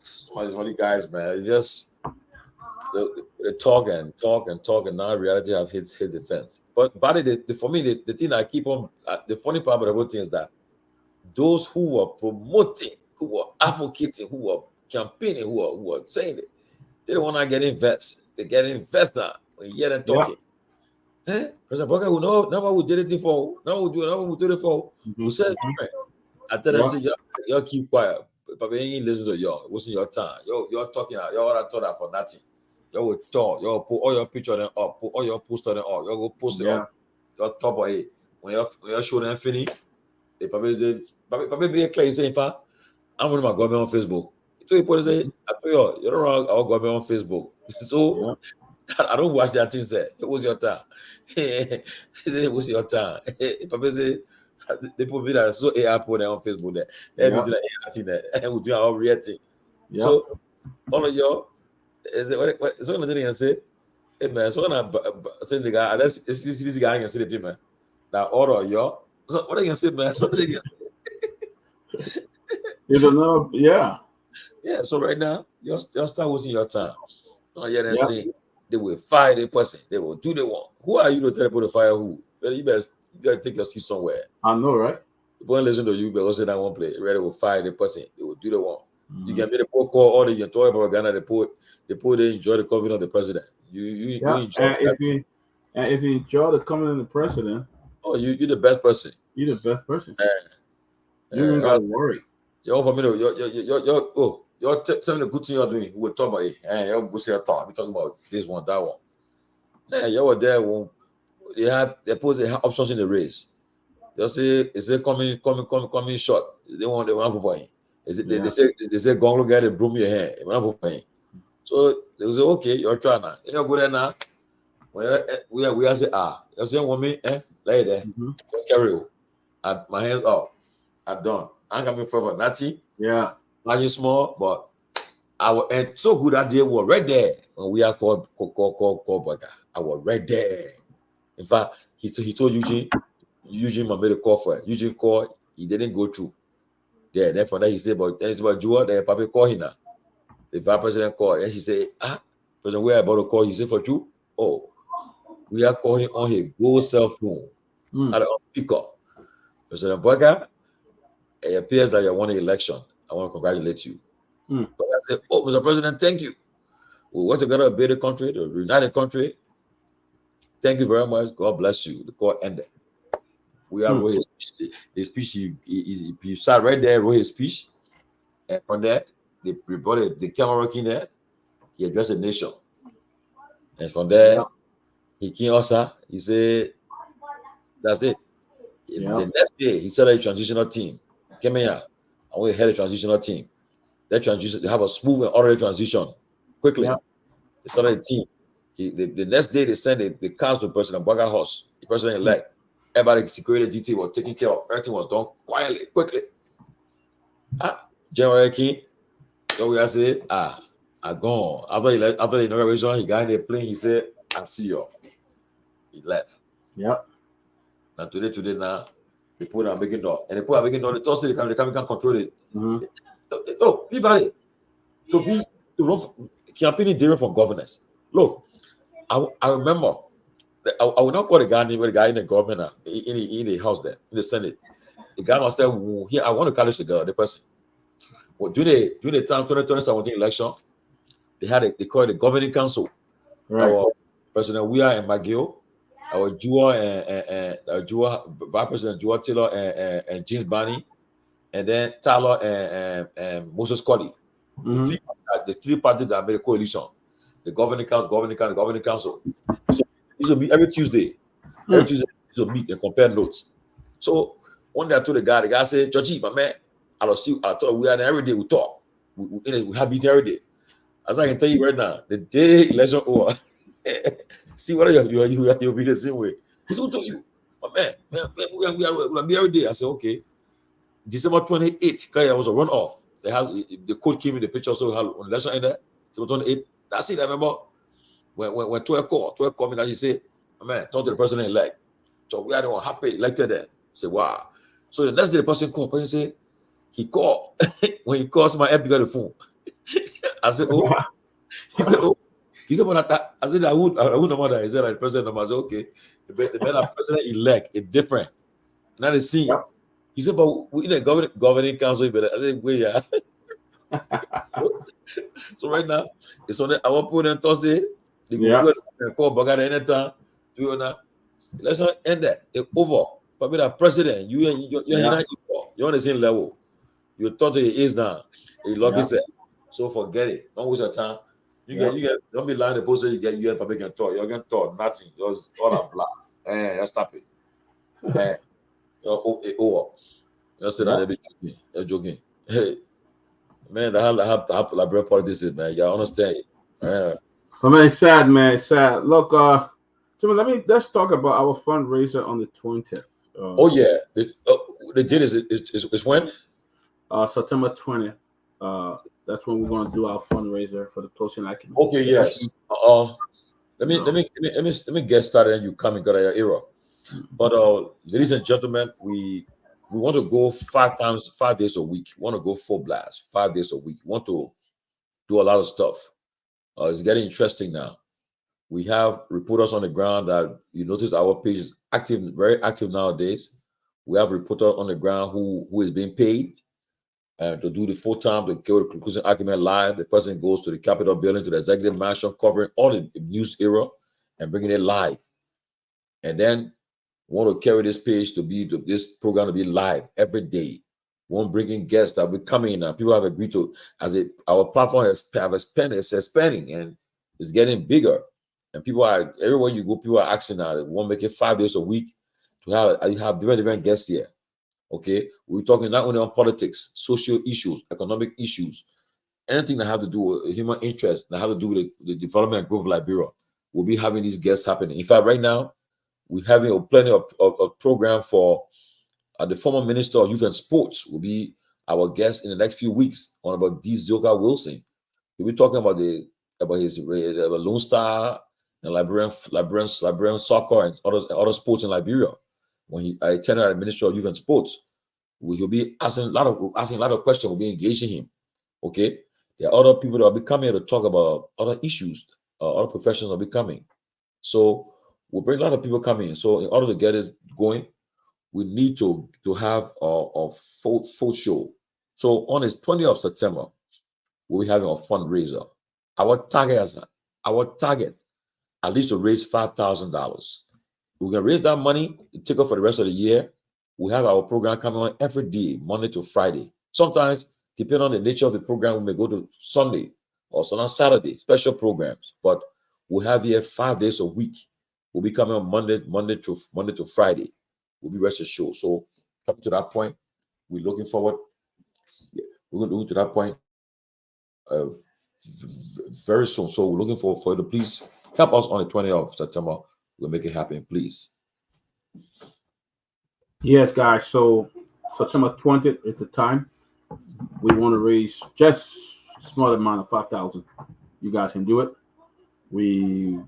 Some of these guys, man, just they talk and now reality have hit the fence. But for me, the thing I keep on, the funny part about the whole thing is that those who were promoting, who were advocating, who were campaigning, who were saying it, they don't want to get invested. They get invested now. When you hear them talking. Yeah. President Booker, we know what we did it for. No, we do it for. We said, I tell them, say, y'all keep quiet. But ain't listen to y'all. It wasn't your time. You're talking out. Y'all are talking for nothing. Y'all will talk. Y'all put all your picture them up. Put all your poster them up. Y'all go post it up. Y'all top of it. When y'all show them finish, they probably say, probably be clear saying, in fact, I'm one of my government on Facebook. So you put say, I tell you, you're wrong. Our government on Facebook. So I don't watch that thing. Say it was your time. It was your time. Probably say they put me that so AI put on Facebook there. They do that AI thing there. And we do our real thing. So all of y'all, is it what so one thing I say, hey man, so when I say the guy, that's this guy can say the thing, man. Now all of y'all, so what I can say, man, something can say. You don't know, yeah. So right now, you'll start wasting your time. Then say they will fire the person, they will do the one. Who are you to tell people to fire who? You better take your seat somewhere. I know, right? People listen to you, but also that one play. They will fire the person, they will do the one. You can make the poor call all the you talk about Ghana, they enjoy the coming of the president. You enjoy if you enjoy the coming of the president, you're the best person. You're the best person. You ain't gotta worry. You're for me, you're telling the good thing you're doing. We'll talk about it. And you're going to say a talk. We're talking about this one, that one. Yeah, you were there when they put the options in the race. You see, is it coming short? They want for point. They say Gongloe get a broom your hair. So they will say, okay, you're trying now. You know, go there now. We are say, you're saying woman, lay there. Don't carry you. My hands up. I'm done. I'm coming for nothing. Yeah. Not small, but and so good that they were right there when we are called Burger. I was right there. In fact, he told Eugene made a call for it. Eugene called, he didn't go through. Yeah, then from there he said, but it's about Jua, then Papa call him now. The vice president called, and she said, President, we are about to call you. He said, for you? Oh, we are calling on his go cell phone. At the speaker. President Boga, it appears that you won the election. I want to congratulate you. But I said, oh, Mr. President, thank you. We work together to build the country, to unite the country. Thank you very much. God bless you. The call ended. We are wrote his speech. He sat right there, wrote his speech. And from there, they brought the camera working there. He addressed the nation. And from there, he came also. He said, that's it. The next day, he set up a transitional team. Came here. And we had a transitional team. That transition, they have a smooth and orderly transition. Quickly. They started a team. The next day, they sent the council President Boga House, the president-elect. Everybody, security GT was taken care of. Everything was done quietly, quickly. General King, so we said, I gone. After the inauguration, he got in the plane. He said, I see you. He left. Yep. And today now, they put a big door. And they put a big door. The Thursday, they can't control it. No, Peabody, to run campaigning different for governance. Look, I remember, I will not call the guy named the guy in the government in the house there, in the Senate. The guy must say, here, I want to challenge the person. Well, during the time 2017 election, they call it the governing council. Right. Our President Weah and McGill, our Jua and Vice President Jua Taylor and James Barney, and then Tyler and Moses Colley. The three parties that made a coalition. The governing council. So this will meet every Tuesday. Every Tuesday, this will meet and compare notes. So one day I told the guy said, Georgie, my man, I thought we are there every day we talk. We have meeting every day. As I can tell you right now, the day election over, see whether you'll be the same way. He said, who told you? My man, we'll be every day. I said, okay. December 28th, I was a runoff. The code came in the picture, so we had an election in there. December 28th. That's it. I remember when 12 called me and he said, man, talk to the president-elect. So we are the one happy elected there. I said, wow. So the next day the person called. The person said, he called. When he calls my app, he got the phone. I said, oh. He said, oh. He said, I said, I would know that. He said, the president. I said, okay. The president-elect is different. Now they see. He said, but we in the governing council. I said, wait, yeah. So right now, it's on the our put on Thursday. They go call Boga anytime. Let's not end that. It's over. Probably the president, you're on the same level. You thought it is now. You lock it. So forget it. Don't waste your time. You get don't be lying the post you get public and talk. You're gonna talk nothing. Just all that blah. Just stop it. Over. Just sit down, they're joking. Hey. Man, I have Liberia politics, man. Y'all understand it. But man, it's sad, man. It's sad. Look, Timmy, let's talk about our fundraiser on the 20th. Oh yeah, the date is when? September 20th. That's when we're going to do our fundraiser for the closing acumen. Okay, yes. Let me get started, and you come and go to your era. But ladies and gentlemen, we want to go 5 days a week. We want to go full blast 5 days a week. We want to do a lot of stuff. It's getting interesting now. We have reporters on the ground that you notice our page is active, very active nowadays. We have reporters on the ground who is being paid to do the full time, to go to conclusion argument live. The person goes to the Capitol building, to the executive mansion, covering all the news era and bringing it live. And then we want to carry this page this program to be live every day. We want to bring in guests that will be coming in. People have agreed to, our platform is expanding and it's getting bigger. And people are, everywhere you go, people are asking now. They want to make it 5 days a week to have different guests here. Okay, we're talking not only on politics, social issues, economic issues, anything that have to do with human interest, that have to do with the development and growth of Liberia. We'll be having these guests happening. In fact, right now, we're having plenty of program for the former Minister of Youth and Sports will be our guest in the next few weeks on about Zogar Wilson. We'll be talking about his Lone Star and Liberian soccer and other sports in Liberia. When I attended the Ministry of Youth and Sports, He'll be asking a lot of questions. We'll be engaging him. Okay. There are other people that will be coming here to talk about other issues. Other professionals will be coming. So we'll bring a lot of people coming. So in order to get it going, we need to have a full show. So on the 20th of September, we'll be having a fundraiser. Our target at least to raise $5,000. We can raise that money to take off for the rest of the year. We have our program coming on every day, Monday to Friday. Sometimes, depending on the nature of the program, we may go to Sunday or Saturday, special programs. But we have here 5 days a week. We'll be coming on Monday to Friday. We'll be rest assured. So up to that point, we're looking forward. We're going to that point very soon. So we're looking for you to please help us on the 20th of September. We'll make it happen, please. Yes, guys. So September 20th is the time. We want to raise just a small amount of $5,000. You guys can do it. We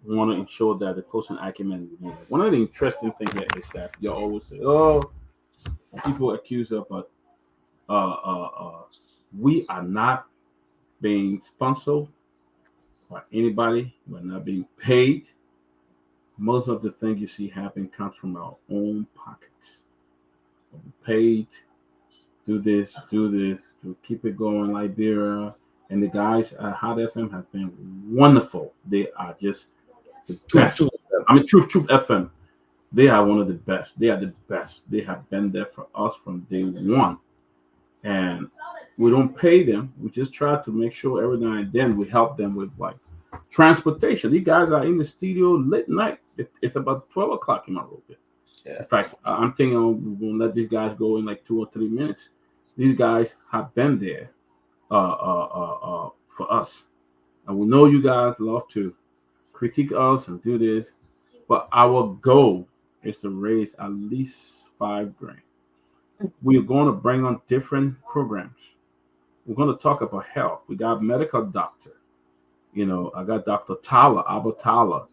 want to ensure that the closing acumen. One of the interesting things here is that you always say, "Oh, people accuse us," but we are not being sponsored by anybody. We're not being paid. Most of the things you see happen comes from our own pockets. We're paid, do this, to keep it going, Liberia. And the guys at Hott FM have been wonderful. They are just the best. Truth FM. They are one of the best. They are the best. They have been there for us from day one. And we don't pay them. We just try to make sure every now and then we help them with like transportation. These guys are in the studio late night. It's about 12 o'clock in my room. Yeah. In fact, I'm thinking we're going to let these guys go in like 2 or 3 minutes. These guys have been there for us. And we know you guys love to critique us and do this, but our goal is to raise at least $5,000. We're going to bring on different programs. We're going to talk about health. We got a medical doctor. You know, I got Dr. Albert Tyler.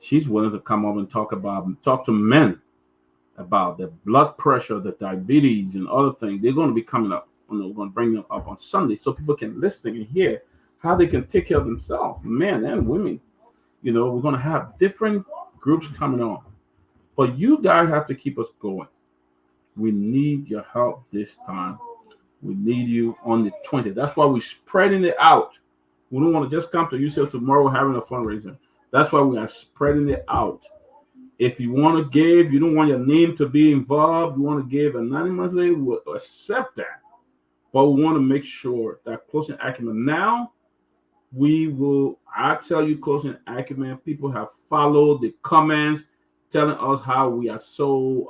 She's willing to come up and talk to men about the blood pressure, the diabetes, and other things. They're going to be coming up. We're going to bring them up on Sunday so people can listen and hear how they can take care of themselves, men and women. You know, we're going to have different groups coming on. But you guys have to keep us going. We need your help this time. We need you on the 20th. That's why we're spreading it out. We don't want to just come to UCL tomorrow having a fundraiser. That's why we are spreading it out. If you want to give, you don't want your name to be involved, you want to give anonymously, we'll accept that. But we want to make sure that closing acumen now, I tell you, closing acumen, people have followed the comments, telling us how we are so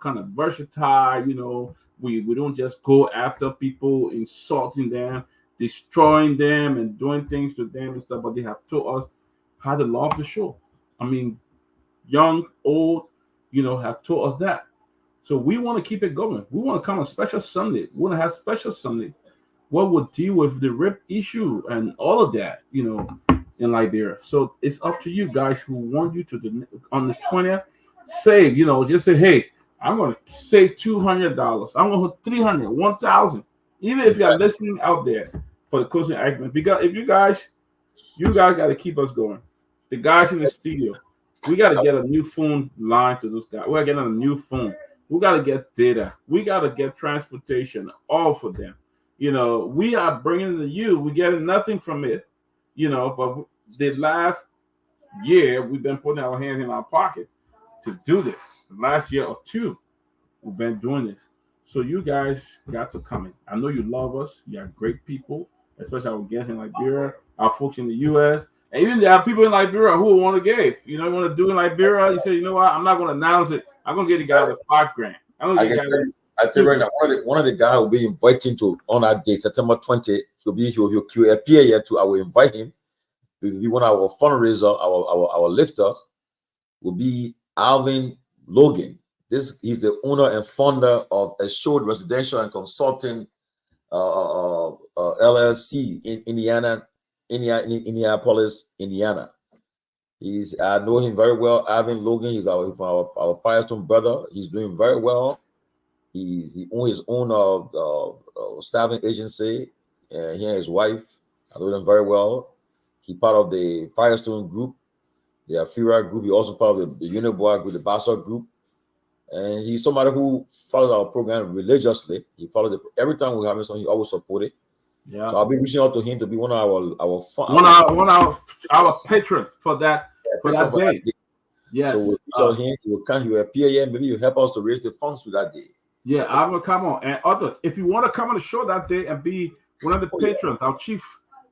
kind of versatile. You know, we don't just go after people, insulting them, destroying them, and doing things to them and stuff, but they have told us how to love the show. I mean, young, old, you know, have told us that. So we want to keep it going. We want to come on special Sunday. We want to have special Sunday. What would deal with the RIP issue and all of that, you know, in Liberia. So it's up to you guys who want you to on the 20th, save, you know, just say, hey, I'm going to save $200. I'm going to $300, $1,000. Even if you're listening out there for the closing argument, because if you guys got to keep us going. The guys in the studio, we got to get a new phone line to those guys. We're getting a new phone. We got to get data. We got to get transportation, all for them. You know, we are bringing to you. We're getting nothing from it, you know, but the last year, we've been putting our hands in our pocket to do this. The last year or two, we've been doing this. So you guys got to come in. I know you love us. You are great people, especially our guests in Liberia, our folks in the U.S., and even there are people in Liberia who want to give. You know, want to do in Liberia. You say, you know what? I'm not going to announce it. I'm going to get the guy the $5,000. I tell you right now, one of the guys will be inviting to on that day, September 20th. He'll appear here too. I will invite him. He'll be one of our fundraiser, our lifters. Will be Alvin Logan. He's the owner and founder of Assured Residential and Consulting LLC in Indianapolis, Indiana. I know him very well. Alvin Logan, he's our Firestone brother. He's doing very well. He owns his own staffing agency, and he and his wife, I know them very well. He part of the Firestone group, the Afira group. He also part of the Uniboa group, the Bassa group. And he's somebody who follows our program religiously. He follows it every time we have something. He always support it. Yeah. So I'll be reaching out to him to be one of our patron for that day. Yes. So we'll reach out to him. He will come. He will appear here. Maybe you help us to raise the funds for that day. Yeah, I will come on. And others, if you want to come on the show that day and be one of the patrons, our chief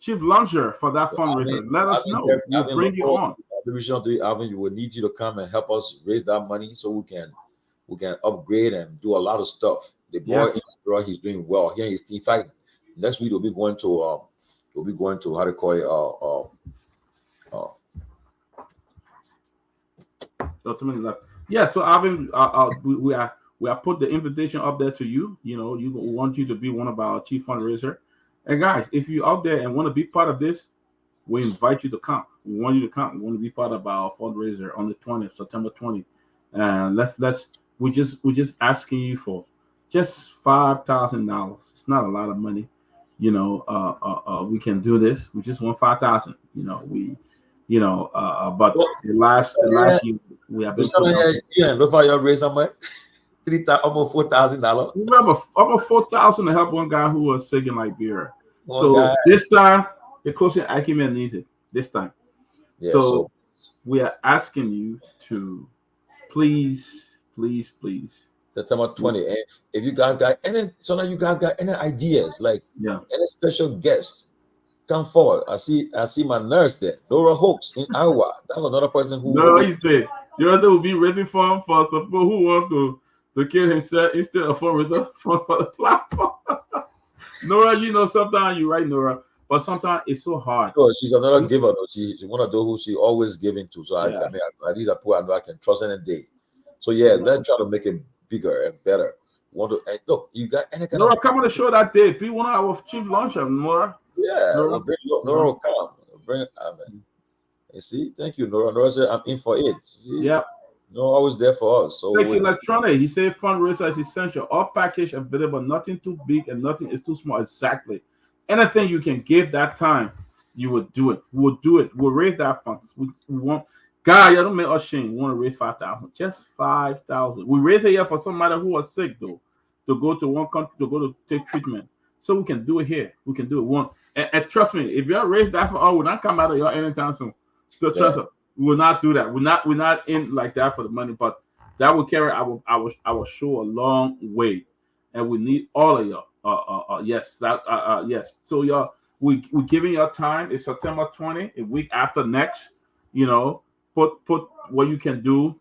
launcher for that fundraiser, let us know. We'll bring you on. I'll be reaching out to you, Alvin. We will need you to come and help us raise that money so we can upgrade and do a lot of stuff. The boy, he's doing well. Here he's, in fact, next week we'll be going to how to call it yeah. So Alvin, we are put the invitation up there to you. You know, we want you to be one of our chief fundraiser. And guys, if you're out there and want to be part of this, we invite you to come. We want you to come. We want to be part of our fundraiser on the 20th, September 20th. And we're just asking you for just $5,000. It's not a lot of money. You know, we can do this. We just want 5,000. You know, but the last year we have been. Look how you raise some money. Almost $4,000. Remember, almost $4,000 to help one guy who was sick in Liberia. God. This time, the closing acumen needs it. This time. Yeah, so we are asking you to please. September 20th. If you guys got any, some of you guys got any ideas, like any special guests, come forward. I see my nurse there, Dora Hopes in Iowa. That's another person who. No, he said there will be raising fund for people who want to kill himself instead of for the platform. Nora, you know, sometimes you're right, Nora, but sometimes it's so hard. Oh, she's another giver. Though. She's one of those who she always giving to. So I mean, at least I know I can trust any day. So let's try to make it bigger and better. Look, you got any kind Nora, come on the show that day. Be one of our chief launchers, Nora. Yeah, Nora will come. You see, thank you, Nora. Nora said, I'm in for it. See? Yeah. Nora always there for us. So Thank you, Electronic. He said fundraiser is essential. All package available, nothing too big and nothing is too small. Exactly. Anything you can give that time, you will do it. We'll do it. We'll raise that fund. We want. God, you don't make us shame. We want to raise 5,000, just 5,000. We raise it here for somebody who was sick, though, to go to one country to go to take treatment. So we can do it here. We can do it one. And trust me, if y'all raise that for we'll not come out of y'all anytime soon. So trust us, we will not do that. We're not in like that for the money, but that will carry our show a long way, and we need all of y'all. Yes. So y'all, we're giving y'all time. It's September 20th, a week after next. You know. Put what you can do,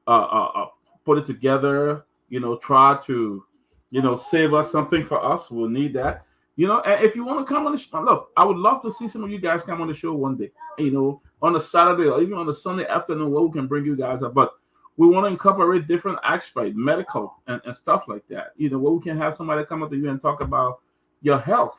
put it together, you know, try to, you know, save us something for us. We'll need that. You know, and if you want to come on the show, look, I would love to see some of you guys come on the show one day, you know, on a Saturday or even on a Sunday afternoon where we can bring you guys up. But we want to incorporate different aspects, medical and stuff like that, you know, where we can have somebody come up to you and talk about your health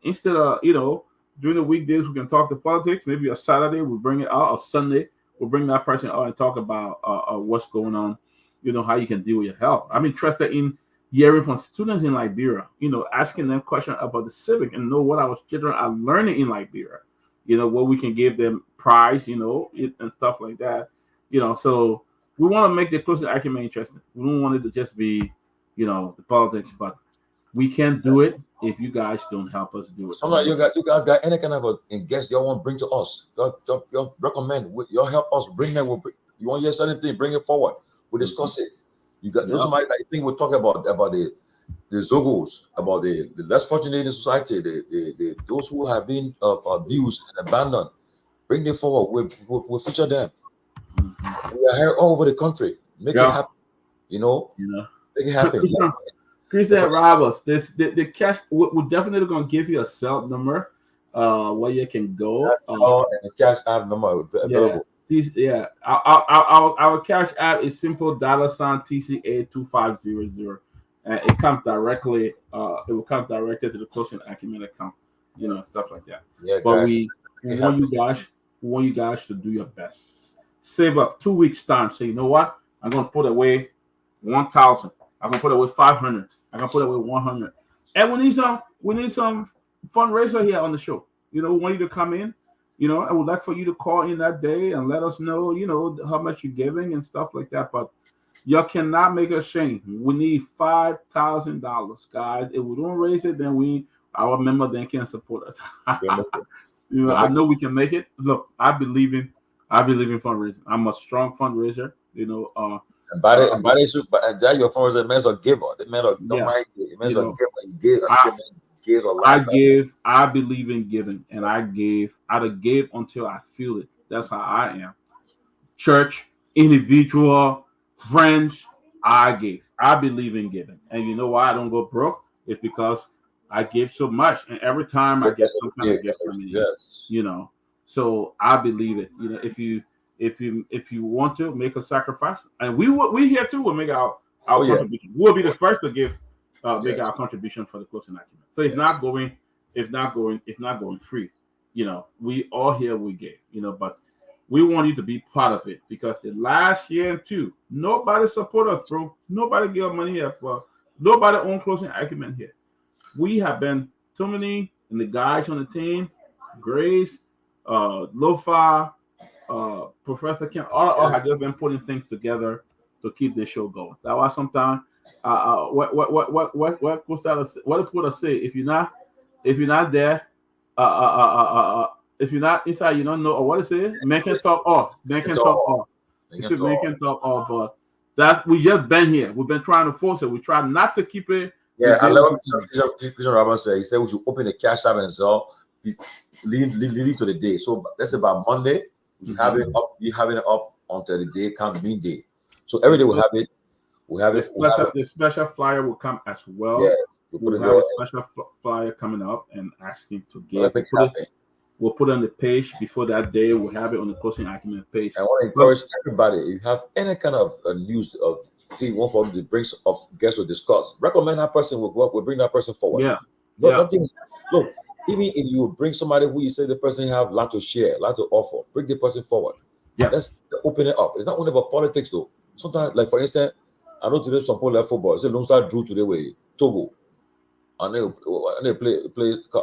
instead of, you know, during the weekdays, we can talk to politics. Maybe a Saturday, we'll bring it out, or Sunday. We'll bring that person out and talk about what's going on, you know, how you can deal with your health. I'm interested in hearing from students in Liberia, you know, asking them questions about the civic and know what our children are learning in Liberia, you know, what we can give them prize, you know, and stuff like that, you know. So we want to make the closing acumen interesting. We don't want it to just be, you know, the politics, but we can do it if you guys don't help us do it. Sometimes you guys got any kind of a guest you want to bring to us. You recommend. You help us bring them. You want to hear something? Bring it forward. We'll discuss it. You got somebody I think we'll talk about the Zogos, about the less fortunate in society, the those who have been abused and abandoned. Bring them forward. We'll feature them. We are here all over the country. Make it happen. You know. Make it happen. Christian Roberts, the cash, we're definitely going to give you a cell number where you can go. That's all, and the cash app number available. Our cash app is simple $TCA2500. And it comes directly, it will come directly to the closing acumen account, you know, stuff like that. Yeah, but we want you guys to do your best. Save up 2 weeks time. So you know what? I'm going to put away 1,000. I can put it with 500. I can put it with 100. And we need some fundraiser here on the show. We want you to come in. I would like for you to call in that day and let us know, how much you're giving and stuff like that. But you cannot make us shame. We need $5,000, guys. If we don't raise it, then our member then can support us. I know we can make it. Look, I believe in fundraising. I'm a strong fundraiser. But that your fundraiser means a giver. The man don't mind it. It means a giver. I believe in giving, and I gave until I feel it. That's how I am. Church, individual, friends, I gave. I believe in giving. And you know why I don't go broke? It's because I give so much, and every time I get some kind of gift from you, So I believe it. If you want to make a sacrifice, and we here too will make our contribution. We'll be the first to give make our contribution for the closing argument. So it's not going free. We all here we gave. But we want you to be part of it, because the last year too, nobody support us, bro. Nobody give money here for nobody own closing argument here. We have been too many, and the guys on the team, Grace, Lofa, Professor Kim, all have just been putting things together to keep this show going. That's why sometimes what would I say? If you're not there, if you're not inside, you don't know, or what is it? Men can talk all. Men can talk all. Men can talk all, but that we just been here. We've been trying to force it. We try not to keep it. Yeah, I love what Christian Robert said. He said we should open the cash app and sell leading to the day. So that's about Monday. We have it up. You having it up until the day comes midday. So every day we have it. The special flyer will come as well. Yeah, we'll have a special flyer coming up and asking to give. We'll put it on the page before that day. We'll have it on the closing argument page. I want to encourage everybody. If you have any kind of news of you want for the brings of guests to discuss, recommend that person. We'll bring that person forward. Nothing. Look, even if you bring somebody who you say the person have a lot to share, a lot to offer, bring the person forward. Let's open it up. It's not only about politics though. Sometimes, like for instance, I know today some people left football. Say Lone Star drew today with Togo, and they play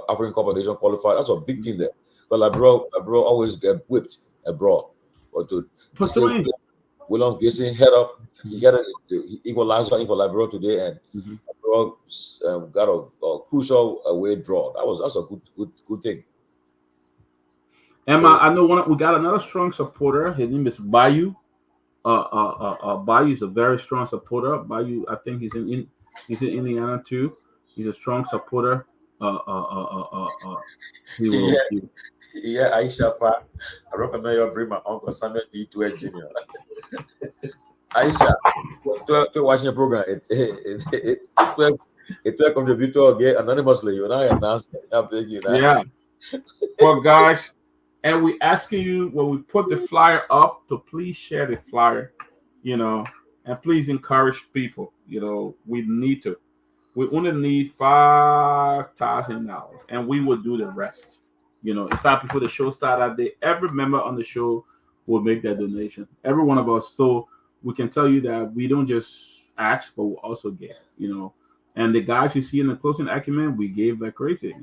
African Cup of Nations qualified. That's a big team there. But Liberia always get whipped abroad. But William Gibson head up. He got the equalizer for Liberia today, and Liberia got a crucial away draw. That's a good thing. Emma, I know we got another strong supporter. His name is Bayou. Bayou is a very strong supporter. Bayou, I think he's in Indiana too. He's a strong supporter. Aisha, I recommend you bring my uncle Samuel D2 Jr. Aisha, to watching the program, it contributor again anonymously. You know, I'm thanking you. Yeah. Well, guys, and we asking you when we put the flyer up to please share the flyer, and please encourage people. We need to. We only need $5,000, and we will do the rest. In fact, before the show started that day, every member on the show will make that donation. Every one of us. So we can tell you that we don't just ask, but we also give. And the guys you see in the closing acumen, we gave like crazy.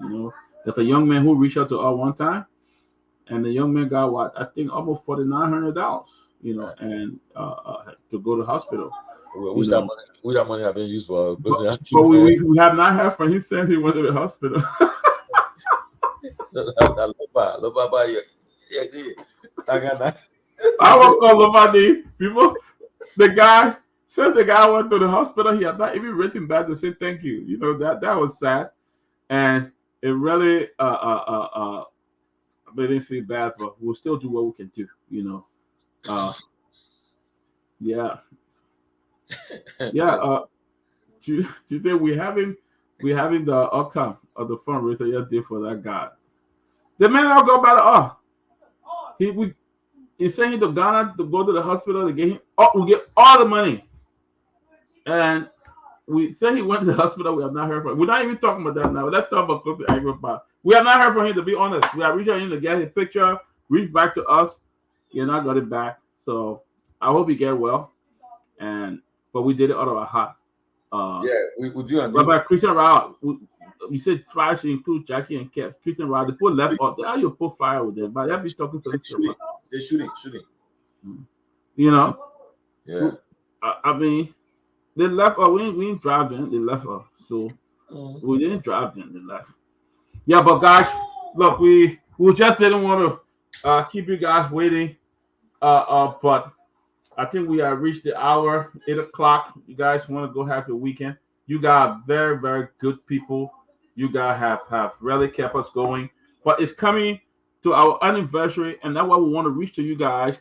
There's a young man who reached out to us one time, and the young man got I think almost $4,900. And to go to the hospital. Which that money have been used for? But we have not heard from him since he went to the hospital. I won't call nobody. People, the guy went to the hospital. He had not even written back to say thank you. That was sad, and it really made me feel bad. But we'll still do what we can do. Yeah. Today we're having the outcome of the fundraiser yesterday for that guy. The man I'll go by he's saying to Ghana to go to the hospital to get him. We get all the money, and we say he went to the hospital. We have not heard from him. We're not even talking about that now. Let's talk about Kofi Agrippa. We have not heard from him. To be honest, we have reached out to him to get his picture, reach back to us. You're not got it back. So I hope he get well. But we did it out of our heart. we do. Rabbi Christian Rao, you said fire should include Jackie and Kev. Christian Rao, they put left out. How you put fire with them? But they'll be talking to shooting. They're shooting. You know? Yeah. I mean, they left us. We didn't drive them. They left us. So we didn't drive them. They left. Yeah, but guys, look, we just didn't want to keep you guys waiting. But I think we have reached the hour, 8 o'clock. You guys want to go have your weekend. You guys very, very good people. You guys have really kept us going. But it's coming to our anniversary, and that's what we want to reach to you guys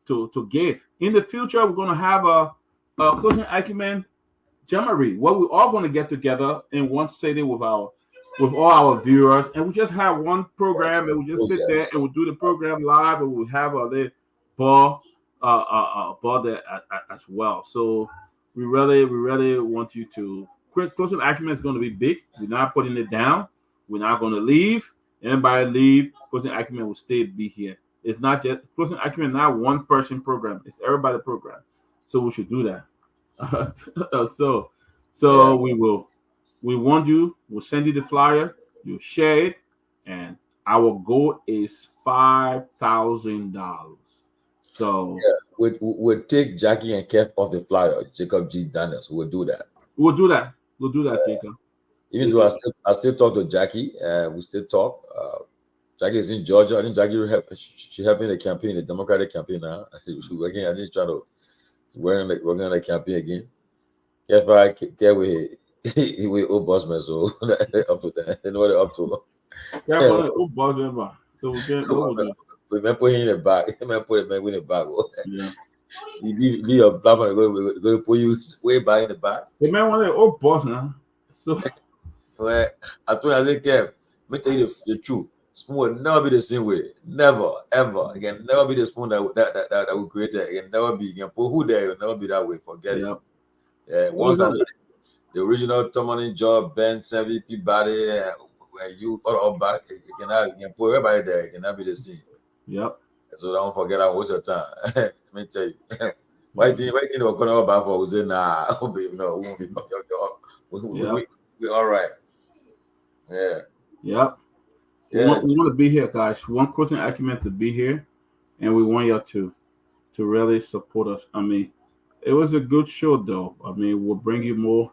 to give. In the future, we're going to have a closing acumen jamboree where we're all going to get together in one city with all our viewers, and we just have one program, and we just sit there and we do the program live, and we have a little ball there as well. So we really want you to. Closing acumen is going to be big. We're not putting it down. We're not going to leave. Anybody leave, closing acumen will be here. It's not just closing acumen, not one person program. It's everybody program. So we should do that. We will. We want you. We'll send you the flyer. You share it, and our goal is $5,000. So we'll take Jackie and Kev off the flyer. Jacob G. Daniels. We'll do that. We'll do that, Jacob. Even though I still talk to Jackie, we still talk. Jackie is in Georgia. I think Jackie she helped me in the campaign, the Democratic campaign now. She's working. I just try to working on the campaign again. Kev, we old boss man, so up to that. They know what they're up to. Yeah, old boss man. So we get we may put him in the bag. We may put him in the bag. Yeah. You leave your plumber and go to put you way back in the back. The man want an old boss now. So well, I told you, I said, Kev, let me tell you the truth. Spoon will never be the same way. Never, ever. It can never be the spoon that we created. It can never be. You can put who there, it will never be that way. Forget it. Yeah, once that the original Tomalin job, Ben Sanvee, Peabody, and you all back, you can put everybody there. It cannot be the same. Yep. So don't forget I waste your time. Let me tell you. Why do you we're going back for? We say, nah, no, we won't be. We're all right. Yeah. Yep. We want to be here, guys. We want Closing Acumen to be here, and we want you to really support us. I mean, it was a good show, though. I mean, we'll bring you more.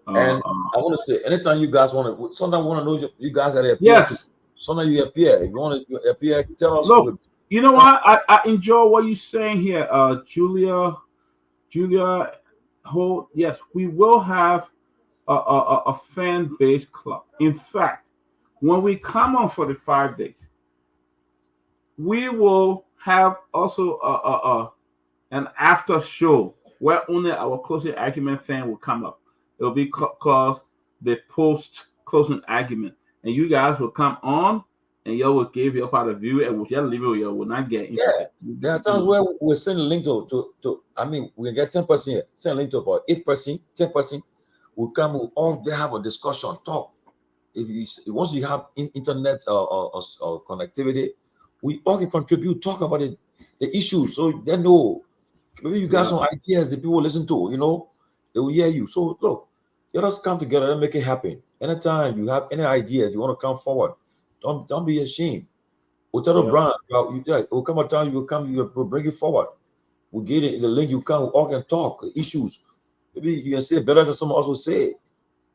And I want to say, anytime you guys want to, sometimes we want to know you guys are there. Yes. Sometimes you appear. If you want to appear, tell us. Look, you know what? I enjoy what you're saying here, Julia. Yes, we will have a fan base club. In fact, when we come on for the 5 days, we will have also an after show where only our Closing Acumen fan will come up. It'll be called the post Closing Acumen, and you guys will come on. And y'all will give your part of view, and we'll just leave it. You will not get. There are times where we send a link to. I mean, we get 10% here. Send a link to about 8%, 10%. We'll come. We'll all there have a discussion, talk. Once you have internet or connectivity, we all can contribute, talk about it, the issues. So they know. Maybe you got some ideas that people listen to. They will hear you. So look, let us come together and make it happen. Anytime you have any ideas, you want to come forward. Don't be ashamed. We'll tell the brand, we'll come a time, we'll bring it forward. We'll get it in the link, you come, we all can talk issues. Maybe you can say better than someone else will say.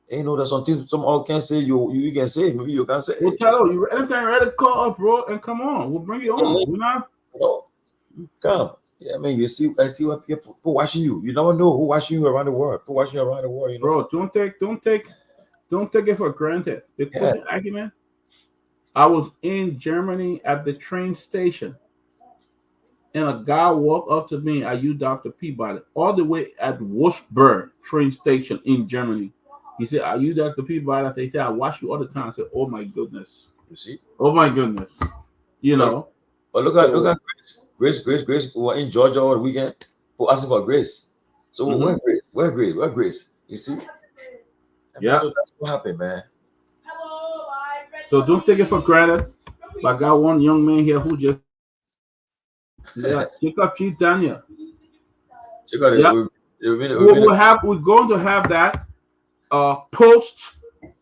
There's some things someone else can say, you can say, maybe you can say. We'll tell you, anytime ready to call up, bro, and come on. We'll bring you on. Come. Yeah, I mean, I see what people watching you. You never know who watching you around the world. Who watching you around the world, Bro, don't take it for granted. The Closing Acumen. I was in Germany at the train station, and a guy walked up to me. Are you Dr. Peabody? All the way at Wurzburg train station in Germany. He said, "Are you Dr. Peabody?" I said, "I watch you all the time." I said, "Oh my goodness." You see? Oh my goodness. But look at Grace. Grace. We were in Georgia all the weekend. We're asking for Grace. So where Grace? You see? Yeah. So that's what happened, man. So don't take it for granted. I got one young man here who just Jacob P. Daniel. Check out We're going to have that post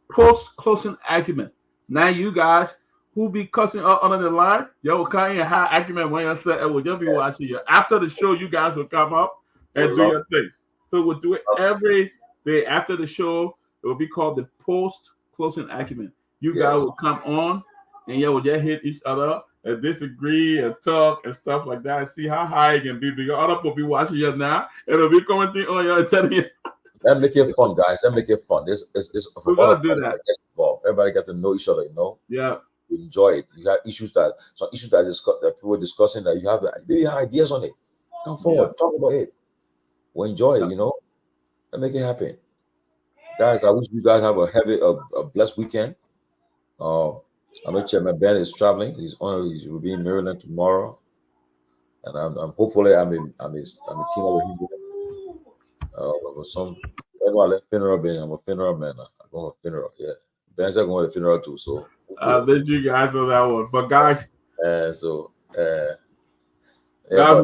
closing argument. Now you guys who be cussing up under the line, yo, come in high argument when you say it will just be watching you. After the show, you guys will come up and do your thing. So we'll do it every day after the show. It will be called the post closing argument. You guys will come on and you will just hit each other and disagree and talk and stuff like that and see how high it can be. Because other people be watching you now and it'll be commenting on you and telling you. That make it fun, guys. That make it fun. We're gonna do that. Get involved. Everybody get to know each other, you know. Yeah. We enjoy it. You have issues that people are discussing that you have maybe ideas on it. Come forward, talk about it. We enjoy it, you know, and make it happen. Guys, I wish you guys have a blessed weekend. I know Chairman Ben is traveling. He will be in Maryland tomorrow, and I'm hopefully I'm a team with him. I'm a funeral man. I'm going to a funeral. Yeah, Ben's going to a funeral too. So I'll let you guys know that one. But guys, guys, we'll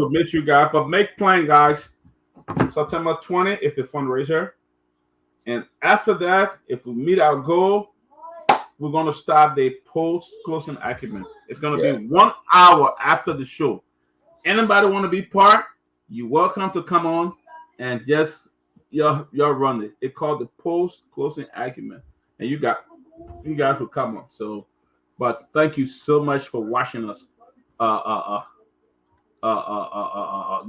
miss you guys. But make plans, guys. September 20th is the fundraiser, and after that, if we meet our goal, we're going to start the post closing argument. It's going to be 1 hour after the show. Anybody want to be part? You're welcome to come on and just you're running. It's called the post closing argument, and you guys will come on. So, but thank you so much for watching us.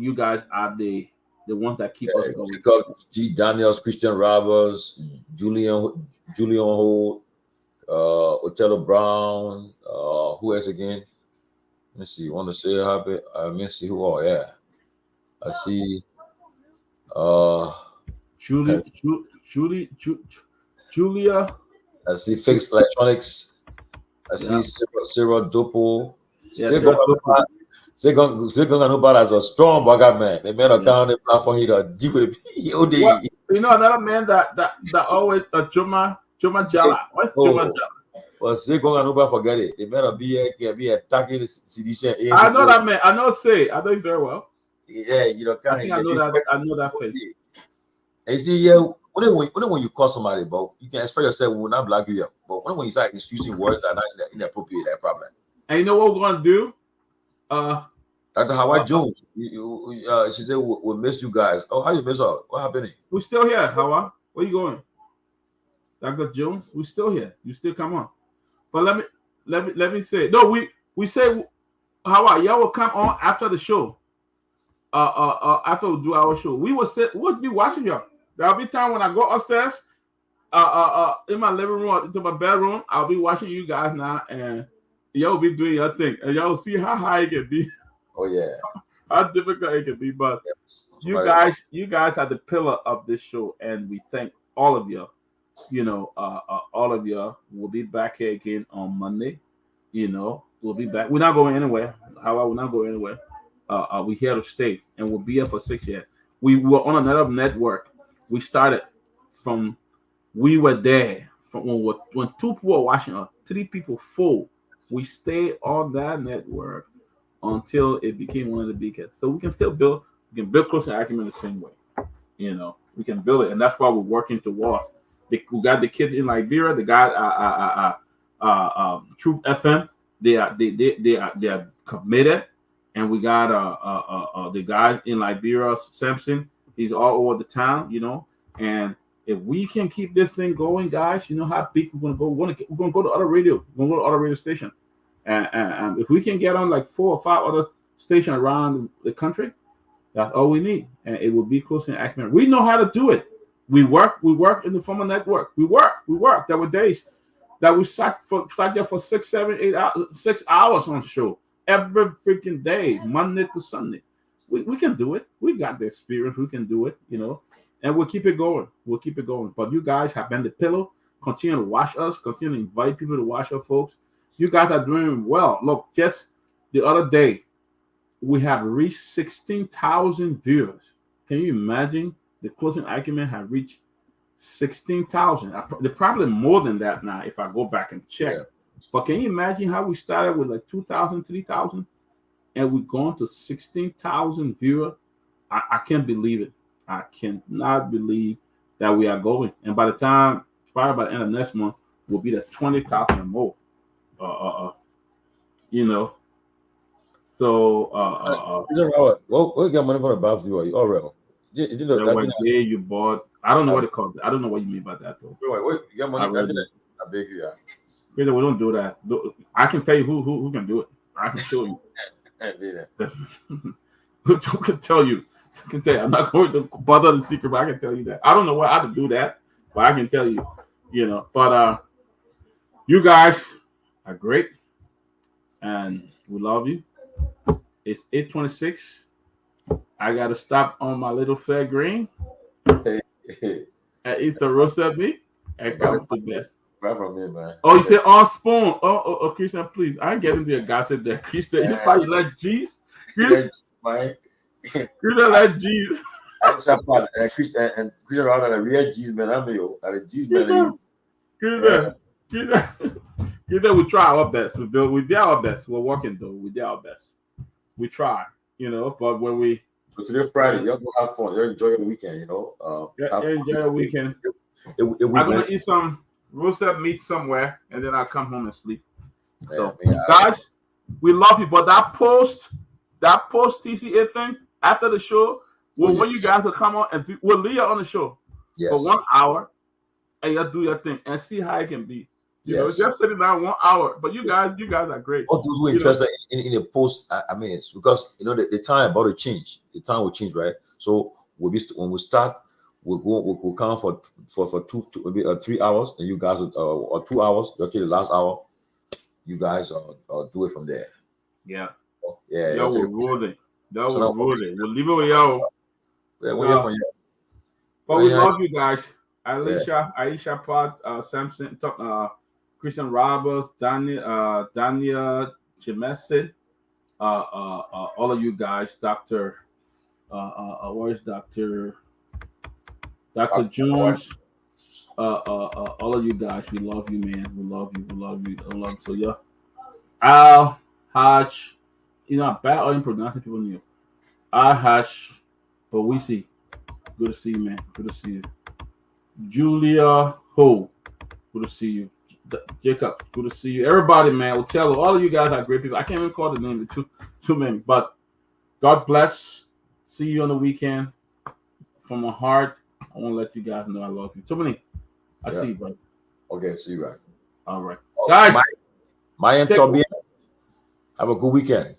You guys are the ones that keep us going. G. Daniels, Christian Roberts, Julian Holt, Othello Brown. Who else again? Let me see. You want to say happy? Let me see who are. Yeah, I see. Julia. I see Fixed Electronics. I see Cyril Dopo. Nobody as a strong bugger man. The man account the platform here deep with the you know another man that always Juma Jala. What's Juma Jala? Well, nobody forget it. The man will be attacking the sedition. I know that man. I know him very well. Yeah, you know, I know that face. And you see, when you call somebody, but you can express yourself, we will not block you up. But when you start excusing words that are not inappropriate, that's a problem. And you know what we're gonna do? Dr. Howard Jones, she said we'll miss you guys. Oh, how you miss her? What happened? We're still here, Howard. Where you going? Dr. Jones, we're still here. You still come on. But let me say, no, we say Howard, y'all will come on after the show. After we do our show. We'll be watching y'all. There'll be time when I go upstairs, in my living room into my bedroom, I'll be watching you guys now, and y'all be doing your thing, and y'all see how high it can be. Oh yeah, how difficult it can be. But you guys are the pillar of this show, and we thank all of you. You know, all of you will be back here again on Monday. You know, we'll be back. We're not going anywhere. We're not going anywhere. We're here to stay, and we'll be here for 6 years. We were on another network. We started we were there from when 2 people were watching us, 3 people, 4. We stayed on that network until it became one of the biggest. So we can still build. We can build closer argument the same way. You know, we can build it, and that's why we're working towards. We got the kids in Liberia. The guy, Truth FM. They are committed. And we got the guy in Liberia, Samson. He's all over the town, you know. And if we can keep this thing going, guys, you know how big we're gonna go. We're gonna go to other radio. We're gonna go to other radio station. And if we can get on like 4 or 5 other stations around the country, that's all we need. And it will be close and accurate. We know how to do it. We work in the former network. We work. There were days that we sat there for 6, 7, 8 hours, 6 hours on the show. Every freaking day, Monday to Sunday. We can do it. We got the experience. We can do it, you know, and we'll keep it going. We'll keep it going. But you guys have been the pillow. Continue to watch us. Continue to invite people to watch our folks. You guys are doing well. Look, just the other day, we have reached 16,000 viewers. Can you imagine? The closing argument have reached 16,000. They're probably more than that now if I go back and check. Yeah. But can you imagine how we started with like 2,000, 3,000, and we're going to 16,000 viewers? I can't believe it. I cannot believe that we are going. And by the time, probably by the end of next month, will be the 20,000 or more. You know. So What get money for the bath viewer? You all real? You know the that one thing. day you bought, I don't know what it called. I don't know what you mean by that though. What you get money? I really That a big yeah. We don't do that. I can tell you who can do it. I can show you. Who can tell you? I can tell you. I'm not going to bother the secret, but I can tell you that. I don't know how to do that, but I can tell you. You know, but you guys are great, and we love you. It's 8:26. I gotta stop on my little fair green and eat some roasted meat and come to bed. Right from me, man. Oh, you said on spoon. Oh, Christian, please. I ain't getting the gossip there. Christian, you probably like G's. Christian like G's. I'm Japan and Christian rather than a real G's man. I'm you. A G's man. Christian, we try our best. We did our best. We're working though. We did our best. We try, you know. But when we today Friday, you're gonna have fun. You're enjoying the weekend, you know. Enjoy the weekend. I'm gonna eat some roasted meat somewhere, and then I'll come home and sleep. So, guys, we love you. But that post TCA thing after the show, when you guys will come on and we'll leave you on the show for 1 hour, and you'll do your thing and see how it can be. You know, just sitting down 1 hour. But you guys are great. All those who are interested in a post, I mean, it's because you know the time about to change. The time will change, right? So when we start, we'll count for 3 hours, and you guys or 2 hours. Actually, the last hour, you guys do it from there. Yeah. Yeah. Y'all will roll it. Y'all will roll it. We'll leave it with y'all. Yeah, we'll hear from you. But we love you guys. Aisha Pot, Samson, Christian Roberts, Dania Chemesi, all of you guys, Dr. Where's Dr. Jones? All of you guys, we love you, man. We love you. So yeah. Al Hatch, bad or in pronouncing people new. Al Hatch, but we see. Good to see you, man. Good to see you. Julia Ho, good to see you. Jacob, good to see you. Everybody, man, will tell all of you guys are great people. I can't even call the name too many, but God bless. See you on the weekend. From my heart, I want to let you guys know I love you. Too many. I see you, bro. Okay, see you, right. All right, guys. Mayan Tobias, have a good weekend.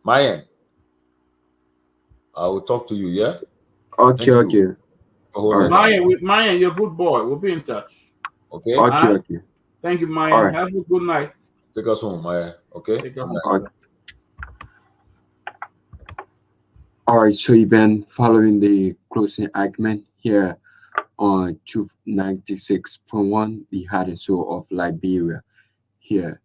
Mayan, I will talk to you. Yeah. Okay. Mayan, you're a good boy. We'll be in touch. Okay. Okay. Thank you, Mayan. Right. Have a good night. Take us home, Mayan. Okay. Take us home. All right. So you've been following the closing argument here on Truth 96.1, the heart and soul of Liberia. Here